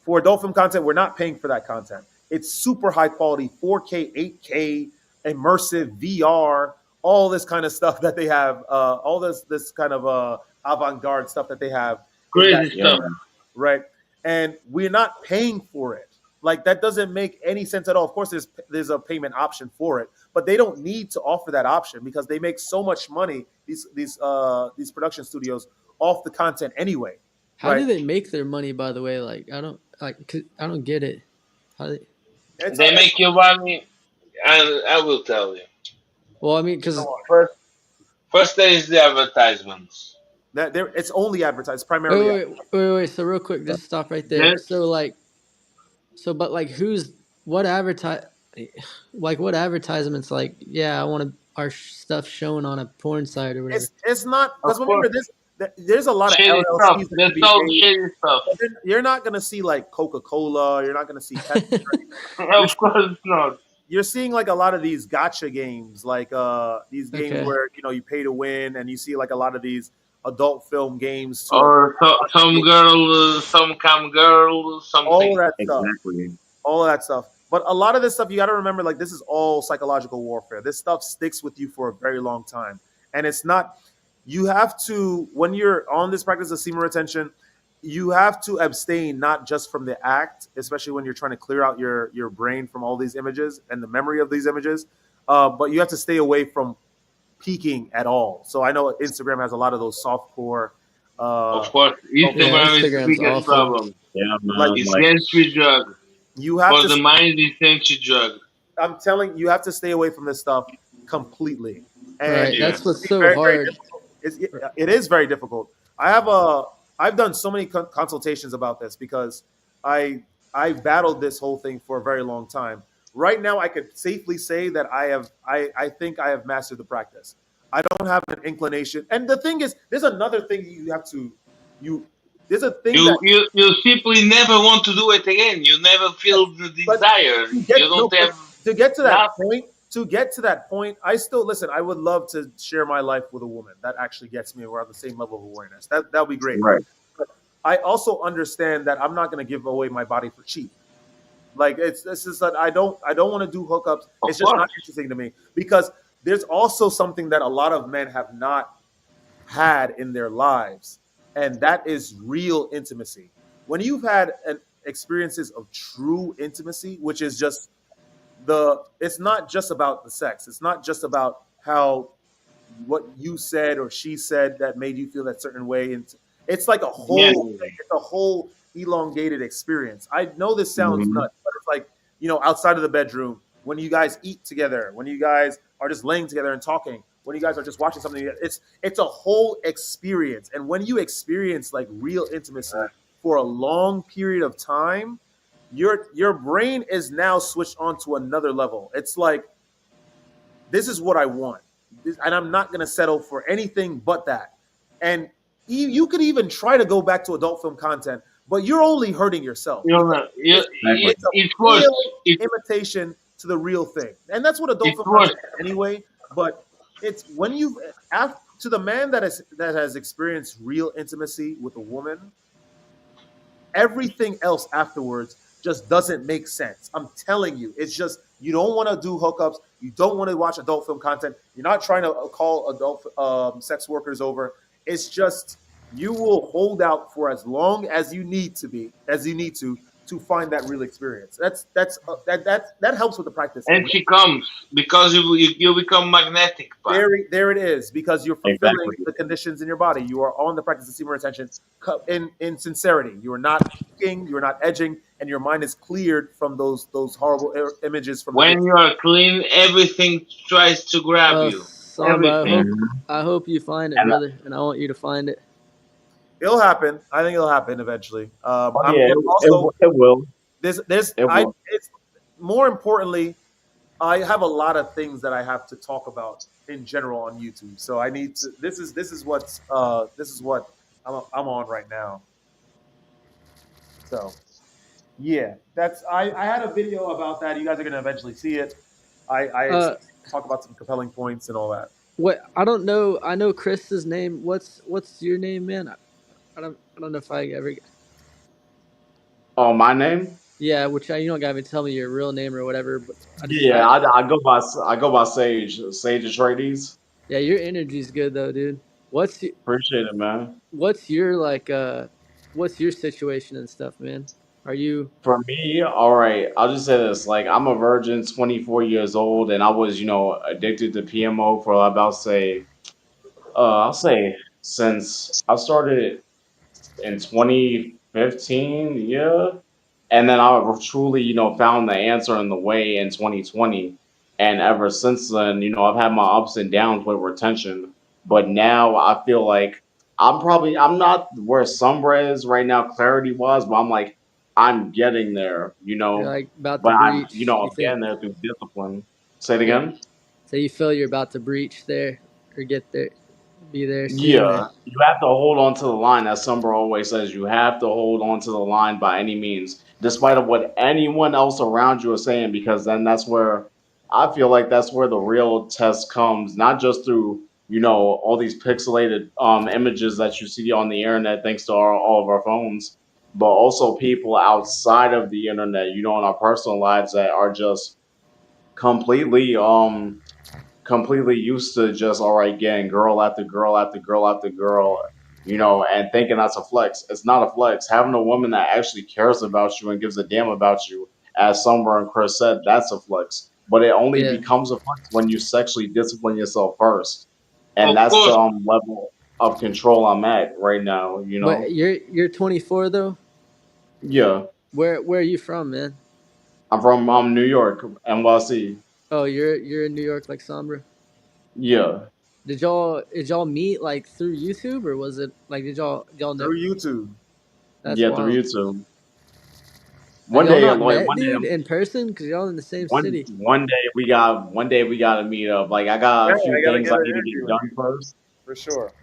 For adult film content, we're not paying for that content. It's super high quality, 4K, 8K, immersive VR, all this kind of stuff that they have, all this kind of avant-garde stuff that they have in that Crazy Yeah, stuff. area, right? And we're not paying for it. Like, that doesn't make any sense at all. Of course, there's a payment option for it, but they don't need to offer that option because they make so much money, these production studios, off the content anyway, How do right? they make their money, by the way? Like, I don't get it. How they, It's They make you money, and I will tell you. well, I mean, because First there is the advertisements. that there it's only advertised, wait, primarily. wait, wait, wait. So real quick, just stop right there. Then So like, but like, what advertise, like what advertisements? Like, yeah, I want our stuff shown on a porn site or whatever. It's not, of because course remember there's a lot of shady stuff. LLCs that can That's be all made, shady stuff. but then you're not gonna see like Coca-Cola, you're not gonna see Pepsi. You're Of course not. you're seeing like a lot of these gotcha games, like these games Okay. where you pay to win, and you see like a lot of these adult film games too, Or some girl, some cam girl, all something. of that stuff. exactly. All of that stuff. But a lot of this stuff, you got to remember, like, this is all psychological warfare. This stuff sticks with you for a very long time. And it's not, you have to, when you're on this practice of semen retention, you have to abstain not just from the act, especially when you're trying to clear out your brain from all these images and the memory of these images, but you have to stay away from peaking at all. So I know Instagram has a lot of those softcore, Of course, Yeah, Instagram is the Instagram's biggest awful. problem. Yeah, like man. It's Like, entry drug. you have For the to. mind, it's entry drug. I'm telling you, have to stay away from this stuff completely. And Right. Yeah. That's what's it's so very, very hard. difficult. It is very difficult. I've done so many consultations about this because I battled this whole thing for a very long time. Right now, I could safely say that I think I have mastered the practice. I don't have an inclination. And the thing is, there's another thing there's a thing that You simply never want to do it again. You never feel the but desire. to get You no, don't have to get to that nothing. point, I still listen. I would love to share my life with a woman. That actually gets me. We're on the same level of awareness. That would be great. right. But I also understand that I'm not going to give away my body for cheap. Like this is that I don't want to do hookups. Of It's just not course. interesting to me because there's also something that a lot of men have not had in their lives, and that is real intimacy. When you've had experiences of true intimacy, which is just it's not just about the sex. It's not just about how what you said or she said that made you feel that certain way. And it's like a whole Yes. thing. It's a whole elongated experience. I know this sounds Mhm. nuts, but it's like, outside of the bedroom, when you guys eat together, when you guys are just laying together and talking, when you guys are just watching something. It's a whole experience, and when you experience like real intimacy for a long period of time, your brain is now switched on to another level. It's like this is what I want, and I'm not gonna settle for anything but that. And you could even try to go back to adult film content, but you're only hurting yourself You because know, you, Exactly. it's a it's worse. failed It, imitation to the real thing, and that's what adult it's film worse. content is anyway. But it's when you to the man that has experienced real intimacy with a woman, everything else afterwards just doesn't make sense. I'm telling you, it's just you don't want to do hookups. You don't want to watch adult film content. You're not trying to call adult sex workers over. It's just you will hold out for as long as you need to to find that real experience. That helps with the practice. And she comes because you become magnetic, pal. There it is, because you're fulfilling Exactly. the conditions in your body. You are on the practice of semen retention in sincerity. You are not peeking, you are not edging, and your mind is cleared from those horrible images from the video. When you are clean, everything tries to grab Well, you. Sombra, Everything. I hope you find it, And brother, and I want you to find it. It'll happen. I think it'll happen eventually. oh I'm yeah, also it will. there's It I will. it's more importantly, I have a lot of things that I have to talk about in general on YouTube. So I need to. This is what I'm on right now. So yeah, I had a video about that. You guys are gonna eventually see it. I Uh, talk about some compelling points and all that. what I don't know. I know Chris's name. What's your name, man? I don't know if I ever. Oh, my name? Yeah, which you don't gotta tell me your real name or whatever. But Yeah, I go by Sage Atreides. yeah, your energy's good though, dude. What's y- Appreciate it, man. what's your like what's your situation and stuff, man? Are you For me, all right, I'll just say this. Like, I'm a virgin, 24 years old, and I was, addicted to PMO for about, I'll say since I started in 2015, yeah. And then I truly, found the answer in the way in 2020. And ever since then, I've had my ups and downs with retention. But now I feel like I'm not where Sombra is right now, clarity wise, but I'm like, I'm getting there, you're like about to but breach? You I'm think? getting there through discipline. Say it Yeah. again. So you feel you're about to breach there or get there, be there soon, or Yeah, you have to hold on to the line, as Summer always says. You have to hold on to the line by any means, despite of what anyone else around you is saying, because then that's where I feel like that's where the real test comes, not just through, all these pixelated images that you see on the internet, thanks to all of our phones, but also people outside of the internet, in our personal lives that are just completely completely used to just all right getting girl after girl after girl after girl, and thinking that's a flex. It's not a flex. Having a woman that actually cares about you and gives a damn about you, as Summer and Chris said, that's a flex. But it only yeah. becomes a flex when you sexually discipline yourself first, and Of that's the course, level of control I'm at right now. But you're 24 though. Yeah, Where are you from, man? I'm from New York, NYC. Oh, you're in New York, like Sombra. Yeah, Did y'all meet like through YouTube or was it like did y'all know? Through YouTube. That's yeah, through wild. YouTube. Have One y'all day, not like met, one day, dude, in person? Cause y'all in the same One city. one day we gotta meet up. Like I got Yeah, a few I gotta things get I an need to interview get with done you first. for sure.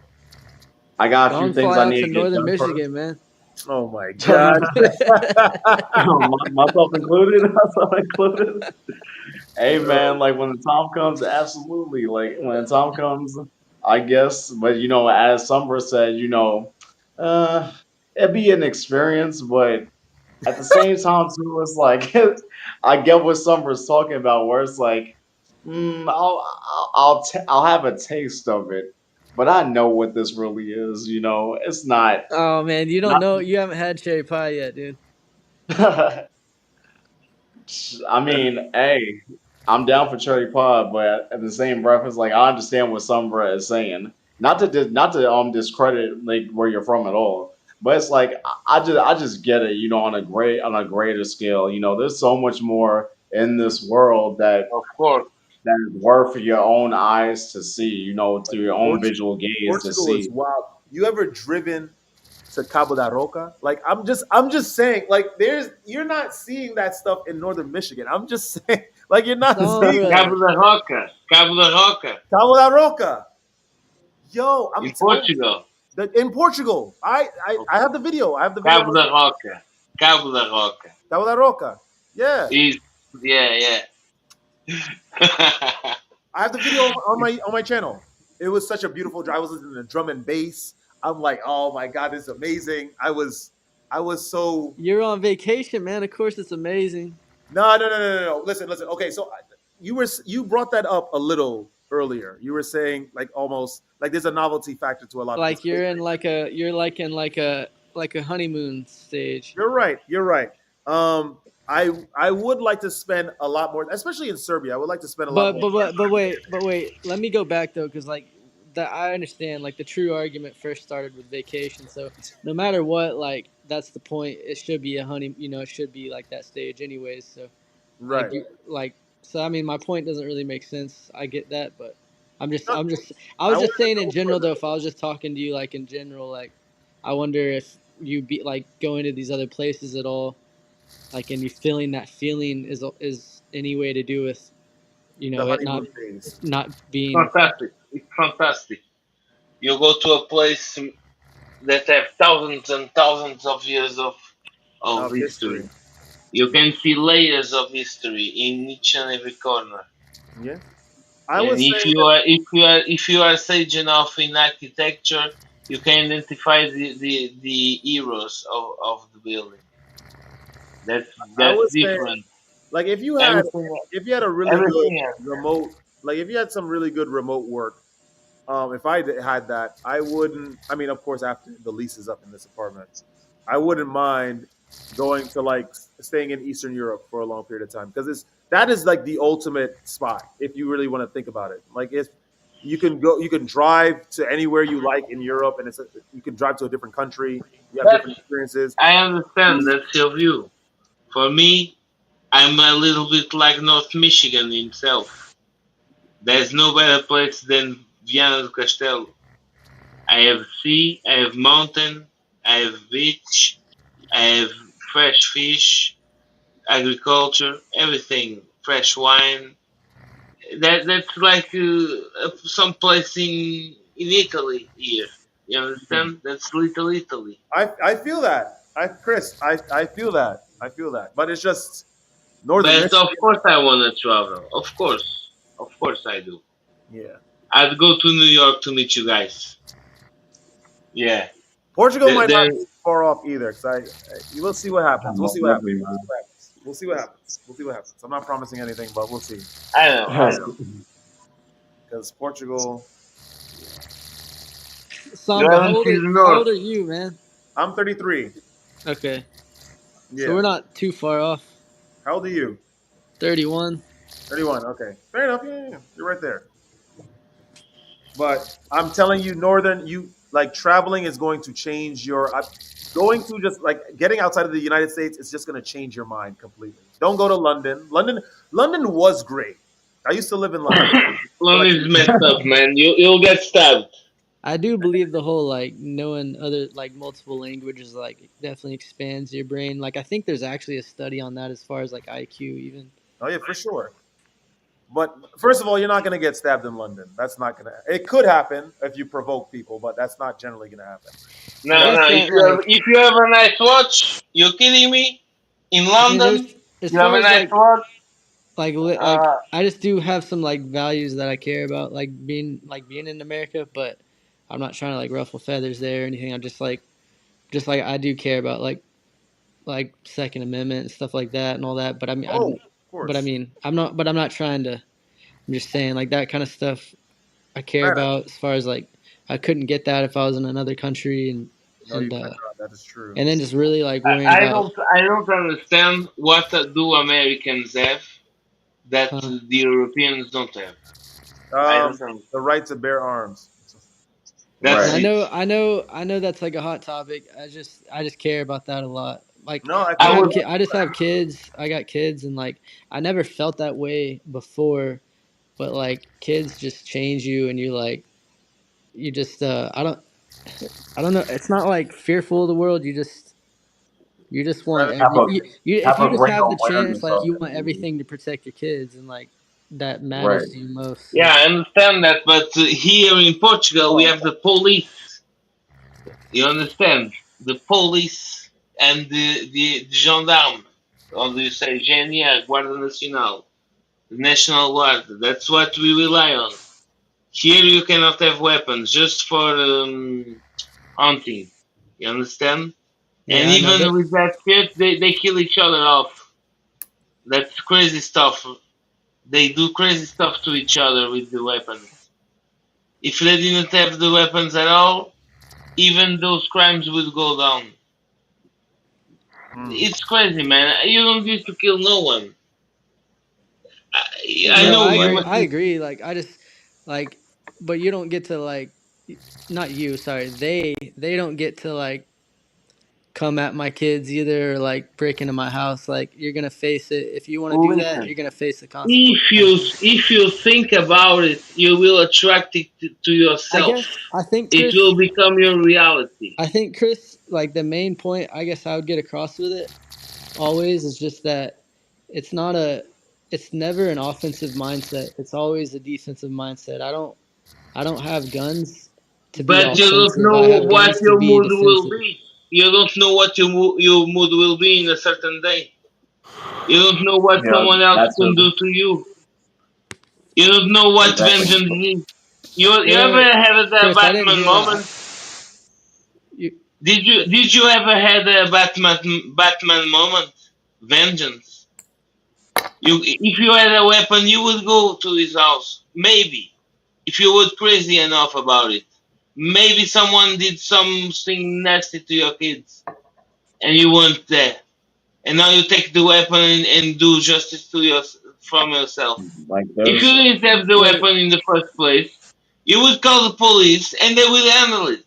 I got a Y'all few can things fly I out need to to get northern done first. Michigan, man. Oh my god. Myself included. Myself included. Hey man, like when the time comes, absolutely. Like when the time comes, I guess. But as Summer said, it'd be an experience, but at the same time too, it's like I get what Summer's talking about, where it's like, I'll have a taste of it, but I know what this really is. It's not Oh man, you don't not. know. You haven't had cherry pie yet, dude. I mean, hey, I'm down for cherry pie, but at the same breath, it's like I understand what Summer is saying. Not to discredit like where you're from at all, but it's like I just get it. On a greater scale. There's so much more in this world that of course. that is worth for your own eyes to see, you know, through your own Portu- visual gaze to Portugal is see. wild. You ever driven to Cabo da Roca? Like I'm just saying, like you're not seeing that stuff in northern Michigan. I'm just saying, like you're not No, seeing bro. Cabo da Roca. Cabo da Roca. Cabo da Roca. Yo, I'm In telling you, Portugal. in Portugal. I have the video. I have the video. Cabo da Roca. Cabo da Roca. Cabo da Roca. Yeah, Yeah. I have the video on my channel. It was such a beautiful drive. I was listening to drum and bass. I'm like, oh my god, this is amazing. I was so You're on vacation, man. Of course, it's amazing. no. Listen. Okay, so you brought that up a little earlier. You were saying like almost like there's a novelty factor to a lot of this. Like you're in like a honeymoon stage. You're right. You're right. I would like to spend a lot more, especially in Serbia. I would like to spend a lot more. But wait. Let me go back though, because like that I understand. Like the true argument first started with vacation. So no matter what, like that's the point. It should be a honey. You know, it should be like that stage, anyways. So Right. so I mean, my point doesn't really make sense. I get that, but I was I wanted just to saying in go general further. though. If I was just talking to you like in general, like I wonder if you be like going to these other places at all, like, and you feeling that feeling is any way to do with, you The know, it honeymoon phase. not being Fantastic. It's fantastic. You go to a place that have thousands and thousands of years of Of history. history. You can see layers of history in each and every corner. Yeah. I And would say if you are sage enough in architecture, you can identify the heroes of the building. I That's would say different. like if you had a really good Everything else. remote, like if you had some really good remote work, if I had that, I wouldn't. I mean, of course, after the lease is up in this apartment, I wouldn't mind going to like staying in Eastern Europe for a long period of time because that is like the ultimate spot if you really want to think about it. Like if you can drive to anywhere you like in Europe, and you can drive to a different country. You have different That's experiences. I understand. That's your view. For me, I'm a little bit like North Michigan himself. There's no better place than Viana do Castelo. I have sea, I have mountain, I have beach, I have fresh fish, agriculture, everything, fresh wine. That's like some place in Italy here. You understand? That's little Italy. I feel that. I feel that. I feel that. But it's just Northern But of Michigan. course I wanna travel. Of course I do. Yeah. I'd go to New York to meet you guys. Yeah. Portugal might not Then be far off either. We'll see what happens. We'll Most see what happens. definitely, We'll see what happens. We'll see what happens. We'll see what happens. I'm not promising anything, but we'll see. I know. man. Because Portugal, Samba. You haven't seen the How north. old are you, man? I'm 33. Okay, Yeah. so we're not too far off. How old are you? 31. 31. Okay. Fair enough. Yeah. You're right there. But I'm telling you, Northern, you like traveling is going to change going to just like getting outside of the United States is just going to change your mind completely. Don't go to London. London was great. I used to live in London. London's messed up, man. You'll get stabbed. I do believe the whole like knowing other like multiple languages like definitely expands your brain. Like I think there's actually a study on that as far as like IQ even. Oh yeah, for sure. But first of all, you're not going to get stabbed in London. That's not going to. It could happen if you provoke people, but that's not generally going to happen. No, I no. guess If you have a nice watch, you're kidding me. In I mean, London, as you have far a as nice watch. like I just do have some like values that I care about, like being in America, but I'm not trying to like ruffle feathers there or anything. I'm just like I do care about like Second Amendment and stuff like that and all that. But I mean, Oh, of but I course. mean, I'm not trying to. I'm just saying like that kind of stuff I care Fair enough. about as far as like I couldn't get that if I was in another country No, you cannot. That is true. and then just really like worrying I about don't understand what do Americans have that huh? the Europeans don't have. I don't understand. The right to bear arms. That's Right. it. I know that's like a hot topic. I just care about that a lot. Like No, I I would. I just have kids. I got kids and like I never felt that way before but like kids just change you, and you just I don't know. It's not like fearful of the world. You just want Have a if have you a just greater have the chance, awareness like of you it. want everything to protect your kids, and like that Right. matters to you most. Yeah, I understand that, but here in Portugal we have the police. You understand? The police and the gendarme, or do you say GNR, Guarda Nacional, the National Guard. That's what we rely on. Here you cannot have weapons just for hunting. You understand? And Yeah, I know. even with that shit, they kill each other off. That's crazy stuff. They do crazy stuff to each other with the weapons. If they didn't have the weapons at all, even those crimes would go down. It's crazy, man. You don't need to kill no one. I No, know I you agree. must. I agree. Like I just like, but you don't get to like, not you. Sorry, they don't get to like come at my kids either, or like break into my house. Like you're gonna face it if you want to do that. Listen, You're gonna face the consequences. if you think about it, you will attract it to I yourself. guess I think It Chris. will become your reality. I think Chris, like the main point, I guess I would get across with it always is just that it's not a, it's never an offensive mindset. It's always a defensive mindset. I don't have guns to be But you don't offensive. know I have what guns to your be mood will defensive. be. You don't know what your mood will be in a certain day. You don't know what Yeah, someone else that's can do to you. You don't know what exactly. vengeance is. You Wait, ever wait, had a Chris, I didn't Batman hear that. moment? You, Did you ever had a Batman moment? Vengeance. If you had a weapon, you would go to his house. Maybe if you were crazy enough about it. Maybe someone did something nasty to your kids, and you weren't there. And now you take the weapon and do justice to from yourself. Like If you there's didn't have the wait, weapon in the first place, you would call the police and they will handle it.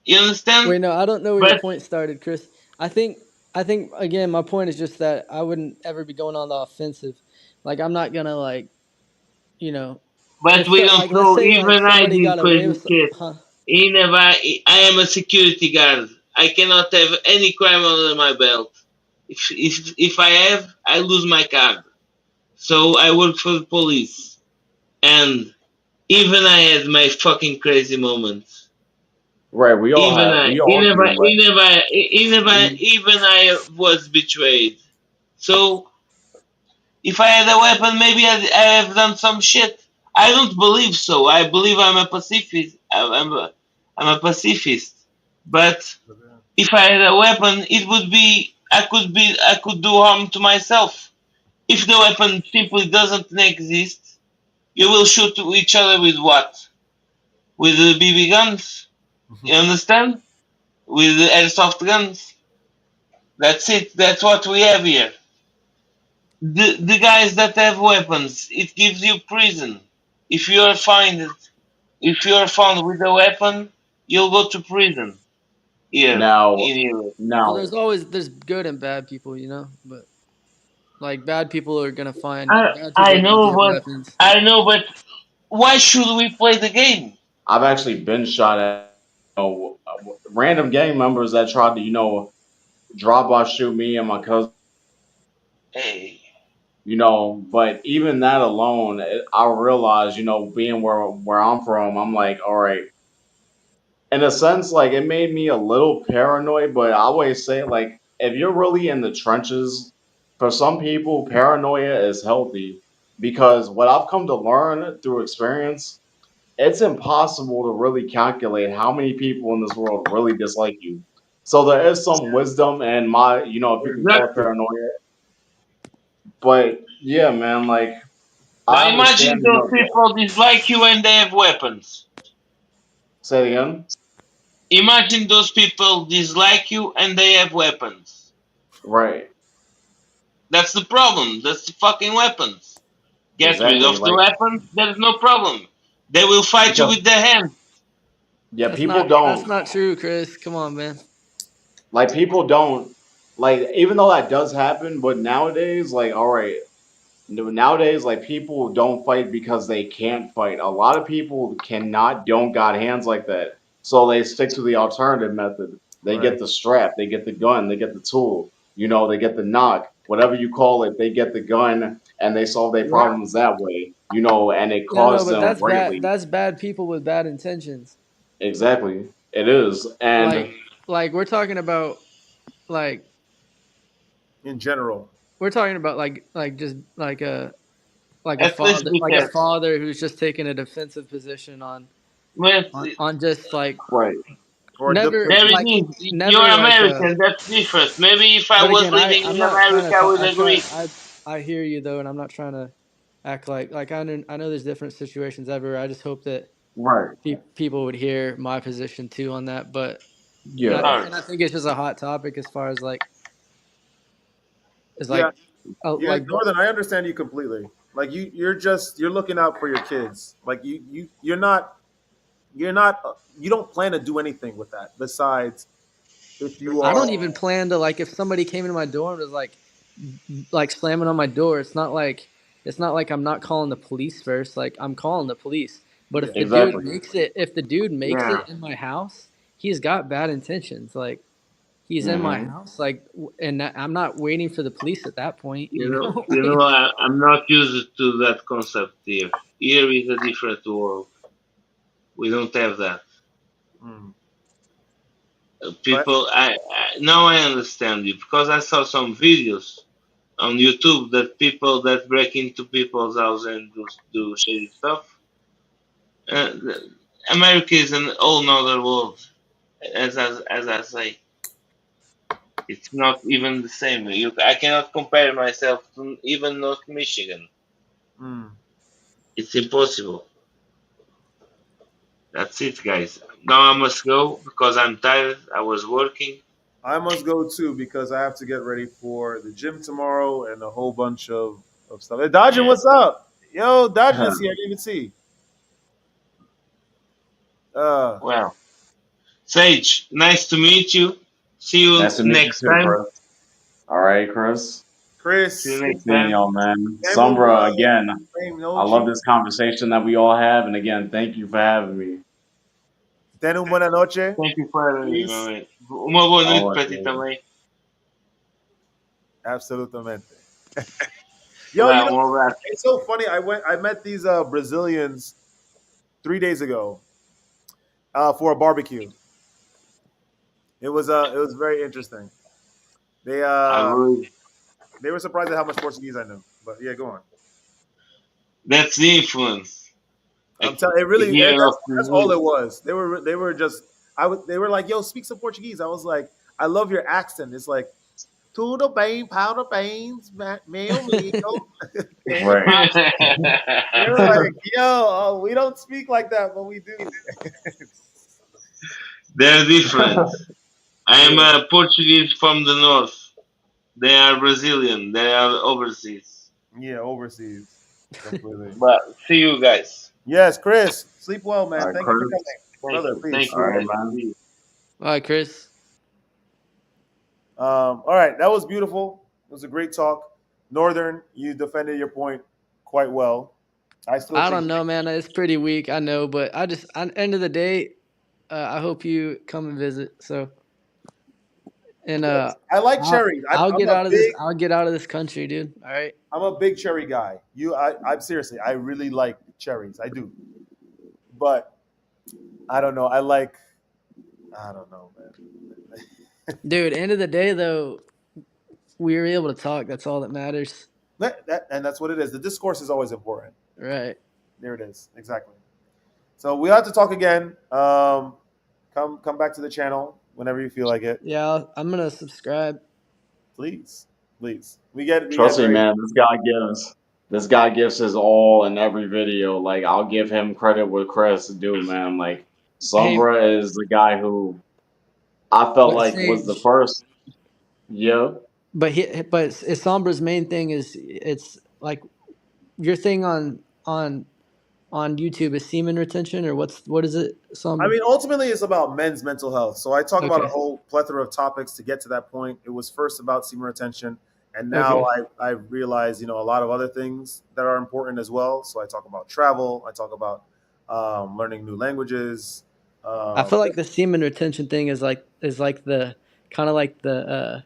You understand? wait, no, I don't know where your But point started, Chris. I think, I think again, my point is just that I wouldn't ever be going on the offensive. Like I'm not gonna like, you know, but we don't like let's know. say like Even I somebody did got away crazy with, shit. huh? Even I am a security guard. I cannot have any crime under my belt. If I have, I lose my card. So I work for the police, and even I had my fucking crazy moments. right. We all Even have. I, We all do. Like even I was betrayed. So if I had a weapon, maybe I have done some shit. I don't believe so. I believe I'm a pacifist. I'm a pacifist. But if I had a weapon, it would be I could do harm to myself. If the weapon simply doesn't exist, you will shoot each other with what? With the BB guns. You understand? With the airsoft guns. That's it. That's what we have here. The guys that have weapons, it gives you prison. If you are if you are found with a weapon, you'll go to prison here now, in Europe. Well, now, there's always there's good and bad people, you know, but like bad people I are gonna know, get but weapons. why should we play the game? I've actually been shot at. Random gang members that tried to drop off shoot me and my cousin. Hey, But even that alone, I realized, being where I'm from, I'm like, all right. In a sense, like it made me a little paranoid, but I always say, like, if you're really in the trenches, for some people, paranoia is healthy because what I've come to learn through experience, it's impossible to really calculate how many people in this world really dislike you. So there is some wisdom and if you can call it exactly. paranoia. But yeah, man, like Now I imagine understand, those people dislike you and they have weapons. say it again. Imagine those people dislike you and they have weapons. Right. That's the problem. That's the fucking weapons. Get rid Exactly. of the Like weapons, there's no problem. They will fight you because with their hands. yeah, people don't That's not true, Chris. Come on, man. like people don't like even though that does happen, but nowadays, like, all right, nowadays, like people don't fight because they can't fight. A lot of people don't got hands like that, so they stick to the alternative method. They Right. get the strap, they get the gun, they get the tool. They get the knock, whatever you call it. They get the gun and they solve their Yeah. problems that way. And it Yeah, no, costs but them that's bad. greatly. That's bad people with bad intentions. Exactly, it is, and Like we're talking about, like In general. we're talking about, like just Let's be like a careful. father who's just taking a defensive position on Well, just like right. Or never there like it is. You're never like American. That's different. Maybe if I But was again, living I'm in not trying to America, I talk. would agree. I hear you though, and I'm not trying to act like I know there's different situations everywhere. I just hope that Right. people would hear my position too on that. But Yeah. Sorry. and I think it's just a hot topic as far as like it's Yeah. Yeah, like Northern, I understand you completely. Like you're looking out for your kids. Like you're not you don't plan to do anything with that besides if you I are don't even plan to, like, if somebody came into my door and was like slamming on my door. It's not like I'm not calling the police first. Like, I'm calling the police. But yeah. Exactly. if the dude makes Yeah. it in my house, he's got bad intentions. Like, he's in my Hmm. house, like, I'm not waiting for the police at that point. I'm not used to that concept here. Here is a different world. We don't have that. Mm. But People, now I understand you because I saw some videos on YouTube that people that break into people's house and do shady stuff. Uh, America is an whole nother world, as I say. It's not even the same. I cannot compare myself to even North Michigan. mm, It's impossible. That's it, guys. Now I must go because I'm tired. I was working. I must go too because I have to get ready for the gym tomorrow and a whole bunch of stuff. Hey, Dodgen, Yeah. what's up? Yo, Dodgen is here. I didn't even see. Uh, Well, Sage, nice to meet you. See you Nice to meet you next too, time. Chris. All right, Chris. See you Chris, Good next seeing time. y'all, man. Campbell, Sombra, again, Fame I love Nochi. this conversation that we all have. And again, thank you for having me. Ten buena noche. Thank you for having me, Peace. my man. Uma boa noite All right, para ti man. também. Absolutamente. Yo, you know, Abraço. it's so funny. I met these Brazilians 3 days ago for a barbecue. It was very interesting. They I believe. they were surprised at how much Portuguese I knew. But yeah, go on. That's the influence. I'm telling it really Here of that's all Brazil. it was. They were just they were like, yo, speak some Portuguese. I was like, I love your accent. It's like tudo bem, powder beans, meu amigo. Right. They were like, yo, we don't speak like that, but we do. They're different. I am a Portuguese from the north. They are Brazilian. They are overseas. Yeah, overseas. Completely. But see you guys. Yes, Chris. Sleep well, man. All right, Thank you for Chris. coming. Brother, Thank peace. you, All right, guys. man. See you. All right, Chris. All right, that was beautiful. It was a great talk. Northern, you defended your point quite well. I don't know, man. It's pretty weak, I know, but at the end of the day, I hope you come and visit. So, and I like cherries. I'll get out of this country, dude. All right. I'm a big cherry guy. I'm seriously, I really like cherries. I do. But I don't know. I don't know, man. Dude, end of the day though, we were able to talk. That's all that matters. And that's what it is. The discourse is always important. Right. There it is. Exactly. So we'll have to talk again. Come back to the channel whenever you feel like it. Yeah, I'm gonna subscribe. Please. We Trust me, very, man. This guy gives his all in every video. Like, I'll give him credit what Chris do, man. Like, Sombra is the guy who I felt But like was the Sage, first. Yeah. but Sombra's main thing is it's like your thing on YouTube is semen retention, or what is it, Sombra? I mean, ultimately, it's about men's mental health. So I talk about a Okay. whole plethora of topics to get to that point. It was first about semen retention, And now Okay. I've realized, you know, a lot of other things that are important as well. So I talk about travel. I talk about learning new languages. I Um, feel like the semen retention thing is like the kind of like the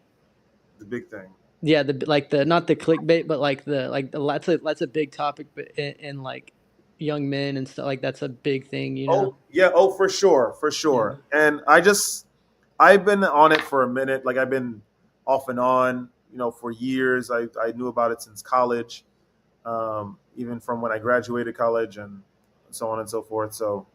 the big thing. yeah, the like the not the clickbait, but like the that's a big topic, but in like young men and stuff like that's a big thing, you know. Oh yeah. Oh, for sure, for Yeah. sure. And I've been on it for a minute. Like I've been off and on, you know, for years. I knew about it since college, even from when I graduated college and so on and so forth. So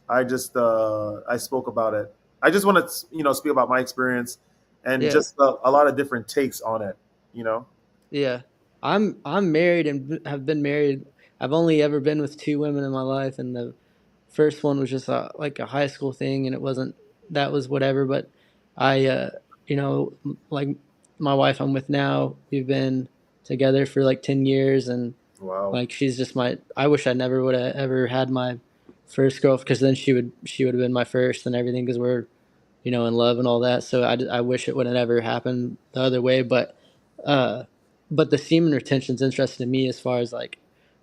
I spoke about it. I just want to, you know, speak about my experience and Yeah. just a lot of different takes on it. You know. Yeah. I'm married and have been married. I've only ever been with two women in my life, and the first one was just like a high school thing, and it wasn't that was whatever. But I, you know, like my wife I'm with now, we've been together for like 10 years, and Wow. like she's just my. I wish I never would have ever had my first girl because then she would have been my first and everything because we're in love and all that. So I wish it would have never happened the other way. Uh, but the semen retention's interesting to me as far as like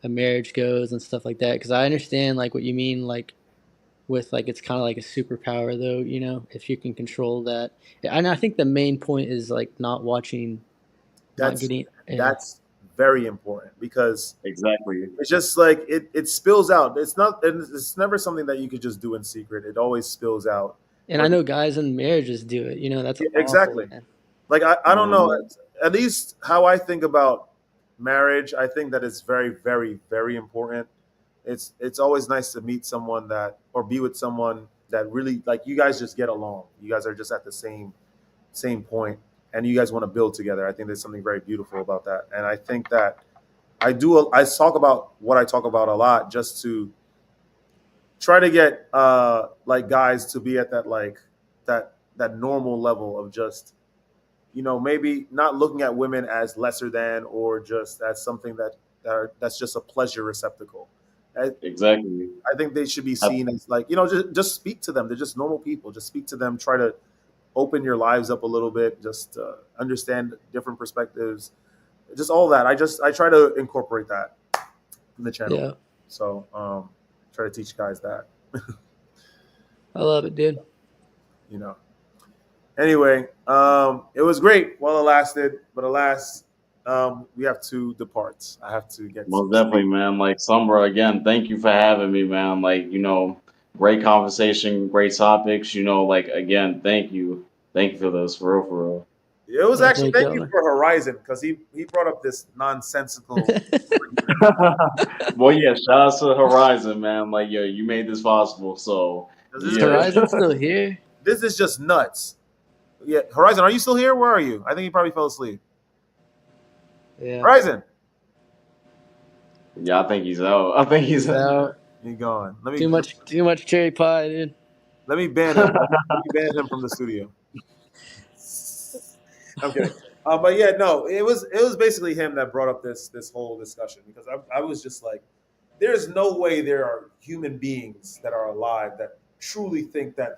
a marriage goes and stuff like that. Because I understand like what you mean, like with like it's kind of like a superpower though. If you can control that. And I think the main point is like not watching, not That's getting. Yeah, that's very important because Exactly. it's just like it spills out. It's never something that you could just do in secret. It always spills out. and I Or know guys in marriages do it. That's yeah, awful, exactly. man. Like I don't know. Mhm. At least how I think about marriage, I think that it's very, very, very important. It's always nice to meet someone that or be with someone that really like you guys just get along. You guys are just at the same point and you guys want to build together. I think there's something very beautiful about that. And I think that I talk about what I talk about a lot just to try to get like guys to be at that like that normal level of just maybe not looking at women as lesser than or just as something that's just a pleasure receptacle. I, Exactly. I think they should be I, seen as like just speak to them. They're just normal people. Just speak to them. Try to open your lives up a little bit. Just understand different perspectives. Just all that. I try to incorporate that in the channel. Yeah, So try to teach guys that. I love it, dude. you know. Anyway, it was great while it lasted, but alas, we have to depart. I have to get Most some definitely, sleep. man. Like Sombra, again, thank you for having me, man. Like, great conversation, great topics. Like again, thank you. Thank you for this, for real, for It was Yeah, actually thank thank y'all, you man. for Horizon because he brought up this nonsensical argument. real. Well, yeah, shout out to Horizon, man. Like, yo, you made this possible. So, Is yeah. This Horizon still here? this is just nuts. Yeah, Horizon, are you still here? Where are you? I think he probably fell asleep. Yeah, Horizon, Yeah, I think he's out. I think he's he's out. you gone. Too much cherry pie, dude. Let me ban him. Let me ban him from the studio. I'm kidding. But yeah, no, it was basically him that brought up this whole discussion because I was just like, there's no way there are human beings that are alive that truly think that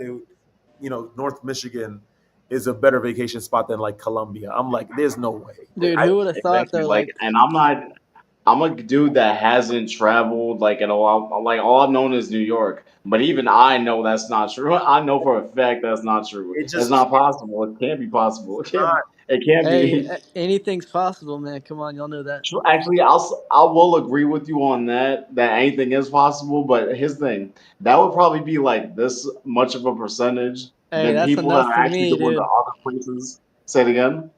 North Michigan is a better vacation spot than like Columbia. I'm like, there's no way. Dude, I who would have thought exactly though? like, Like, and I'm a dude that hasn't traveled like at all. Like all I've known is New York, but even I know that's not true. I know for a fact that's not true. it It's just not possible. It can't be possible. It can't. not. It can't hey, be. anything's possible, man. Come on, y'all know that. Actually, I will agree with you on that. That anything is possible, but his thing that would probably be like this much of a percentage Hey, than that's people that enough are for actually me, going to dude. other places. Say it again.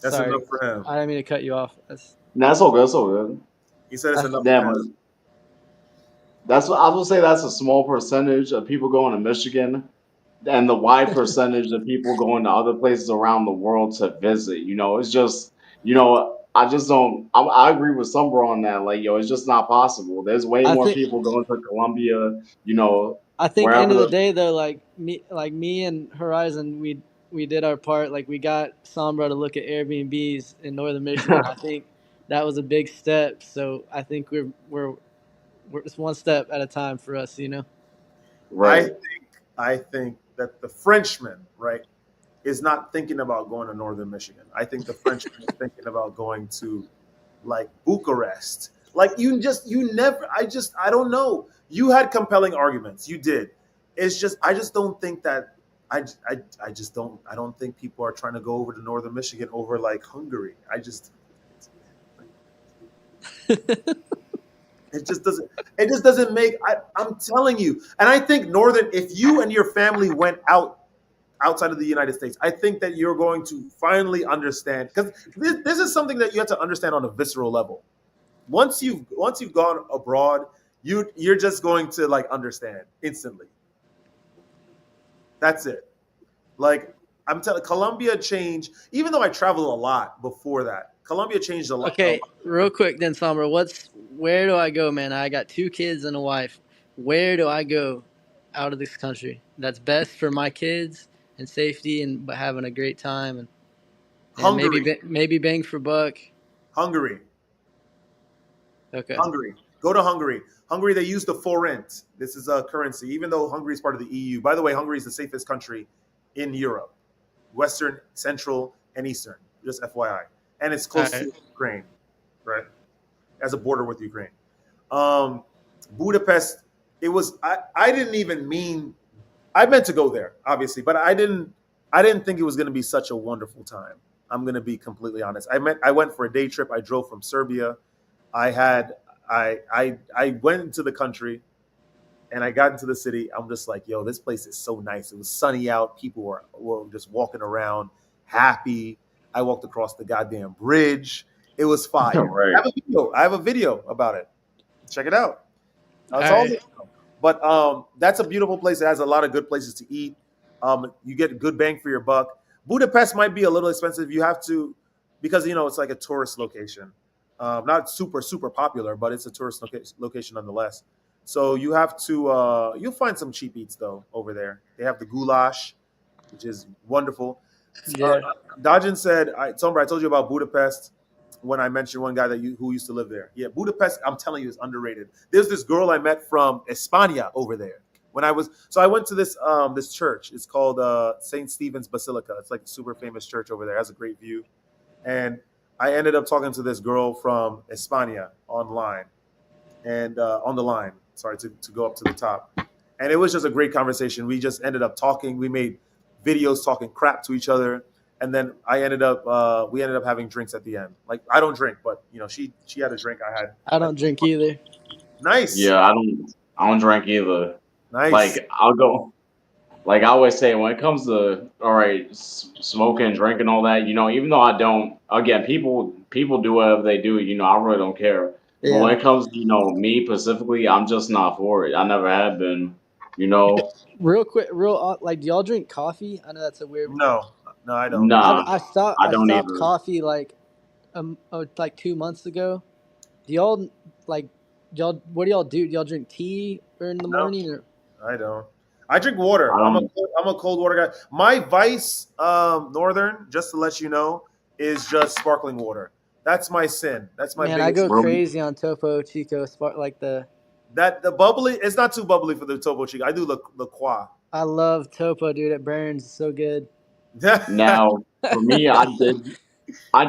That's Sorry, enough for him. I didn't mean to cut you off. No, that's all good. That's all good. He said it's That's enough for Yeah, him. but that's what I will say. That's a small percentage of people going to Michigan, and the wide percentage of people going to other places around the world to visit. It's just, I just don't. I agree with Sumber on that. Like, yo, it's just not possible. There's way I more think. people going to Colombia. You know, I think end of wherever. the day though, like me and Horizon, we did our part. Like we got Sombra to look at Airbnbs in northern Michigan. I think that was a big step. So I think we're just one step at a time for us. I Right. think I think that the Frenchman, right, is not thinking about going to northern Michigan. I think the Frenchman is thinking about going to like Bucharest. Like you never. I don't know. You had compelling arguments. You did. It's just I just don't think that. I just don't. I don't think people are trying to go over to northern Michigan over like Hungary. I just. It just doesn't. It just doesn't make. I'm telling you, and I think northern. If you and your family went outside of the United States, I think that you're going to finally understand because this is something that you have to understand on a visceral level. Once you've gone abroad, you're just going to like understand instantly. That's it. Like I'm telling, Colombia changed. Even though I traveled a lot before that, Colombia changed a lot. Okay, real quick then, Summer. Where do I go, man? I got 2 kids and a wife. Where do I go out of this country that's best for my kids and safety and having a great time and Hungary, maybe bang for buck? Hungary, Okay. Hungary. Go to Hungary. Hungary, they use the forint. This is a currency, even though Hungary is part of the EU. By the way, Hungary is the safest country in Europe, Western, Central, and Eastern. Just FYI, and it's close All to right. Ukraine, right? As a border with Ukraine. Budapest. It was. I didn't even mean. I meant to go there, obviously, but I didn't. I didn't think it was going to be such a wonderful time. I'm going to be completely honest. I went for a day trip. I drove from Serbia. I had. I went into the country, and I got into the city. I'm just like, yo, this place is so nice. It was sunny out. People were just walking around, happy. I walked across the goddamn bridge. It was fire. Right. I have a video about it. Check it out. It's All all right. but that's a beautiful place. It has a lot of good places to eat. You get good bang for your buck. Budapest might be a little expensive. You have to because it's like a tourist location. Not super super popular, but it's a tourist location nonetheless. So you have to you'll find some cheap eats though over there. They have the goulash, which is wonderful. Uh, Yeah. Dajin said, Somber, I told you about Budapest when I mentioned one guy who used to live there. Yeah, Budapest, I'm telling you, is underrated. There's this girl I met from España over there. I went to this church. It's called St. Stephen's Basilica. It's like a super famous church over there. It has a great view. And I ended up talking to this girl from España online and on the line. Sorry to go up to the top. And it was just a great conversation. We just ended up talking. We made videos talking crap to each other, and then we ended up having drinks at the end. Like I don't drink, but she had a drink. I had I don't drink either. nice, Yeah, I don't drink either. nice. Like I'll go. Like I always say, when it comes to all right, smoking, drinking, all that, even though I don't, again, people do whatever they do, I really don't care. But when Yeah. it comes to, me specifically, I'm just not for it. I never have been, you know. Real quick, like, do y'all drink coffee? I know that's a weird. No, no, I don't. Nah, I stopped. I I don't stopped either. coffee like 2 months ago. Do y'all like? What do y'all do? Do y'all drink tea or in the No, morning? Or I don't. I drink water. I don't. I'm a cold water guy. My vice, Northern, just to let you know, is just sparkling water. That's my sin. That's my man, I biggest. go Bro, crazy on Topo Chico. Like That the bubbly. It's not too bubbly for the Topo Chico. I do the Qua. I love Topo, dude. It burns. It's so good. now, for me, I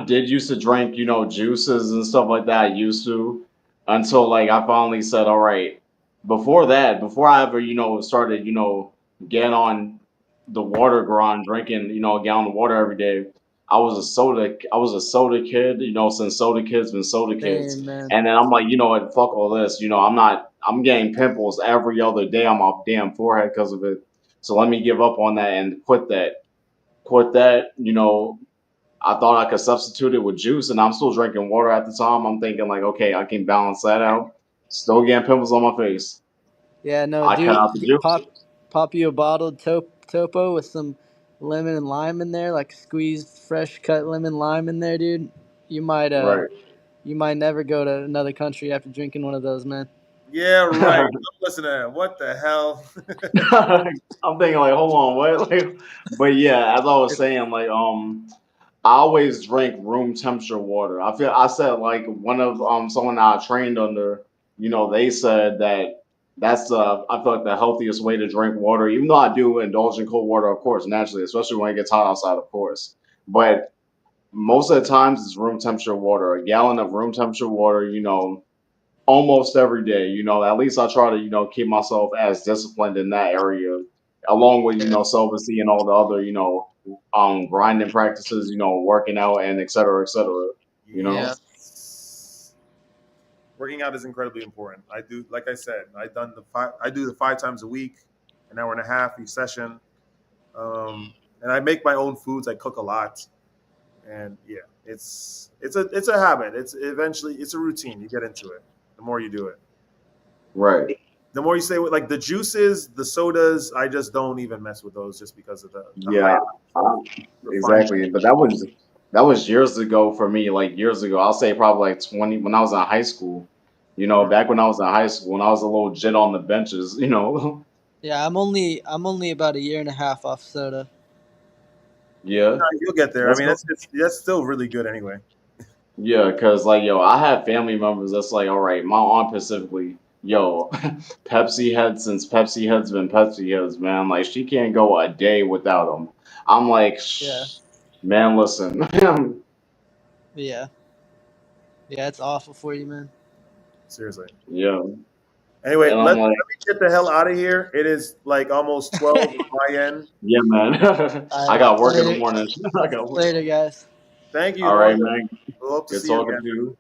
did used to drink, juices and stuff like that. I used to until like I finally said, all right. Before that, before I ever, started, getting on the water grind, drinking, a gallon of water every day. I was a soda kid, since soda kids been soda kids. Same, man. And then I'm like, you know what, fuck all this. I'm getting pimples every other day on my damn forehead because of it. So let me give up on that and quit that. Quit that, I thought I could substitute it with juice, and I'm still drinking water at the time. I'm thinking like, okay, I can balance that out. Still getting pimples on my face. Yeah, no, I cut dude. out the juice. Pop you a bottled Topo with some lemon and lime in there, like squeezed fresh cut lemon lime in there, dude. You might Right. you might never go to another country after drinking one of those, man. Yeah, right. I'm listening to that. What the hell? I'm thinking like, hold on, what? Like, but yeah, as I was saying, like, I always drink room temperature water. I said like one of someone I trained under, they said that that's I feel like the healthiest way to drink water. Even though I do indulge in cold water, of course, naturally, especially when it gets hot outside, of course. But most of the times it's room temperature water. A gallon of room temperature water, almost every day. At least I try to, keep myself as disciplined in that area, along with, Yeah. celibacy and all the other, grinding practices, working out and et cetera, et cetera. You know? Yeah. Yes. Working out is incredibly important. I do, like I said, I do the 5 times a week, an hour and a half each session. And I make my own foods. I cook a lot, and yeah, it's a habit. It's a routine. You get into it. The more you do it, Right. the more you say like the juices, the sodas. I just don't even mess with those just because of the high Yeah. uh, refined sugar. Exactly. But that was years ago for me. Like years ago, I'll say probably like 20 when I was in high school. Mhm. Back when I was in high school, when I was a little jit on the benches. Yeah, I'm only about a year and a half off soda. Yeah. You'll get there. I That's mean, that's still really good anyway. Yeah, cause like yo, I have family members that's like, all right, my aunt specifically, yo, Pepsi head since Pepsi head's been Pepsi heads, man. Like she can't go a day without them. I'm like, Yeah. man, listen, Yeah. Yeah, it's awful for you, man. Seriously. yeah, Anyway, and let I'm let like, me get the hell out of here. It is like almost 12 on my end. yeah, man, All I right. got work in the Later. morning. I got work. Later, guys. Thank you. All No, right, man, we'll hope to good see you talking again. to you.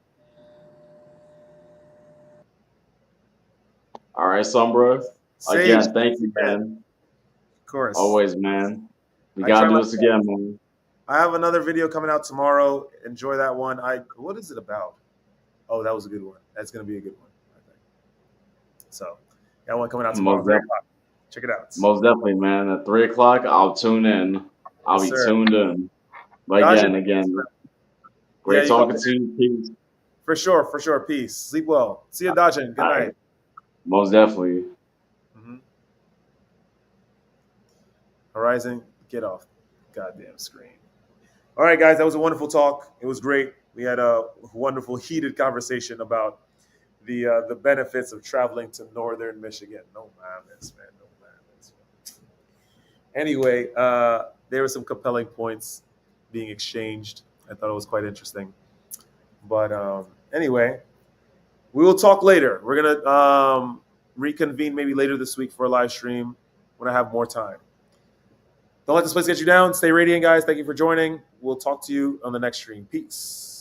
All right, Sombra, Sage, again, thank you, again, man. of course. Always, man. We I try gotta my do this best. again, man. I have another video coming out tomorrow. Enjoy that one. What is it about? Oh, that was a good one. That's gonna be a good one, I think. So, got one coming out tomorrow, Most 3 o'clock. Check it out. Most definitely, man. At 3 o'clock, I'll tune in. I'll Yes, be sir. tuned in. But Dodger, again, yeah, great you go talking to you. Peace. for sure, for sure. Peace. Sleep well. See you, Dodger. Good All night. right. Most definitely. Mhm. Horizon, get off the goddamn screen. All right, guys, that was a wonderful talk. It was great. We had a wonderful, heated conversation about the benefits of traveling to northern Michigan. No madness, man. No madness. Anyway, there were some compelling points being exchanged. I thought it was quite interesting. But anyway, we will talk later. We're gonna reconvene maybe later this week for a live stream when I have more time. Don't let this place get you down. Stay radiant, guys. Thank you for joining. We'll talk to you on the next stream. Peace.